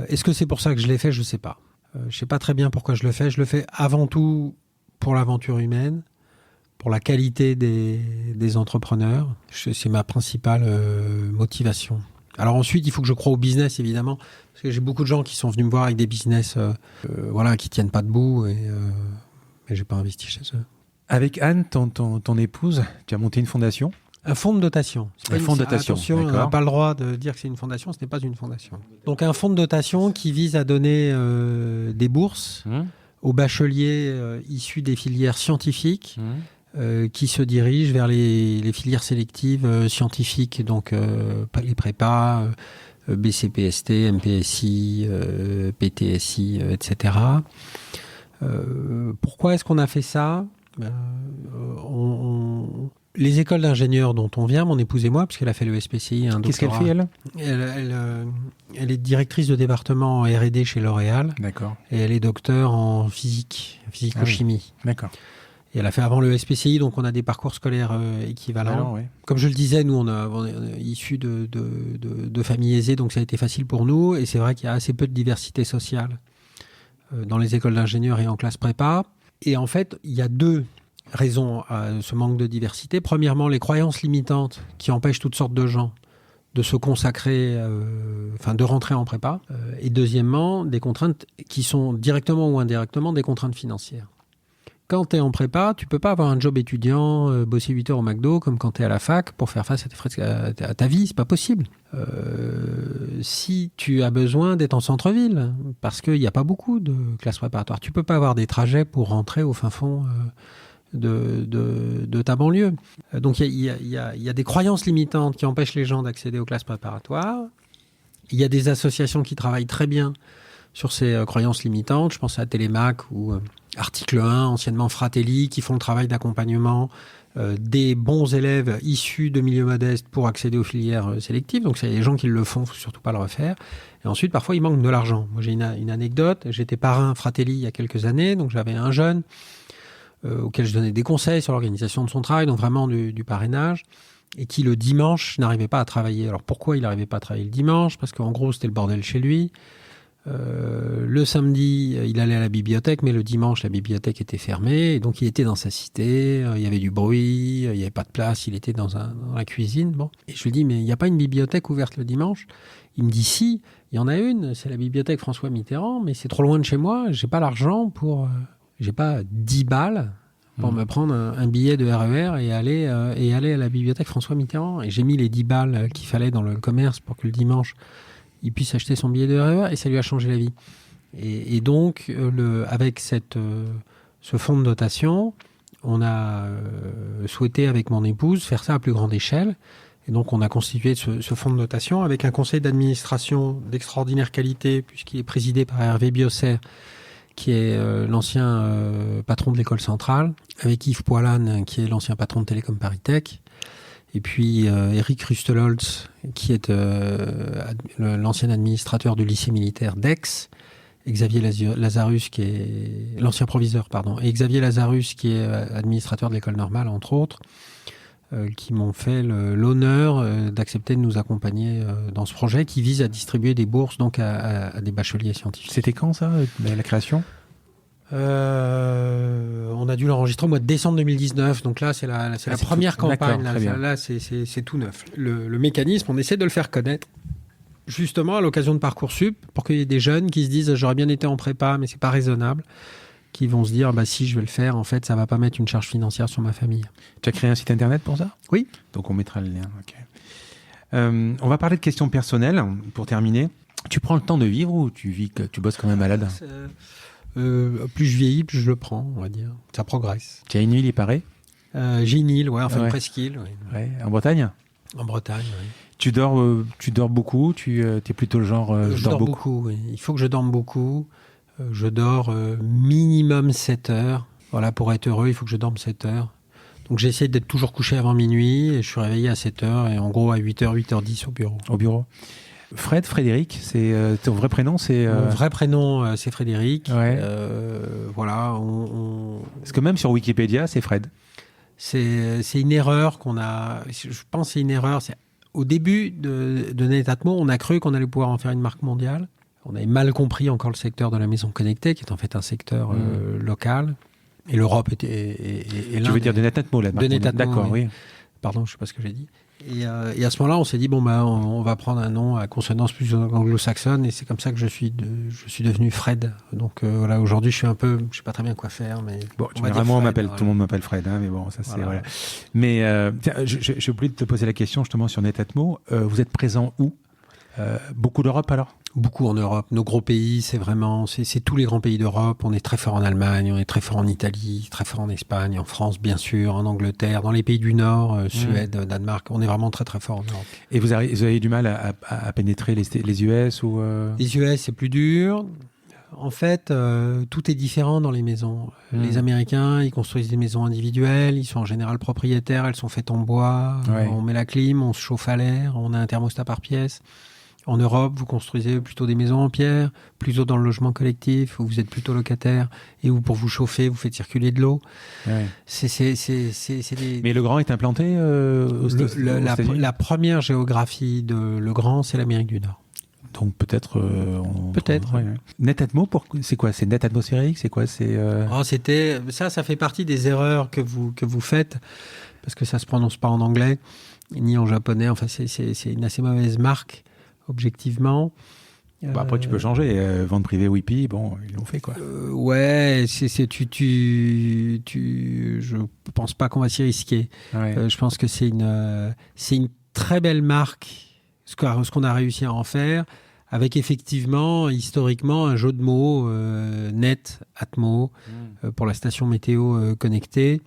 Est-ce que c'est pour ça que je l'ai fait ? Je ne sais pas. Je ne sais pas très bien pourquoi je le fais. Je le fais avant tout pour l'aventure humaine, pour la qualité des entrepreneurs. C'est ma principale motivation. Alors ensuite, il faut que je croie au business, évidemment, parce que j'ai beaucoup de gens qui sont venus me voir avec des business qui tiennent pas debout, et j'ai pas investi chez eux. Avec Anne, ton épouse, tu as monté une fondation ? Un fonds de dotation. Un fonds de dotation. Attention, on n'a pas le droit de dire que c'est une fondation, ce n'est pas une fondation. Donc un fonds de dotation qui vise à donner des bourses aux bacheliers issus des filières scientifiques qui se dirigent vers les filières sélectives scientifiques, donc les prépas, BCPST, MPSI, PTSI, etc. Pourquoi est-ce qu'on a fait ça ? Les écoles d'ingénieurs dont on vient, mon épouse et moi, puisqu'elle a fait le SPCI, un doctorat. Qu'est-ce qu'elle fait, elle est directrice de département en R&D chez L'Oréal. D'accord. Et elle est docteure en physico-chimie. D'accord. Et elle a fait avant le SPCI, donc on a des parcours scolaires équivalents. Alors, oui. Comme je le disais, nous, on est issus de familles aisées, donc ça a été facile pour nous. Et c'est vrai qu'il y a assez peu de diversité sociale dans les écoles d'ingénieurs et en classe prépa. Et en fait, il y a 2 raisons à ce manque de diversité. Premièrement, les croyances limitantes qui empêchent toutes sortes de gens de se consacrer, de rentrer en prépa. Et deuxièmement, des contraintes qui sont directement ou indirectement des contraintes financières. Quand tu es en prépa, tu peux pas avoir un job étudiant, bosser 8 heures au McDo, comme quand tu es à la fac, pour faire face à ta vie. C'est pas possible. Si tu as besoin d'être en centre-ville, parce qu'il n'y a pas beaucoup de classes préparatoires, tu peux pas avoir des trajets pour rentrer au fin fond de ta banlieue. Donc il y a des croyances limitantes qui empêchent les gens d'accéder aux classes préparatoires. Il y a des associations qui travaillent très bien sur ces croyances limitantes. Je pense à Télémac ou Article 1, anciennement Fratelli, qui font le travail d'accompagnement des bons élèves issus de milieux modestes pour accéder aux filières sélectives. Donc, il y a des gens qui le font, il ne faut surtout pas le refaire. Et ensuite, parfois, il manque de l'argent. Moi, j'ai une anecdote. J'étais parrain Fratelli il y a quelques années. Donc, j'avais un jeune auquel je donnais des conseils sur l'organisation de son travail, donc vraiment du parrainage, et qui, le dimanche, n'arrivait pas à travailler. Alors, pourquoi il n'arrivait pas à travailler le dimanche ? Parce qu'en gros, c'était le bordel chez lui. Le samedi, il allait à la bibliothèque, mais le dimanche, la bibliothèque était fermée. Et donc, il était dans sa cité, il y avait du bruit, il n'y avait pas de place, il était dans la cuisine. Bon. Et je lui dis, mais il n'y a pas une bibliothèque ouverte le dimanche ? Il me dit, si, il y en a une, c'est la bibliothèque François Mitterrand, mais c'est trop loin de chez moi, j'ai pas l'argent pour... j'ai pas 10 balles pour me prendre un billet de RER et aller à la bibliothèque François Mitterrand. Et j'ai mis les 10 balles qu'il fallait dans le commerce pour que le dimanche, il puisse acheter son billet de RER, et ça lui a changé la vie. Et donc, avec ce fonds de dotation, on a souhaité, avec mon épouse, faire ça à plus grande échelle. Et donc, on a constitué ce fonds de dotation avec un conseil d'administration d'extraordinaire qualité, puisqu'il est présidé par Hervé Biosser, qui est l'ancien patron de l'école centrale, avec Yves Poilane, qui est l'ancien patron de Télécom Paris Tech, et puis Eric Rustelholz, qui est l'ancien administrateur du lycée militaire d'Aix, et Xavier Lazarus, qui est l'ancien proviseur, et Xavier Lazarus, qui est administrateur de l'école normale, entre autres, qui m'ont fait l'honneur d'accepter de nous accompagner dans ce projet qui vise à distribuer des bourses donc à des bacheliers scientifiques. C'était quand ça, la création ? On a dû l'enregistrer au mois de décembre 2019, donc là c'est la première campagne. Là c'est tout neuf. Le mécanisme, on essaie de le faire connaître justement à l'occasion de Parcoursup pour qu'il y ait des jeunes qui se disent j'aurais bien été en prépa mais c'est pas raisonnable, qui vont se dire si je vais le faire, en fait ça va pas mettre une charge financière sur ma famille. Tu as créé un site internet pour ça ? Oui. Donc on mettra le lien. Okay. On va parler de questions personnelles pour terminer. Tu prends le temps de vivre ou tu bosses comme un malade ? Plus je vieillis, plus je le prends, on va dire. Ça progresse. Tu as une île, il paraît ? J'ai une île, une presqu'île. Ouais. En Bretagne ? En Bretagne, oui. Tu dors beaucoup ? Tu es plutôt le genre je dors beaucoup, oui. Il faut que je dorme beaucoup. Je dors minimum 7 heures. Voilà, pour être heureux, il faut que je dorme 7 heures. Donc j'essaie d'être toujours couché avant minuit et je suis réveillé à 7 heures et en gros à 8h, 8h10 au bureau. Au bureau. Frédéric, c'est ton vrai prénom, c'est Mon vrai prénom, c'est Frédéric. Ouais. Voilà. Parce que même sur Wikipédia, c'est Fred. C'est une erreur qu'on a. Je pense que c'est une erreur. Au début de Netatmo, on a cru qu'on allait pouvoir en faire une marque mondiale. On avait mal compris encore le secteur de la maison connectée, qui est en fait un secteur local. Et l'Europe est l'un. Tu veux dire de Netatmo, là ? De Netatmo, d'accord, oui. Pardon, je ne sais pas ce que j'ai dit. Et à ce moment-là, on s'est dit, on va prendre un nom à consonance plus anglo-saxonne. Et c'est comme ça que je suis devenu Fred. Donc voilà, aujourd'hui, je ne sais pas très bien quoi faire. Mais bon, généralement, tout le monde m'appelle Fred. Hein, mais bon, ça c'est... Voilà. Mais j'ai oublié de te poser la question justement sur Netatmo. Vous êtes présent où ? Beaucoup d'Europe alors ? Beaucoup en Europe. Nos gros pays, c'est tous les grands pays d'Europe. On est très fort en Allemagne, on est très fort en Italie, très fort en Espagne, en France bien sûr, en Angleterre, dans les pays du Nord, Suède, Danemark. On est vraiment très très fort en Europe. Et vous avez du mal à pénétrer les US ou Les US, c'est plus dur. En fait, tout est différent dans les maisons. Les Américains, ils construisent des maisons individuelles, ils sont en général propriétaires, elles sont faites en bois, on met la clim, on se chauffe à l'air, on a un thermostat par pièce. En Europe, vous construisez plutôt des maisons en pierre, plutôt dans le logement collectif, où vous êtes plutôt locataire, et où pour vous chauffer, vous faites circuler de l'eau. Ouais. C'est Mais Le Grand est implanté la première géographie de Le Grand, c'est l'Amérique du Nord. Donc peut-être... Peut-être. Ouais. Netatmo, c'est quoi ? C'est net atmosphérique ? C'est quoi ? Ça fait partie des erreurs que vous faites, parce que ça ne se prononce pas en anglais, ni en japonais. Enfin, c'est une assez mauvaise marque. Objectivement. Après, tu peux changer. Vente privée Wipi, bon, ils l'ont fait, quoi. Ouais, je pense pas qu'on va s'y risquer. Ouais. Je pense que c'est une très belle marque, ce qu'on a réussi à en faire, avec effectivement, historiquement, un jeu de mots, Net, Atmo, pour la station météo connectée.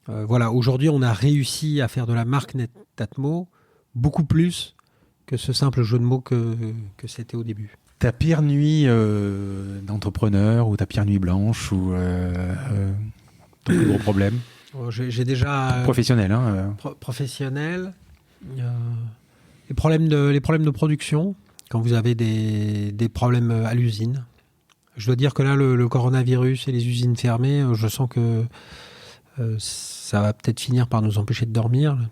Voilà, aujourd'hui, on a réussi à faire de la marque Net Atmo beaucoup plus que ce simple jeu de mots que c'était au début. Ta pire nuit d'entrepreneur ou ta pire nuit blanche ou ton plus gros problème ? J'ai déjà... Professionnel, hein Professionnel. Les problèmes de production, quand vous avez des problèmes à l'usine. Je dois dire que là, le coronavirus et les usines fermées, je sens que ça va peut-être finir par nous empêcher de dormir, là.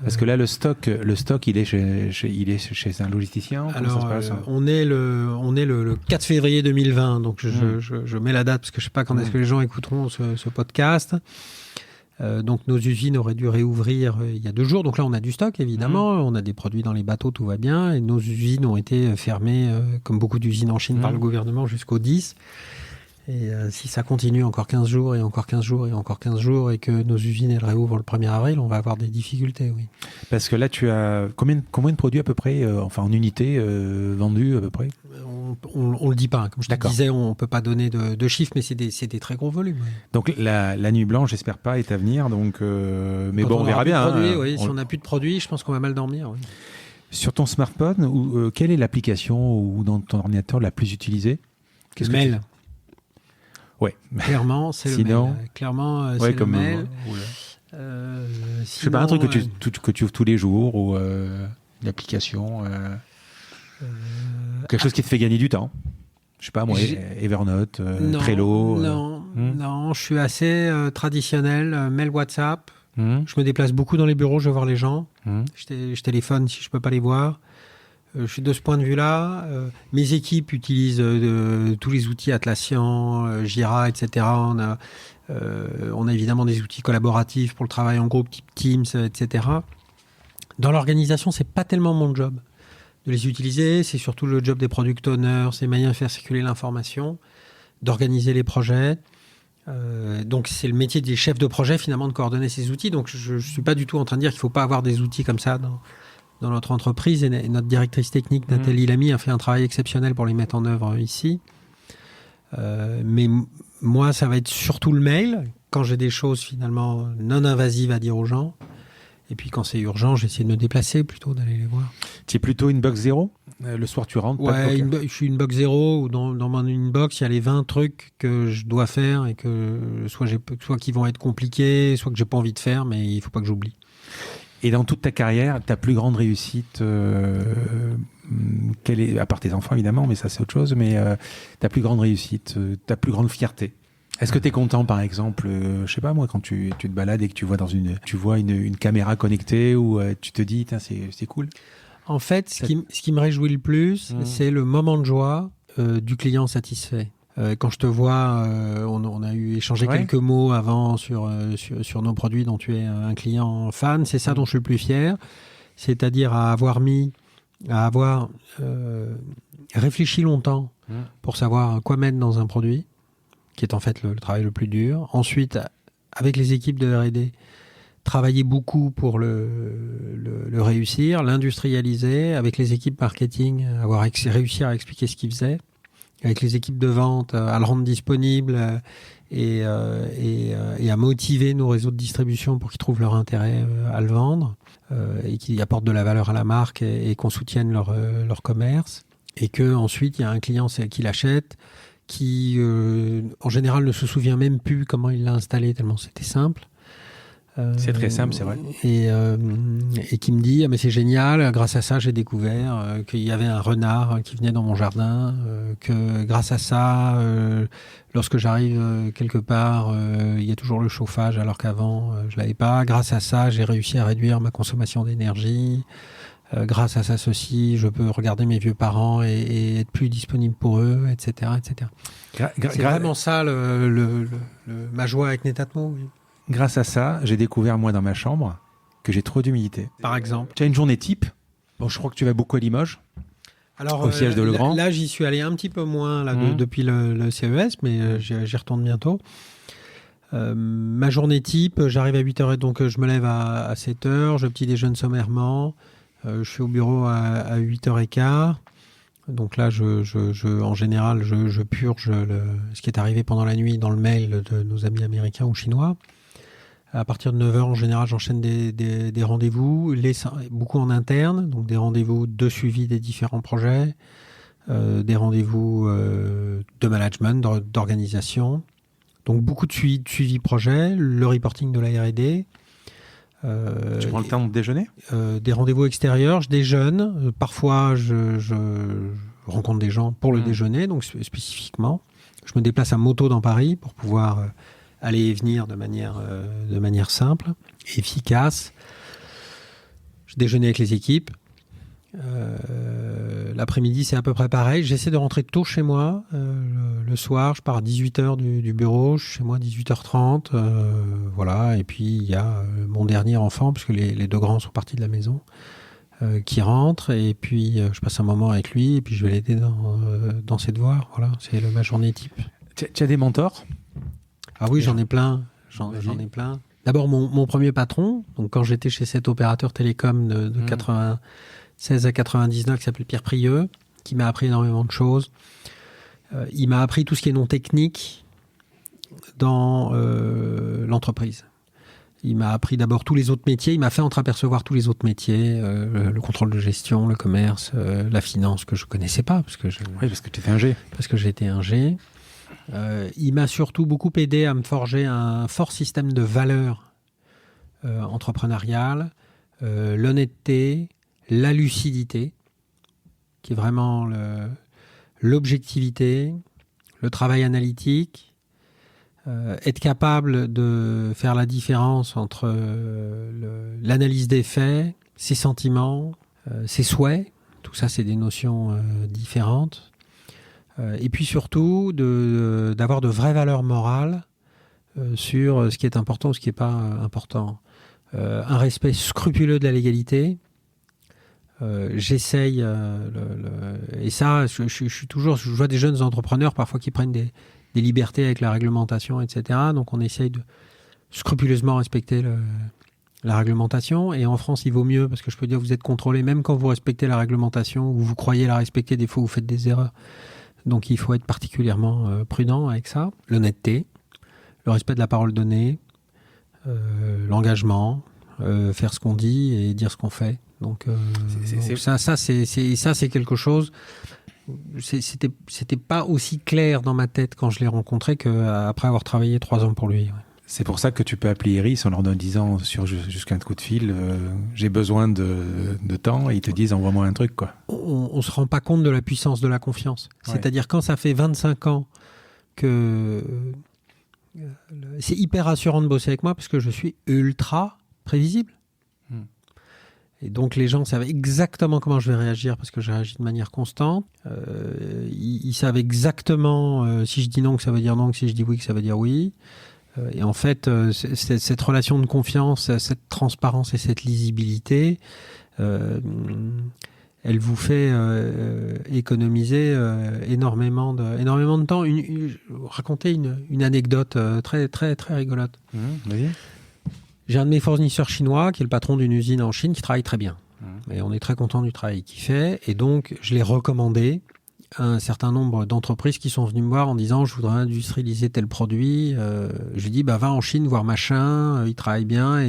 Parce que là, le stock, il est chez un logisticien. Alors, ça se passe on est le 4 février 2020, donc je mets la date parce que je ne sais pas quand est-ce que les gens écouteront ce podcast. Donc, nos usines auraient dû réouvrir il y a 2 jours. Donc là, on a du stock, évidemment. On a des produits dans les bateaux, tout va bien. Et nos usines ont été fermées, comme beaucoup d'usines en Chine, par le gouvernement jusqu'au 10. Et si ça continue encore 15 jours et encore 15 jours et encore 15 jours et que nos usines elles réouvrent le 1er avril, on va avoir des difficultés, oui. Parce que là, tu as combien de produits à peu près, en unités vendus à peu près? On le dit pas. Comme je te D'accord. disais, on peut pas donner de chiffres, mais c'est des très gros volumes. Oui. Donc la nuit blanche, j'espère pas, est à venir. Donc, mais Quand bon, on verra bien. Produits, oui, si on n'a plus de produits, je pense qu'on va mal dormir. Oui. Sur ton smartphone, quelle est l'application ou dans ton ordinateur la plus utilisée? Mail. Ouais. Clairement, c'est le mail. Clairement, ouais, c'est comme le mail. Je sais pas, un truc que tu ouvres tous les jours ou une application, quelque chose qui te fait gagner du temps. Je sais pas, moi, Evernote, Trello. Non, je suis assez traditionnel. Mail, WhatsApp. Je me déplace beaucoup dans les bureaux, je vais voir les gens. Je téléphone si je peux pas les voir. Je suis de ce point de vue-là. Mes équipes utilisent tous les outils Atlassian, Jira, etc. On a évidemment des outils collaboratifs pour le travail en groupe, type Teams, etc. Dans l'organisation, c'est pas tellement mon job de les utiliser. C'est surtout le job des product owners, c'est moyen de faire circuler l'information, d'organiser les projets. Donc c'est le métier des chefs de projet finalement de coordonner ces outils. Donc je suis pas du tout en train de dire qu'il faut pas avoir des outils comme ça dans notre entreprise. Et notre directrice technique Nathalie Lamy a fait un travail exceptionnel pour les mettre en œuvre ici. Mais moi ça va être surtout le mail quand j'ai des choses finalement non invasives à dire aux gens. Et puis quand c'est urgent, j'essaie de me déplacer plutôt d'aller les voir. Tu es plutôt inbox 0 ? Le soir tu rentres? Ouais, je suis inbox 0 où dans mon inbox il y a les 20 trucs que je dois faire et que soit qui vont être compliqués, soit que j'ai pas envie de faire, mais il faut pas que j'oublie. Et dans toute ta carrière, ta plus grande réussite, quelle est, à part tes enfants évidemment, mais ça c'est autre chose, mais ta plus grande réussite, ta plus grande fierté? Est-ce que tu es content, par exemple, je sais pas moi, quand tu te balades et que tu vois une caméra connectée ou tu te dis, c'est cool? En fait, ce qui me réjouit le plus, c'est le moment de joie du client satisfait. Quand je te vois, on a eu échangé quelques mots avant sur nos produits dont tu es un client fan. C'est ça dont je suis le plus fier, c'est-à-dire à avoir réfléchi longtemps pour savoir quoi mettre dans un produit, qui est en fait le travail le plus dur. Ensuite, avec les équipes de R&D, travailler beaucoup pour le réussir, l'industrialiser, avec les équipes marketing, réussir à expliquer ce qu'ils faisaient, avec les équipes de vente, à le rendre disponible et à motiver nos réseaux de distribution pour qu'ils trouvent leur intérêt à le vendre et qu'ils apportent de la valeur à la marque et qu'on soutienne leur commerce. Et qu'ensuite, il y a un client qui l'achète, qui en général ne se souvient même plus comment il l'a installé tellement c'était simple. C'est très simple, c'est vrai. Et qui me dit mais c'est génial, grâce à ça j'ai découvert qu'il y avait un renard qui venait dans mon jardin, que grâce à ça lorsque j'arrive quelque part il y a toujours le chauffage alors qu'avant je l'avais pas. Grâce à ça j'ai réussi à réduire ma consommation d'énergie. Grâce à ça, je peux regarder mes vieux parents et être plus disponible pour eux, etc. etc. C'est vraiment ça ma joie avec Netatmo. Oui. Grâce à ça, j'ai découvert, moi, dans ma chambre, que j'ai trop d'humidité. Par exemple. Tu as une journée type. Bon, je crois que tu vas beaucoup à Limoges. Alors, au siège de Legrand. Là, j'y suis allé un petit peu moins depuis le CES, mais j'y retourne bientôt. Ma journée type, j'arrive à 8h, donc je me lève à 7h, je petit déjeune sommairement. Je suis au bureau à 8h15. Donc là, en général, je purge ce qui est arrivé pendant la nuit dans le mail de nos amis américains ou chinois. À partir de 9h, en général, j'enchaîne des rendez-vous, beaucoup en interne, donc des rendez-vous de suivi des différents projets, des rendez-vous de management, d'organisation. Donc beaucoup de suivi projet, le reporting de la R&D. Tu prends le temps de déjeuner ? Des rendez-vous extérieurs, je déjeune. Parfois, je rencontre des gens pour le déjeuner, donc spécifiquement. Je me déplace à moto dans Paris pour pouvoir aller et venir de manière simple, efficace. Je déjeune avec les équipes. L'après-midi, c'est à peu près pareil. J'essaie de rentrer tôt chez moi. Le soir, je pars à 18h du bureau. Je suis chez moi à 18h30. Voilà. Et puis, il y a mon dernier enfant, puisque les deux grands sont partis de la maison, qui rentre. Et puis, je passe un moment avec lui. Et puis, je vais l'aider dans ses devoirs. Voilà. C'est ma journée type. Tu as des mentors? Ah oui, j'en ai plein. J'en ai plein. D'abord, mon premier patron, donc quand j'étais chez cet opérateur télécom de 96 à 99, qui s'appelait Pierre Prieux, qui m'a appris énormément de choses. Il m'a appris tout ce qui est non technique dans l'entreprise. Il m'a appris d'abord tous les autres métiers. Il m'a fait entreapercevoir tous les autres métiers, le contrôle de gestion, le commerce, la finance, que je ne connaissais pas. Parce que tu étais ingé. Parce que j'étais ingé. Il m'a surtout beaucoup aidé à me forger un fort système de valeurs entrepreneuriales, l'honnêteté, la lucidité, qui est vraiment l'objectivité, le travail analytique, être capable de faire la différence entre l'analyse des faits, ses sentiments, ses souhaits. Tout ça, c'est des notions différentes. Et puis surtout, d'avoir de vraies valeurs morales sur ce qui est important ou ce qui n'est pas important. Un respect scrupuleux de la légalité. J'essaye, et ça, je vois des jeunes entrepreneurs parfois qui prennent des libertés avec la réglementation, etc. Donc on essaye de scrupuleusement respecter la réglementation. Et en France, il vaut mieux, parce que je peux dire, vous êtes contrôlé, même quand vous respectez la réglementation, ou vous croyez la respecter, des fois vous faites des erreurs. Donc il faut être particulièrement prudent avec ça. L'honnêteté, le respect de la parole donnée, l'engagement, faire ce qu'on dit et dire ce qu'on fait. Donc ça c'est quelque chose. C'était pas aussi clair dans ma tête quand je l'ai rencontré qu'après avoir travaillé 3 ans pour lui. Ouais. C'est pour ça que tu peux appeler Iris en leur disant jusqu'à un coup de fil, j'ai besoin de temps, et ils te disent envoie-moi un truc, quoi. On se rend pas compte de la puissance de la confiance. Ouais. C'est-à-dire quand ça fait 25 ans que c'est hyper rassurant de bosser avec moi parce que je suis ultra prévisible. Et donc les gens savent exactement comment je vais réagir parce que je réagis de manière constante. Ils savent exactement si je dis non que ça veut dire non, que si je dis oui que ça veut dire oui. Et en fait, cette relation de confiance, cette transparence et cette lisibilité, elle vous fait économiser énormément de temps. Raconter une anecdote très, très, très rigolote. Vas-y. J'ai un de mes fournisseurs chinois qui est le patron d'une usine en Chine qui travaille très bien. Et on est très content du travail qu'il fait. Et donc, je l'ai recommandé à un certain nombre d'entreprises qui sont venues me voir en disant « Je voudrais industrialiser tel produit. » Je lui dis « Va en Chine voir machin, il travaille bien. »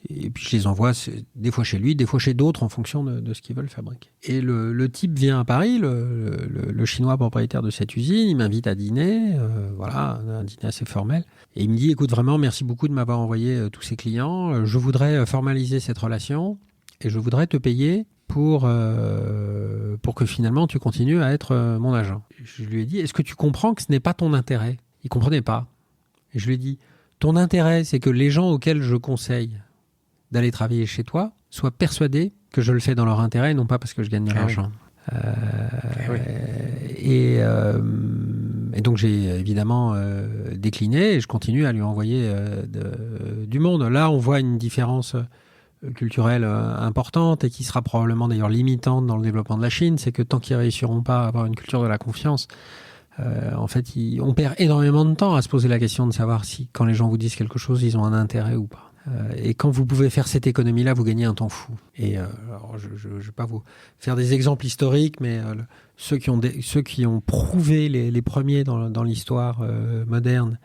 Et puis, je les envoie des fois chez lui, des fois chez d'autres en fonction de ce qu'ils veulent fabriquer. Et le type vient à Paris, le chinois propriétaire de cette usine, il m'invite à dîner, voilà, un dîner assez formel. Et il me dit, écoute, vraiment, merci beaucoup de m'avoir envoyé tous ces clients. Je voudrais formaliser cette relation et je voudrais te payer pour que finalement tu continues à être mon agent. Je lui ai dit, est-ce que tu comprends que ce n'est pas ton intérêt ? Il ne comprenait pas. Et je lui ai dit, ton intérêt, c'est que les gens auxquels je conseille d'aller travailler chez toi soient persuadés que je le fais dans leur intérêt et non pas parce que je gagne de l'argent. Oui. Et donc j'ai évidemment décliné et je continue à lui envoyer du monde. Là, on voit une différence culturelle importante et qui sera probablement d'ailleurs limitante dans le développement de la Chine. C'est que tant qu'ils ne réussiront pas à avoir une culture de la confiance, en fait, on perd énormément de temps à se poser la question de savoir si, quand les gens vous disent quelque chose, ils ont un intérêt ou pas. Et quand vous pouvez faire cette économie-là, vous gagnez un temps fou. Et alors, je ne vais pas vous faire des exemples historiques, mais ceux qui ont prouvé les premiers dans l'histoire moderne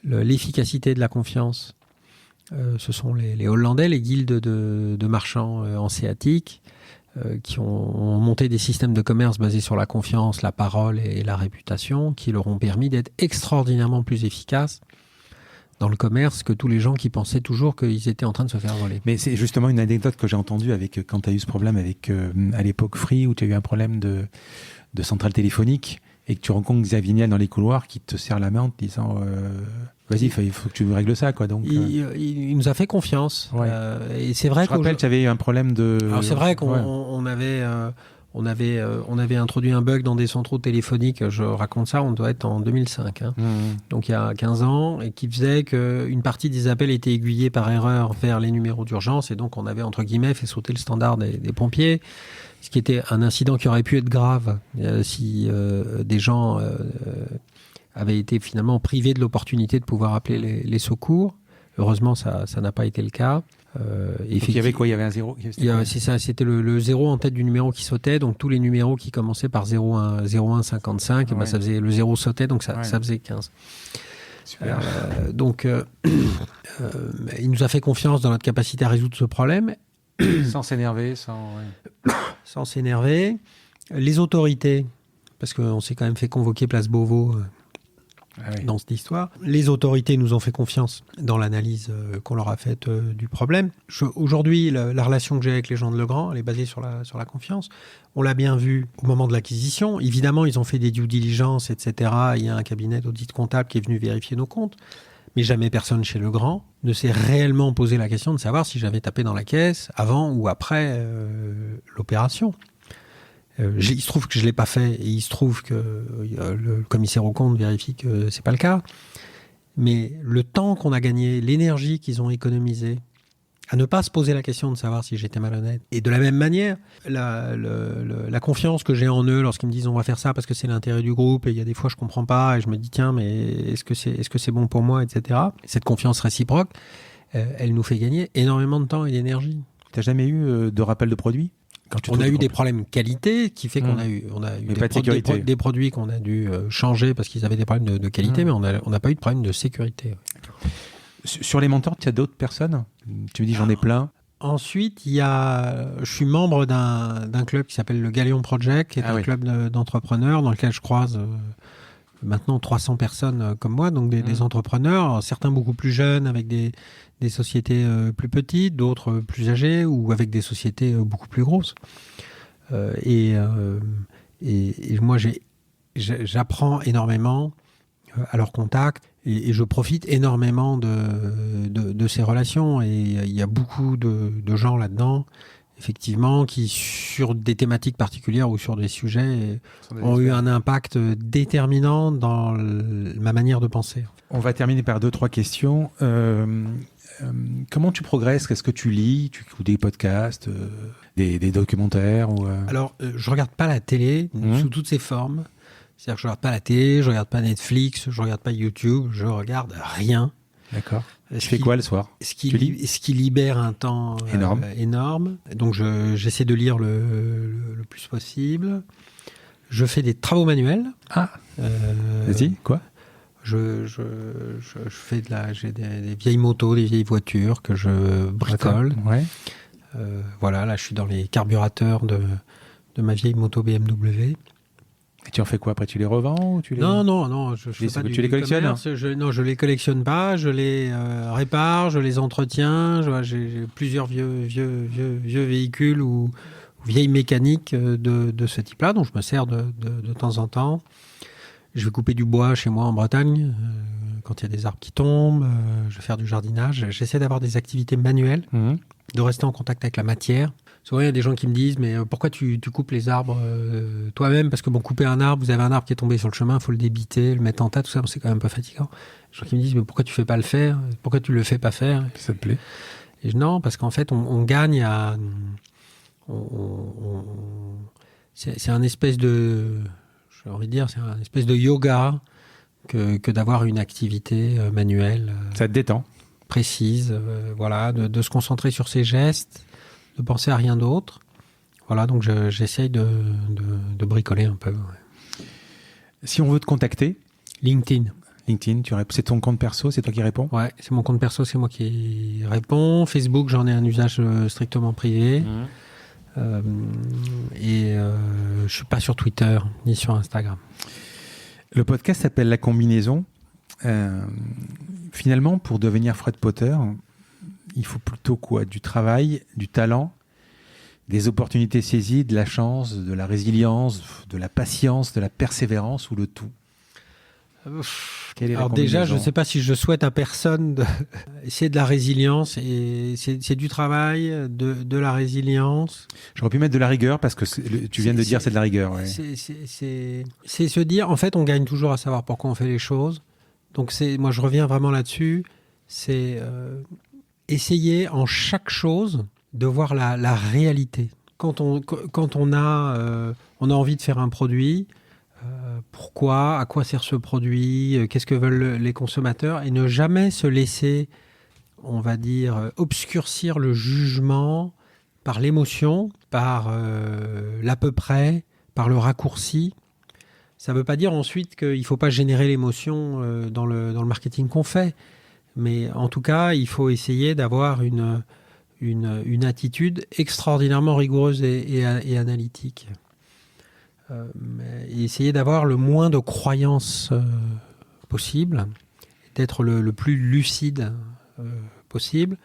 l'efficacité de la confiance, ce sont les Hollandais, les guildes de marchands hanséatiques, qui ont monté des systèmes de commerce basés sur la confiance, la parole et la réputation, qui leur ont permis d'être extraordinairement plus efficaces dans le commerce que tous les gens qui pensaient toujours qu'ils étaient en train de se faire voler. Mais c'est justement une anecdote que j'ai entendue quand tu as eu ce problème avec, à l'époque Free, où tu as eu un problème de centrale téléphonique et que tu rencontres Xavier Niel dans les couloirs qui te serre la main en te disant vas-y, il faut que tu règles ça, quoi. Donc, il nous a fait confiance. Ouais. Et c'est vrai je rappelle, tu avais eu un problème de... Alors c'est vrai qu'on avait... On avait introduit un bug dans des centraux téléphoniques, je raconte ça, on doit être en 2005, donc il y a 15 ans, et qui faisait qu'une partie des appels étaient aiguillés par erreur vers les numéros d'urgence, et donc on avait, entre guillemets, fait sauter le standard des pompiers, ce qui était un incident qui aurait pu être grave si des gens avait été finalement privé de l'opportunité de pouvoir appeler les secours. Heureusement, ça n'a pas été le cas. Il y avait quoi? Il y avait un 0? C'est ça, c'était le 0 en tête du numéro qui sautait. Donc tous les numéros qui commençaient par 01 55, ouais. Ça faisait, le 0 sautait, donc ça faisait 15. Super. Il nous a fait confiance dans notre capacité à résoudre ce problème. Sans s'énerver, sans s'énerver. Les autorités, parce qu'on s'est quand même fait convoquer Place Beauvau dans cette histoire. Les autorités nous ont fait confiance dans l'analyse qu'on leur a faite du problème. Aujourd'hui, la relation que j'ai avec les gens de Legrand, elle est basée sur la confiance. On l'a bien vu au moment de l'acquisition. Évidemment, ils ont fait des due diligence, etc. Il y a un cabinet d'audit comptable qui est venu vérifier nos comptes. Mais jamais personne chez Legrand ne s'est réellement posé la question de savoir si j'avais tapé dans la caisse avant ou après l'opération. Il se trouve que je ne l'ai pas fait et il se trouve que le commissaire aux comptes vérifie que ce n'est pas le cas. Mais le temps qu'on a gagné, l'énergie qu'ils ont économisée à ne pas se poser la question de savoir si j'étais malhonnête. Et de la même manière, la confiance que j'ai en eux lorsqu'ils me disent on va faire ça parce que c'est l'intérêt du groupe et il y a des fois je ne comprends pas et je me dis tiens mais est-ce que c'est bon pour moi, etc. Cette confiance réciproque, elle nous fait gagner énormément de temps et d'énergie. Tu n'as jamais eu de rappel de produits? On a eu des problèmes qualité qui fait qu'on a eu des produits qu'on a dû changer parce qu'ils avaient des problèmes de qualité, mais on n'a pas eu de problème de sécurité. Ouais. Sur les mentors, tu as d'autres personnes? Tu me dis j'en ai plein. Ensuite, je suis membre d'un club qui s'appelle le Galion Project, qui est un club d'entrepreneurs dans lequel je croise maintenant 300 personnes comme moi, donc des entrepreneurs, certains beaucoup plus jeunes avec des sociétés plus petites, d'autres plus âgées ou avec des sociétés beaucoup plus grosses. Et moi, j'apprends énormément à leur contact et je profite énormément de ces relations. Et il y a beaucoup de gens là-dedans, effectivement, qui, sur des thématiques particulières ou sur des sujets, ont eu un impact déterminant dans ma manière de penser. On va terminer par 2-3 questions. Comment tu progresses? Qu'est-ce que tu lis? Tu écoutes des podcasts, des documentaires Alors, je regarde pas la télé sous toutes ses formes. C'est-à-dire que je regarde pas la télé, je regarde pas Netflix, je regarde pas YouTube, je regarde rien. D'accord. Tu fais quoi le soir? Ce qui libère un temps énorme. Donc j'essaie de lire le plus possible. Je fais des travaux manuels. Vas-y, quoi? Je fais j'ai des vieilles motos, des vieilles voitures que je bricole. Ouais. Voilà, là je suis dans les carburateurs de ma vieille moto BMW. Et tu en fais quoi après? Tu les revends ou tu les... Non. Je fais pas tu les collectionnes? Non, je les collectionne pas. Je les répare, je les entretiens. J'ai plusieurs vieux véhicules ou vieilles mécaniques de ce type-là, dont je me sers de temps en temps. Je vais couper du bois chez moi en Bretagne quand il y a des arbres qui tombent. Je vais faire du jardinage. J'essaie d'avoir des activités manuelles, de rester en contact avec la matière. Souvent, il y a des gens qui me disent « Mais pourquoi tu coupes les arbres toi-même ?» Parce que couper un arbre, vous avez un arbre qui est tombé sur le chemin, il faut le débiter, le mettre en tas, tout ça, c'est quand même un peu fatigant. Les gens qui me disent « Mais pourquoi tu ne fais pas le faire? Pourquoi tu ne le fais pas faire ?» Ça te plaît? Et non, parce qu'en fait, on gagne à... c'est un espèce de... J'ai envie de dire, c'est un espèce de yoga que d'avoir une activité manuelle. Ça te détend? Précise, voilà, de se concentrer sur ses gestes, de penser à rien d'autre. Voilà, donc j'essaye de bricoler un peu. Ouais. Si on veut te contacter? LinkedIn, c'est ton compte perso, c'est toi qui réponds? Ouais, c'est mon compte perso, c'est moi qui réponds. Facebook, j'en ai un usage strictement privé. Et je suis pas sur Twitter ni sur Instagram. Le podcast s'appelle La Combinaison. Finalement, pour devenir Fred Potter, il faut plutôt quoi? Du travail, du talent, des opportunités saisies, de la chance, de la résilience, de la patience, de la persévérance ou le tout? Alors déjà, je ne sais pas si je souhaite à personne c'est de la résilience et c'est du travail, de la résilience. J'aurais pu mettre de la rigueur parce que tu viens de dire c'est de la rigueur. Ouais. C'est se dire, en fait, on gagne toujours à savoir pourquoi on fait les choses. Donc moi, je reviens vraiment là-dessus. C'est essayer en chaque chose de voir la réalité. Quand on a envie de faire un produit, pourquoi, à quoi sert ce produit, qu'est-ce que veulent les consommateurs, et ne jamais se laisser, on va dire, obscurcir le jugement par l'émotion, par l'à peu près, par le raccourci. Ça ne veut pas dire ensuite qu'il ne faut pas générer l'émotion dans le marketing qu'on fait. Mais en tout cas, il faut essayer d'avoir une attitude extraordinairement rigoureuse et analytique. Et essayer d'avoir le moins de croyances possible, d'être le plus lucide possible.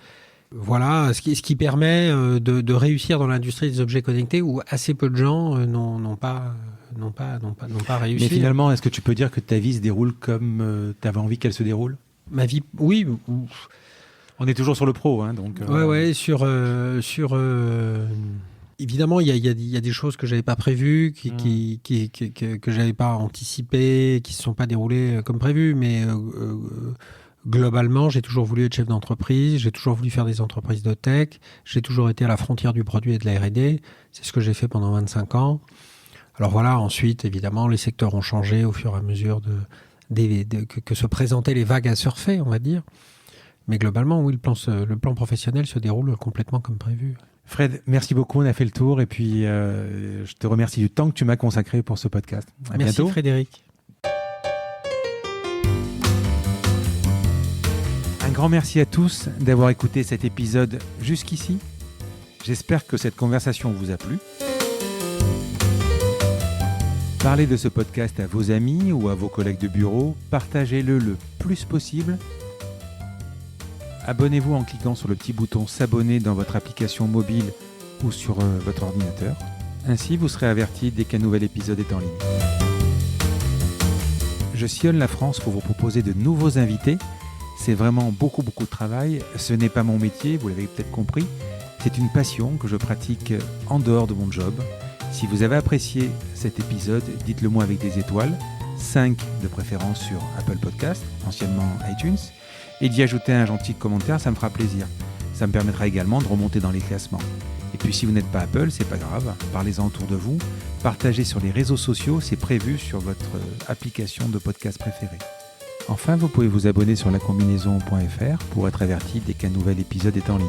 Voilà, ce qui permet de réussir dans l'industrie des objets connectés où assez peu de gens n'ont pas réussi. Mais finalement, est-ce que tu peux dire que ta vie se déroule comme tu avais envie qu'elle se déroule ? Ma vie, oui. On est toujours sur le pro, hein, donc. Ouais, évidemment, il y a des choses que j'avais pas prévues, que j'avais pas anticipées, qui se sont pas déroulées comme prévu, mais globalement, j'ai toujours voulu être chef d'entreprise, j'ai toujours voulu faire des entreprises de tech, j'ai toujours été à la frontière du produit et de la R&D. C'est ce que j'ai fait pendant 25 ans. Alors voilà, ensuite, évidemment, les secteurs ont changé au fur et à mesure que se présentaient les vagues à surfer, on va dire. Mais globalement, oui, le plan professionnel se déroule complètement comme prévu. Fred, merci beaucoup, on a fait le tour et puis je te remercie du temps que tu m'as consacré pour ce podcast. Merci bientôt. Frédéric. Un grand merci à tous d'avoir écouté cet épisode jusqu'ici. J'espère que cette conversation vous a plu. Parlez de ce podcast à vos amis ou à vos collègues de bureau. Partagez-le le plus possible. Abonnez-vous en cliquant sur le petit bouton s'abonner dans votre application mobile ou sur votre ordinateur. Ainsi, vous serez averti dès qu'un nouvel épisode est en ligne. Je sillonne la France pour vous proposer de nouveaux invités. C'est vraiment beaucoup de travail. Ce n'est pas mon métier, vous l'avez peut-être compris. C'est une passion que je pratique en dehors de mon job. Si vous avez apprécié cet épisode, dites-le moi avec des étoiles, 5 de préférence sur Apple Podcast, anciennement iTunes, et d'y ajouter un gentil commentaire, ça me fera plaisir. Ça me permettra également de remonter dans les classements. Et puis si vous n'êtes pas Apple, c'est pas grave, parlez-en autour de vous, partagez sur les réseaux sociaux, c'est prévu sur votre application de podcast préférée. Enfin, vous pouvez vous abonner sur lacombinaison.fr pour être averti dès qu'un nouvel épisode est en ligne.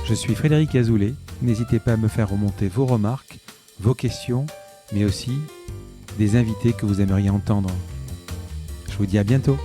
Je suis Frédéric Azoulay. N'hésitez pas à me faire remonter vos remarques, vos questions, mais aussi des invités que vous aimeriez entendre. Je vous dis à bientôt.